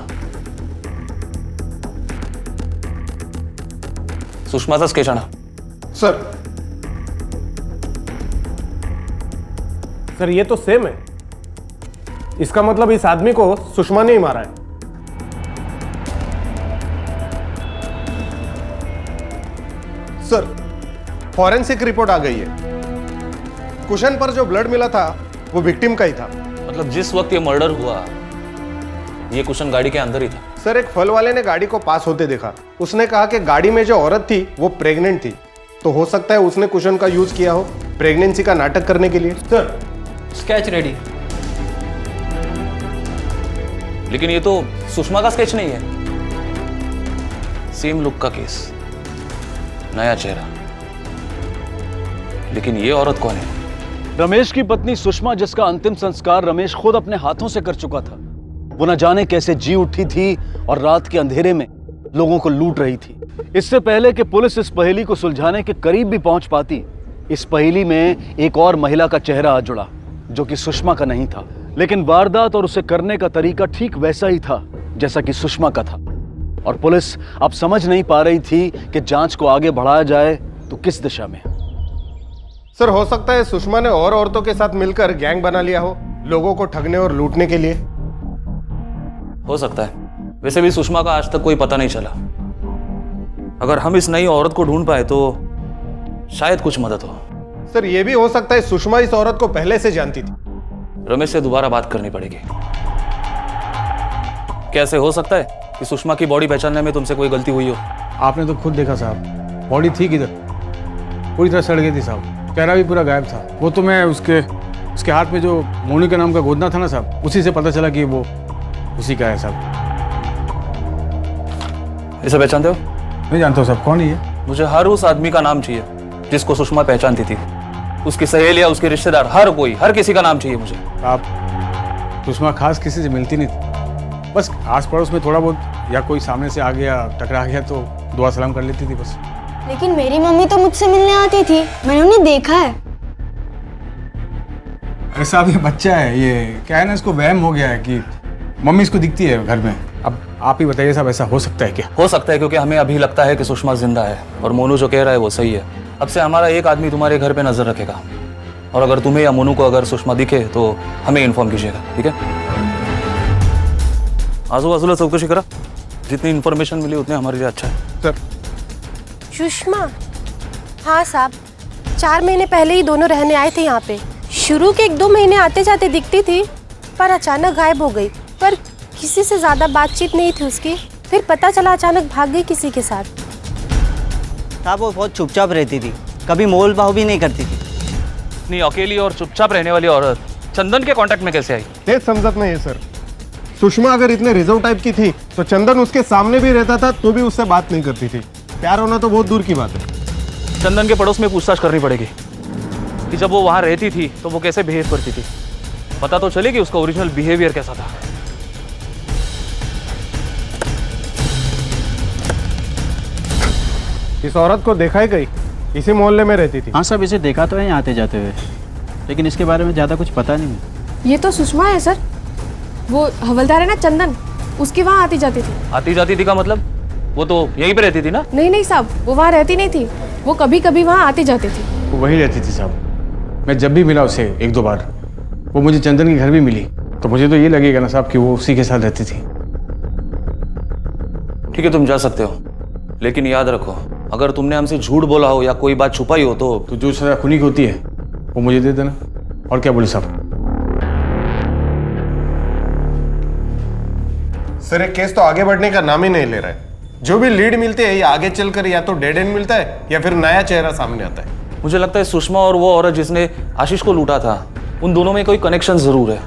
Speaker 7: सुषमाचा स्केच आणा।
Speaker 15: सर सर ये तो सेम है। इसका मतलब इस आदमी को सुषमा ने ही मारा है। सर फॉरेंसिक रिपोर्ट आ गई है। कुशन पर जो ब्लड मिला था वो विक्टिम का ही था।
Speaker 7: मतलब जिस वक्त ये मर्डर हुआ ये कुशन गाड़ी के अंदर ही था।
Speaker 15: सर एक फल वाले ने गाड़ी को पास होते देखा। उसने कहा कि गाड़ी में जो औरत थी वो प्रेग्नेंट थी, तो हो सकता है उसने कुशन का यूज किया हो प्रेगनेंसी का नाटक करने के लिए। Sir
Speaker 9: sketch ready.
Speaker 7: लेकिन ये तो सुषमा का स्केच नहीं है। सेम लुक का केस, नया चेहरा, लेकिन ये औरत कौन है?
Speaker 8: रमेश की पत्नी सुषमा, जिसका अंतिम संस्कार रमेश खुद अपने हाथों से कर चुका था। वो न जाने कैसे जी उठी थी और रात के अंधेरे में लोगों को लूट रही थी। इससे पहले कि पुलिस इस पहेली को सुलझाने के करीब भी पहुंच पाती, इस पहेली में एक और महिला का चेहरा आ जुड़ा जो कि सुषमा का नहीं था। लेकिन वारदात और उसे करने का तरीका ठीक वैसा ही था जैसा कि सुषमा का था। और पुलिस अब समझ नहीं पा रही थी कि जांच को आगे बढ़ाया जाए तो किस दिशा में।
Speaker 15: सर हो सकता है सुषमा ने और औरतों के साथ मिलकर गैंग बना लिया हो लोगों को ठगने और लूटने के लिए।
Speaker 7: हो सकता है। वैसे भी सुषमा का आज तक कोई पता नहीं चला। अगर हम इस नई औरत को ढूंढ पाए तो शायद कुछ मदद हो।
Speaker 15: सर ये भी हो सकता है सुषमा इस औरत को पहले से जानती थी।
Speaker 7: रमेश से दोबारा बात करनी पड़ेगी। कैसे हो सकता है कि सुषमा की बॉडी पहचानने में तुमसे कोई गलती हुई हो?
Speaker 10: आपने तो खुद देखा साहब, बॉडी थी किधर, पूरी तरह सड़ गई थी साहब। चेहरा भी पूरा गायब था। वो तो मैं उसके हाथ में जो मोनी का नाम का गोदना था ना साहब, उसी से पता चला कि वो उसी का है साहब।
Speaker 7: इसे पहचानते हो?
Speaker 10: नहीं जानता हूँ साहब, कौन है ये?
Speaker 7: मुझे हर उस आदमी का नाम चाहिए जिसको सुषमा पहचानती थी। उसकी सहेलियां, उसके रिश्तेदार, हर किसी का नाम चाहिए मुझे।
Speaker 10: आप सुषमा खास किसी से मिलती नहीं थी, बस आस पड़ोस में थोड़ा बहुत या कोई सामने से आ गया टकरा गया तो दुआ सलाम कर लेती थी बस।
Speaker 13: लेकिन मेरी मम्मी तो मुझसे मिलने आती थी, मैंने उन्हें देखा है।
Speaker 10: अरे साहब ये बच्चा है, ये क्या है ना, इसको वहम हो गया है कि मम्मी इसको दिखती है घर में। अब आप ही बताइए साहब, ऐसा हो सकता है क्या?
Speaker 7: हो सकता है, क्योंकि हमें अभी लगता है कि सुषमा जिंदा है और मोनू जो कह रहा है वो सही है। अब से हमारा एक आदमी तुम्हारे घर पे नजर रखेगा और अगर तुम्हें या मोनू को अगर सुषमा दिखे तो हमें इन्फॉर्म कीजिएगा, ठीक है? आजूबाजूला चौकशी करा, जितनी इन्फॉर्मेशन मिली उतने हमारे लिए अच्छा है।
Speaker 15: सर
Speaker 6: सुषमा? हाँ साहब, 4 महीने पहले ही दोनों रहने आए थे यहाँ पे। शुरू के 1-2 महीने आते जाते दिखती थी, पर अचानक गायब हो गई। पर किसी से ज्यादा बातचीत नहीं थी उसकी। फिर पता चला अचानक भाग गई किसी के साथ।
Speaker 20: साहब वो बहुत चुपचाप रहती थी, कभी मोल भाव भी नहीं करती थी।
Speaker 7: नहीं, अकेली और चुपचाप रहने वाली औरत चंदन के कांटेक्ट में कैसे आई?
Speaker 15: तेज समझत नहीं है सर। सुषमा अगर इतने रिजर्व टाइप की थी तो चंदन उसके सामने भी रहता था तो भी उससे बात नहीं करती थी। प्यार होना तो बहुत दूर की बात है।
Speaker 7: चंदन के पड़ोस में पूछताछ करनी पड़ेगी कि जब वो वहां रहती थी तो वो कैसे बिहेव करती थी। पता तो चलेगी उसका ओरिजिनल बिहेवियर कैसा था।
Speaker 15: इस औरत को देखा ही कहीं, इसी मोहल्ले में रहती थी।
Speaker 22: हाँ सब इसे देखा तो है यहाँ आते जाते हुए, लेकिन इसके बारे में ज़्यादा कुछ पता नहीं।
Speaker 6: ये तो सुषमा है सर, वो हवलदार है ना चंदन, उसके वहाँ आती जाती थी।
Speaker 7: आती जाती थी का मतलब? वो तो यहीं पे रहती थी ना?
Speaker 6: नहीं साहब, वो वहाँ रहती नहीं थी, वो कभी कभी वहाँ आती जाती थी।
Speaker 10: वो वहीं रहती थी साहब। मैं जब भी मिला उसे 1-2 बार, वो मुझे चंदन के घर भी मिली, तो मुझे तो ये लगेगा ना साहब कि वो उसी के साथ रहती थी।
Speaker 7: ठीक है, तुम जा सकते हो, लेकिन याद रखो अगर तुमने हमसे झूठ बोला हो या कोई बात छुपाई हो तो
Speaker 10: जो सजा खूनी की होती है वो मुझे दे देना। और क्या बोले साहब?
Speaker 15: सर एक केस तो आगे बढ़ने का नाम ही नहीं ले रहा है। जो भी लीड मिलते हैं या आगे चलकर या तो डेड एंड मिलता है या फिर नया चेहरा सामने आता है।
Speaker 7: मुझे लगता है सुषमा और वो औरत जिसने आशीष को लूटा था, उन दोनों में कोई कनेक्शन जरूर है,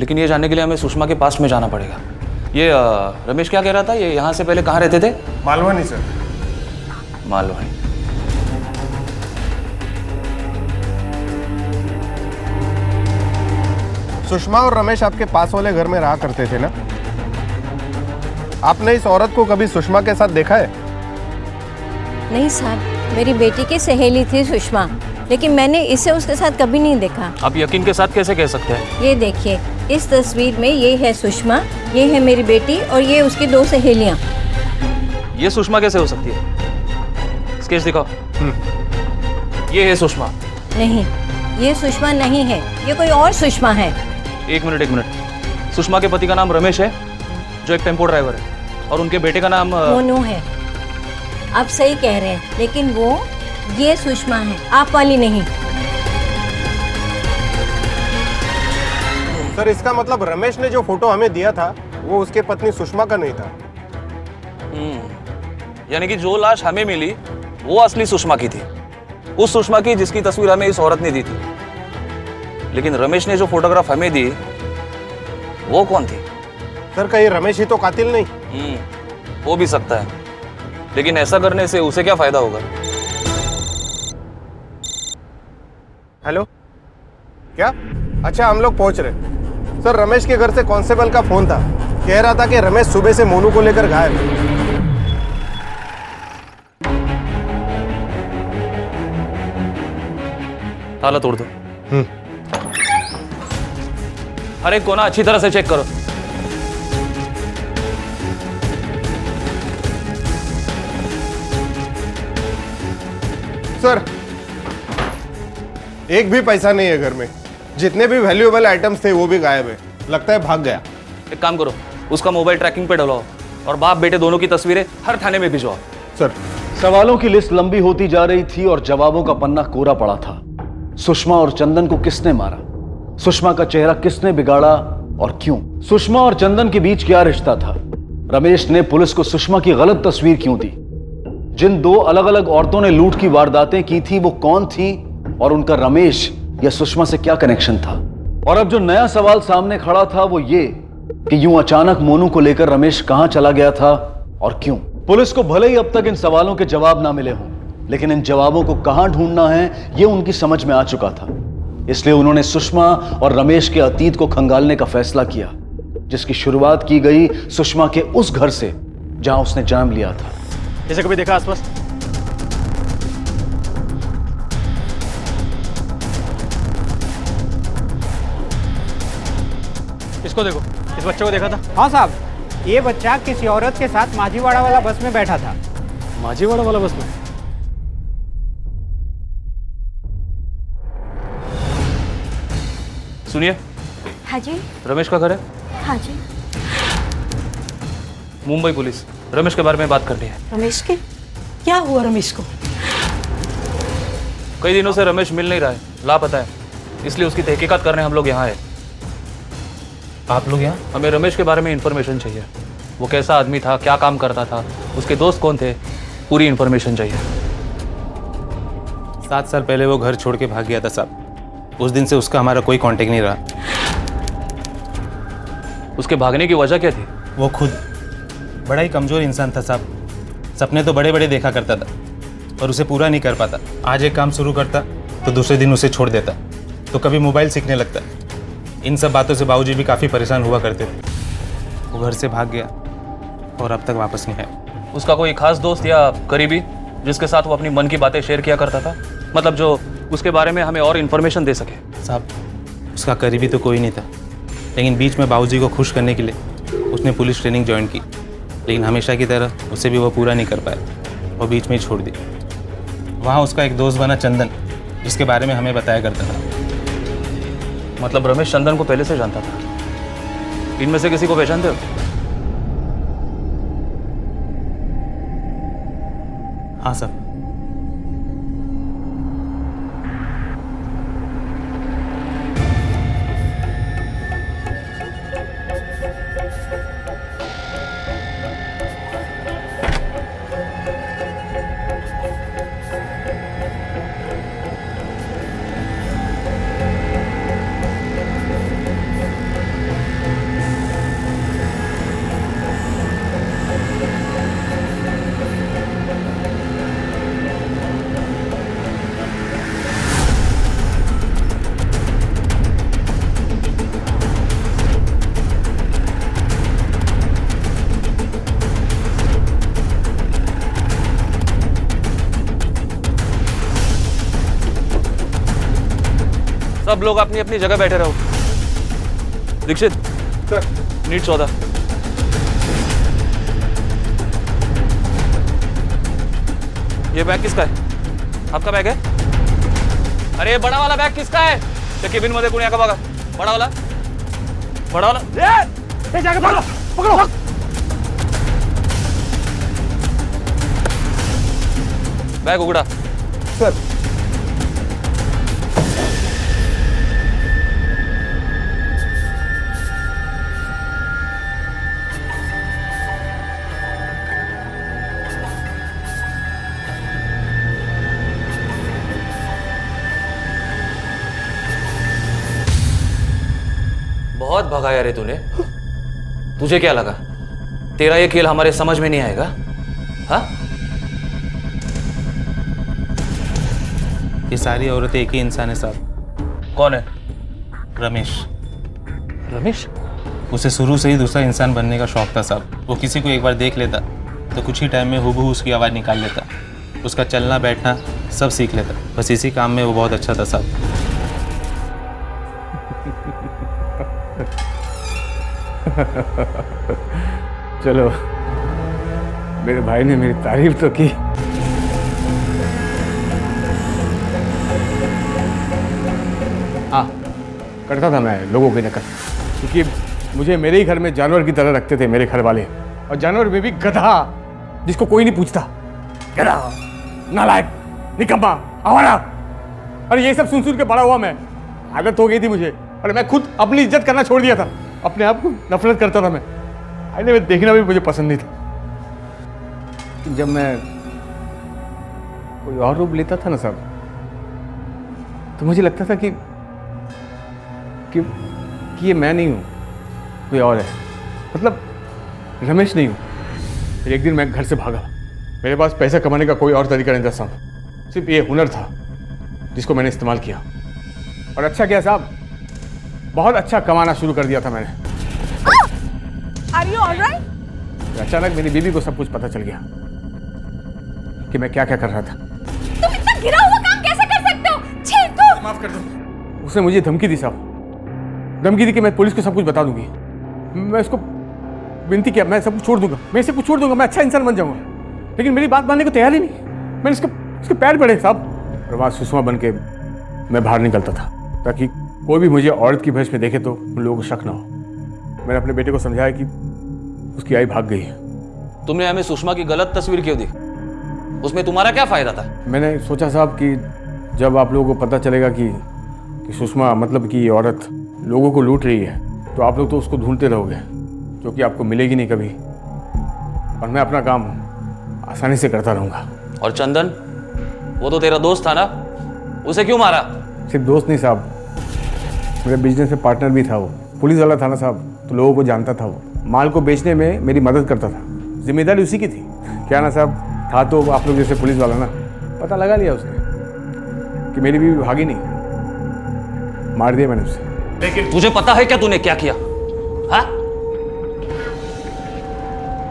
Speaker 7: लेकिन ये जानने के लिए हमें सुषमा के पास में जाना पड़ेगा। ये रमेश क्या कह रहा था, ये यहाँ से पहले कहाँ रहते थे?
Speaker 15: मालवनी सर।
Speaker 7: मालवनी।
Speaker 15: सुषमा और रमेश आपके पास वाले घर में रहा करते थे ना? आपने इस औरत को कभी सुषमा के साथ देखा है?
Speaker 1: नहीं साहब, मेरी बेटी की सहेली थी सुषमा, लेकिन मैंने इसे उसके साथ कभी नहीं देखा।
Speaker 7: आप यकीन के साथ कैसे कह सकते हैं?
Speaker 1: ये देखिए, इस तस्वीर में ये है सुषमा, ये है मेरी बेटी और ये उसकी 2 सहेलियां।
Speaker 7: ये सुषमा कैसे हो सकती है? स्केच दिखाओ। ये है सुषमा।
Speaker 1: नहीं, ये सुषमा नहीं है, ये कोई और सुषमा है।
Speaker 7: एक मिनट। सुषमा के पति का नाम रमेश है, जो एक टेम्पो ड्राइवर है, और उनके बेटे का नाम
Speaker 1: मोनू है। आप सही कह रहे हैं, लेकिन वो ये सुषमा है, आप वाली नहीं।
Speaker 15: सर, इसका मतलब रमेश ने जो फोटो हमें दिया था वो उसके पत्नी सुषमा का नहीं था।
Speaker 7: यानी कि जो लाश हमें मिली वो असली सुषमा की थी, उस सुषमा की जिसकी तस्वीर हमें इस औरत ने दी थी। लेकिन रमेश ने जो फोटोग्राफ हमें दी वो कौन थी?
Speaker 15: सर, कहीं रमेश ही तो कातिल नहीं?
Speaker 7: हो भी सकता है, लेकिन ऐसा करने से उसे क्या फायदा होगा?
Speaker 15: हेलो, क्या? अच्छा, हम लोग पहुंच रहे। सर, रमेश के घर से कांस्टेबल का फोन था, कह रहा था कि रमेश सुबह से मोनू को लेकर गायब है।
Speaker 7: ताला तोड़ दो। हर एक कोना अच्छी तरह से चेक करो।
Speaker 15: सर, एक भी पैसा नहीं है घर में, जितने भी वैल्यूएबल आइटम्स थे वो भी गायब है, लगता है भाग गया।
Speaker 7: एक काम करो, उसका मोबाइल ट्रैकिंग पे डलवाओ और बाप बेटे दोनों की तस्वीरें हर थाने में भिजवाओ।
Speaker 15: सर,
Speaker 8: सवालों की लिस्ट लंबी होती जा रही थी और जवाबों का पन्ना कोरा पड़ा था। सुषमा और चंदन को किसने मारा? सुषमा का चेहरा किसने बिगाड़ा और क्यों? सुषमा और चंदन के बीच क्या रिश्ता था? रमेश ने पुलिस को सुषमा की गलत तस्वीर क्यों दी? जिन 2 अलग अलग औरतों ने लूट की वारदातें की थी वो कौन थी और उनका रमेश या सुषमा से क्या कनेक्शन था? और अब जो नया सवाल सामने खड़ा था वो ये कि यूं अचानक मोनू को लेकर रमेश कहां चला गया था और क्यों? पुलिस को भले ही अब तक इन सवालों के जवाब ना मिले हों, लेकिन इन जवाबों को कहां ढूंढना है ये उनकी समझ में आ चुका था। इसलिए उन्होंने सुषमा और रमेश के अतीत को खंगालने का फैसला किया, जिसकी शुरुआत की गई सुषमा के उस घर से जहां उसने जन्म लिया था।
Speaker 22: इसे कभी देखा आसपास?
Speaker 10: इसको देखो, इस बच्चे को देखा था?
Speaker 3: हाँ साहब, ये बच्चा किसी औरत के साथ माझीवाड़ा वाला बस में बैठा था।
Speaker 10: माझीवाड़ा वाला बस में?
Speaker 7: सुनिए।
Speaker 21: हाँ जी।
Speaker 7: रमेश का घर है?
Speaker 21: हाँ जी।
Speaker 7: मुंबई पुलिस, रमेश के बारे में बात करनी है।
Speaker 21: रमेश के? क्या हुआ रमेश को?
Speaker 7: कई दिनों से रमेश मिल नहीं रहा है, लापता है, इसलिए उसकी तहकीकात करने हम लोग यहाँ आए।
Speaker 10: आप लोग यहाँ?
Speaker 7: हमें रमेश के बारे में इंफॉर्मेशन चाहिए। वो कैसा आदमी था, क्या काम करता था, उसके दोस्त कौन थे, पूरी इंफॉर्मेशन चाहिए।
Speaker 10: 7 साल पहले वो घर छोड़ के भाग गया था साहब। उस दिन से उसका हमारा कोई कांटेक्ट नहीं रहा।
Speaker 7: उसके भागने की वजह क्या थी?
Speaker 10: वो खुद बड़ा ही कमज़ोर इंसान था साहब। सपने तो बड़े बड़े देखा करता था और उसे पूरा नहीं कर पाता। आज एक काम शुरू करता तो दूसरे दिन उसे छोड़ देता, तो कभी मोबाइल सीखने लगता। इन सब बातों से बाबूजी भी काफ़ी परेशान हुआ करते थे। वो घर से भाग गया और अब तक वापस नहीं आया।
Speaker 7: उसका कोई खास दोस्त या करीबी जिसके साथ वो अपनी मन की बातें शेयर किया करता था, मतलब जो उसके बारे में हमें और इन्फॉर्मेशन दे सके?
Speaker 10: साहब, उसका करीबी तो कोई नहीं था, लेकिन बीच में बाबूजी को खुश करने के लिए उसने पुलिस ट्रेनिंग ज्वाइन की, लेकिन हमेशा की तरह उसे भी वो पूरा नहीं कर पाया और बीच में ही छोड़ दी। वहाँ उसका एक दोस्त बना चंदन, जिसके बारे में हमें बताया करता था।
Speaker 7: मतलब रमेश चंदन को पहले से जानता था? इनमें से किसी को पहचानते हो?
Speaker 10: हाँ सर।
Speaker 7: सब लोग अपनी अपनी जगह बैठे रहो। Dikshit sir, NEET 14। ये बैग किसका है? आपका बैग है? अरे ये बड़ा वाला बैग किसका है? ते केबिन मध्ये कोणी आहे का बघा? बड़ा वाला, बड़ा वाला।
Speaker 17: ये जाके पकड़ो, पकड़ो।
Speaker 7: बैग उघडा।
Speaker 23: सर।
Speaker 7: बहुत भगाया रे तूने। तुझे क्या लगा तेरा ये खेल हमारे समझ में नहीं आएगा? हाँ?
Speaker 12: ये सारी औरतें एक ही इंसान है साहब।
Speaker 7: कौन है?
Speaker 12: रमेश।
Speaker 7: रमेश?
Speaker 12: उसे शुरू से ही दूसरा इंसान बनने का शौक था साहब। वो किसी को एक बार देख लेता तो कुछ ही टाइम में हूबहू उसकी आवाज़ निकाल लेता। उसका चलना बैठना सब सीख लेता। बस इसी काम में वो बहुत अच्छा था साहब।
Speaker 17: चलो, मेरे भाई ने मेरी तारीफ तो की। हाँ, करता था मैं लोगों की नकल, क्योंकि मुझे मेरे ही घर में जानवर की तरह रखते थे मेरे घर वाले। और जानवर में भी गधा, जिसको कोई नहीं पूछता। गधा, नालायक, निकम्मा, आवारा। अरे ये सब सुन सुन के बड़ा हुआ मैं। आदत हो गई थी मुझे, और मैं खुद अपनी इज्जत करना छोड़ दिया था। अपने आप को नफरत करता था मैं। आईने में देखना भी मुझे पसंद नहीं था। जब मैं कोई और रूप लेता था ना साहब, तो मुझे लगता था कि ये मैं नहीं हूँ, कोई और है। मतलब रमेश नहीं हूँ। फिर एक दिन मैं घर से भागा। मेरे पास पैसा कमाने का कोई और तरीका नहीं था साहब, सिर्फ ये हुनर था जिसको मैंने इस्तेमाल किया। और अच्छा किया साहब, बहुत अच्छा कमाना शुरू कर दिया था मैंने।
Speaker 18: Are you all right?
Speaker 17: अचानक मेरी बीवी को सब कुछ पता चल गया कि मैं क्या क्या कर रहा था।
Speaker 18: तुम इतना गिरा हुआ काम कैसे कर सकते हो? छी, तुम!
Speaker 17: माफ कर दो। उसने मुझे धमकी दी साहब, धमकी दी कि मैं पुलिस को सब कुछ बता दूंगी। मैं उसको विनती किया, मैं सब कुछ छोड़ दूंगा, मैं सब कुछ छोड़ दूंगा, मैं अच्छा इंसान बन जाऊंगा। लेकिन मेरी बात मानने को तैयार ही नहीं। मैंने उसके पैर पड़े साहब। और वहाँ सुषमा बन के मैं बाहर निकलता था, ताकि कोई भी मुझे औरत की भेष में देखे तो उन लोगों को शक ना हो। मैंने अपने बेटे को समझाया कि उसकी आई भाग गई है।
Speaker 7: तुमने हमें सुषमा की गलत तस्वीर क्यों दी? उसमें तुम्हारा क्या फायदा था? मैंने
Speaker 17: सोचा साहब कि जब आप लोगों को पता चलेगा कि सुषमा मतलब कि ये औरत लोगों को लूट रही है, तो आप लोग तो उसको ढूंढते रहोगे, जो कि आपको मिलेगी नहीं कभी। और मैं अपना काम आसानी से करता रहूँगा।
Speaker 7: और चंदन, वो तो तेरा दोस्त था ना, उसे क्यों मारा?
Speaker 17: सिर्फ दोस्त नहीं साहब, मेरे बिजनेस में पार्टनर भी था। वो पुलिस वाला था ना साहब, तो लोगों को जानता था। वो माल को बेचने में मेरी मदद करता था। जिम्मेदारी उसी की थी। क्या ना साहब, था तो आप लोग जैसे पुलिस वाला ना। पता लगा लिया उसने कि मेरी बीवी भागी नहीं, मार दिया मैंने उसे।
Speaker 7: लेकिन तुझे पता है क्या तूने क्या किया? हाँ?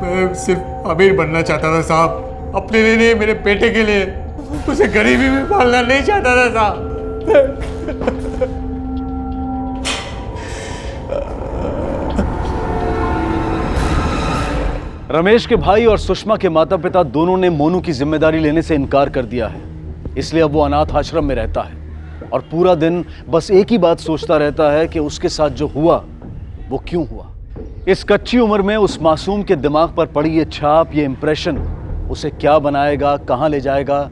Speaker 17: मैं सिर्फ अमीर बनना चाहता था साहब, अपने लिए नहीं, मेरे बेटे के लिए। उसे गरीबी में पालना नहीं चाहता था साहब।
Speaker 8: रमेश के भाई और सुषमा के माता पिता दोनों ने मोनू की जिम्मेदारी लेने से इनकार कर दिया है। इसलिए अब वो अनाथ आश्रम में रहता है और पूरा दिन बस एक ही बात सोचता रहता है कि उसके साथ जो हुआ वो क्यों हुआ। इस कच्ची उम्र में उस मासूम के दिमाग पर पड़ी ये छाप, ये इंप्रेशन उसे क्या बनाएगा, कहाँ ले जाएगा,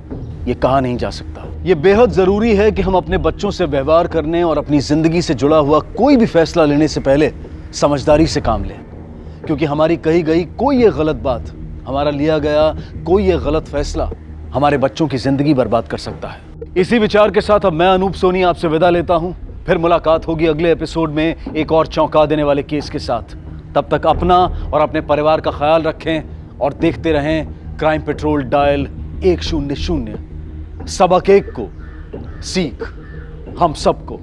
Speaker 8: ये कहा नहीं जा सकता। ये बेहद जरूरी है कि हम अपने बच्चों से व्यवहार करने और अपनी जिंदगी से जुड़ा हुआ कोई भी फैसला लेने से पहले समझदारी से काम लें, क्योंकि हमारी कही गई कोई ये गलत बात, हमारा लिया गया कोई ये गलत फैसला हमारे बच्चों की जिंदगी बर्बाद कर सकता है। इसी विचार के साथ अब मैं अनूप सोनी आपसे विदा लेता हूं। फिर मुलाकात होगी अगले एपिसोड में एक और चौंका देने वाले केस के साथ। तब तक अपना और अपने परिवार का ख्याल रखें और देखते रहें क्राइम पेट्रोल डायल 100। सबक एक को सीख हम सबको।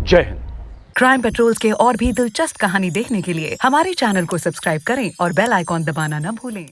Speaker 8: जय हिंद।
Speaker 19: क्राइम पेट्रोल के और भी दिलचस्प कहानी देखने के लिए हमारे चैनल को सब्सक्राइब करें और बेल आइकॉन दबाना न भूलें।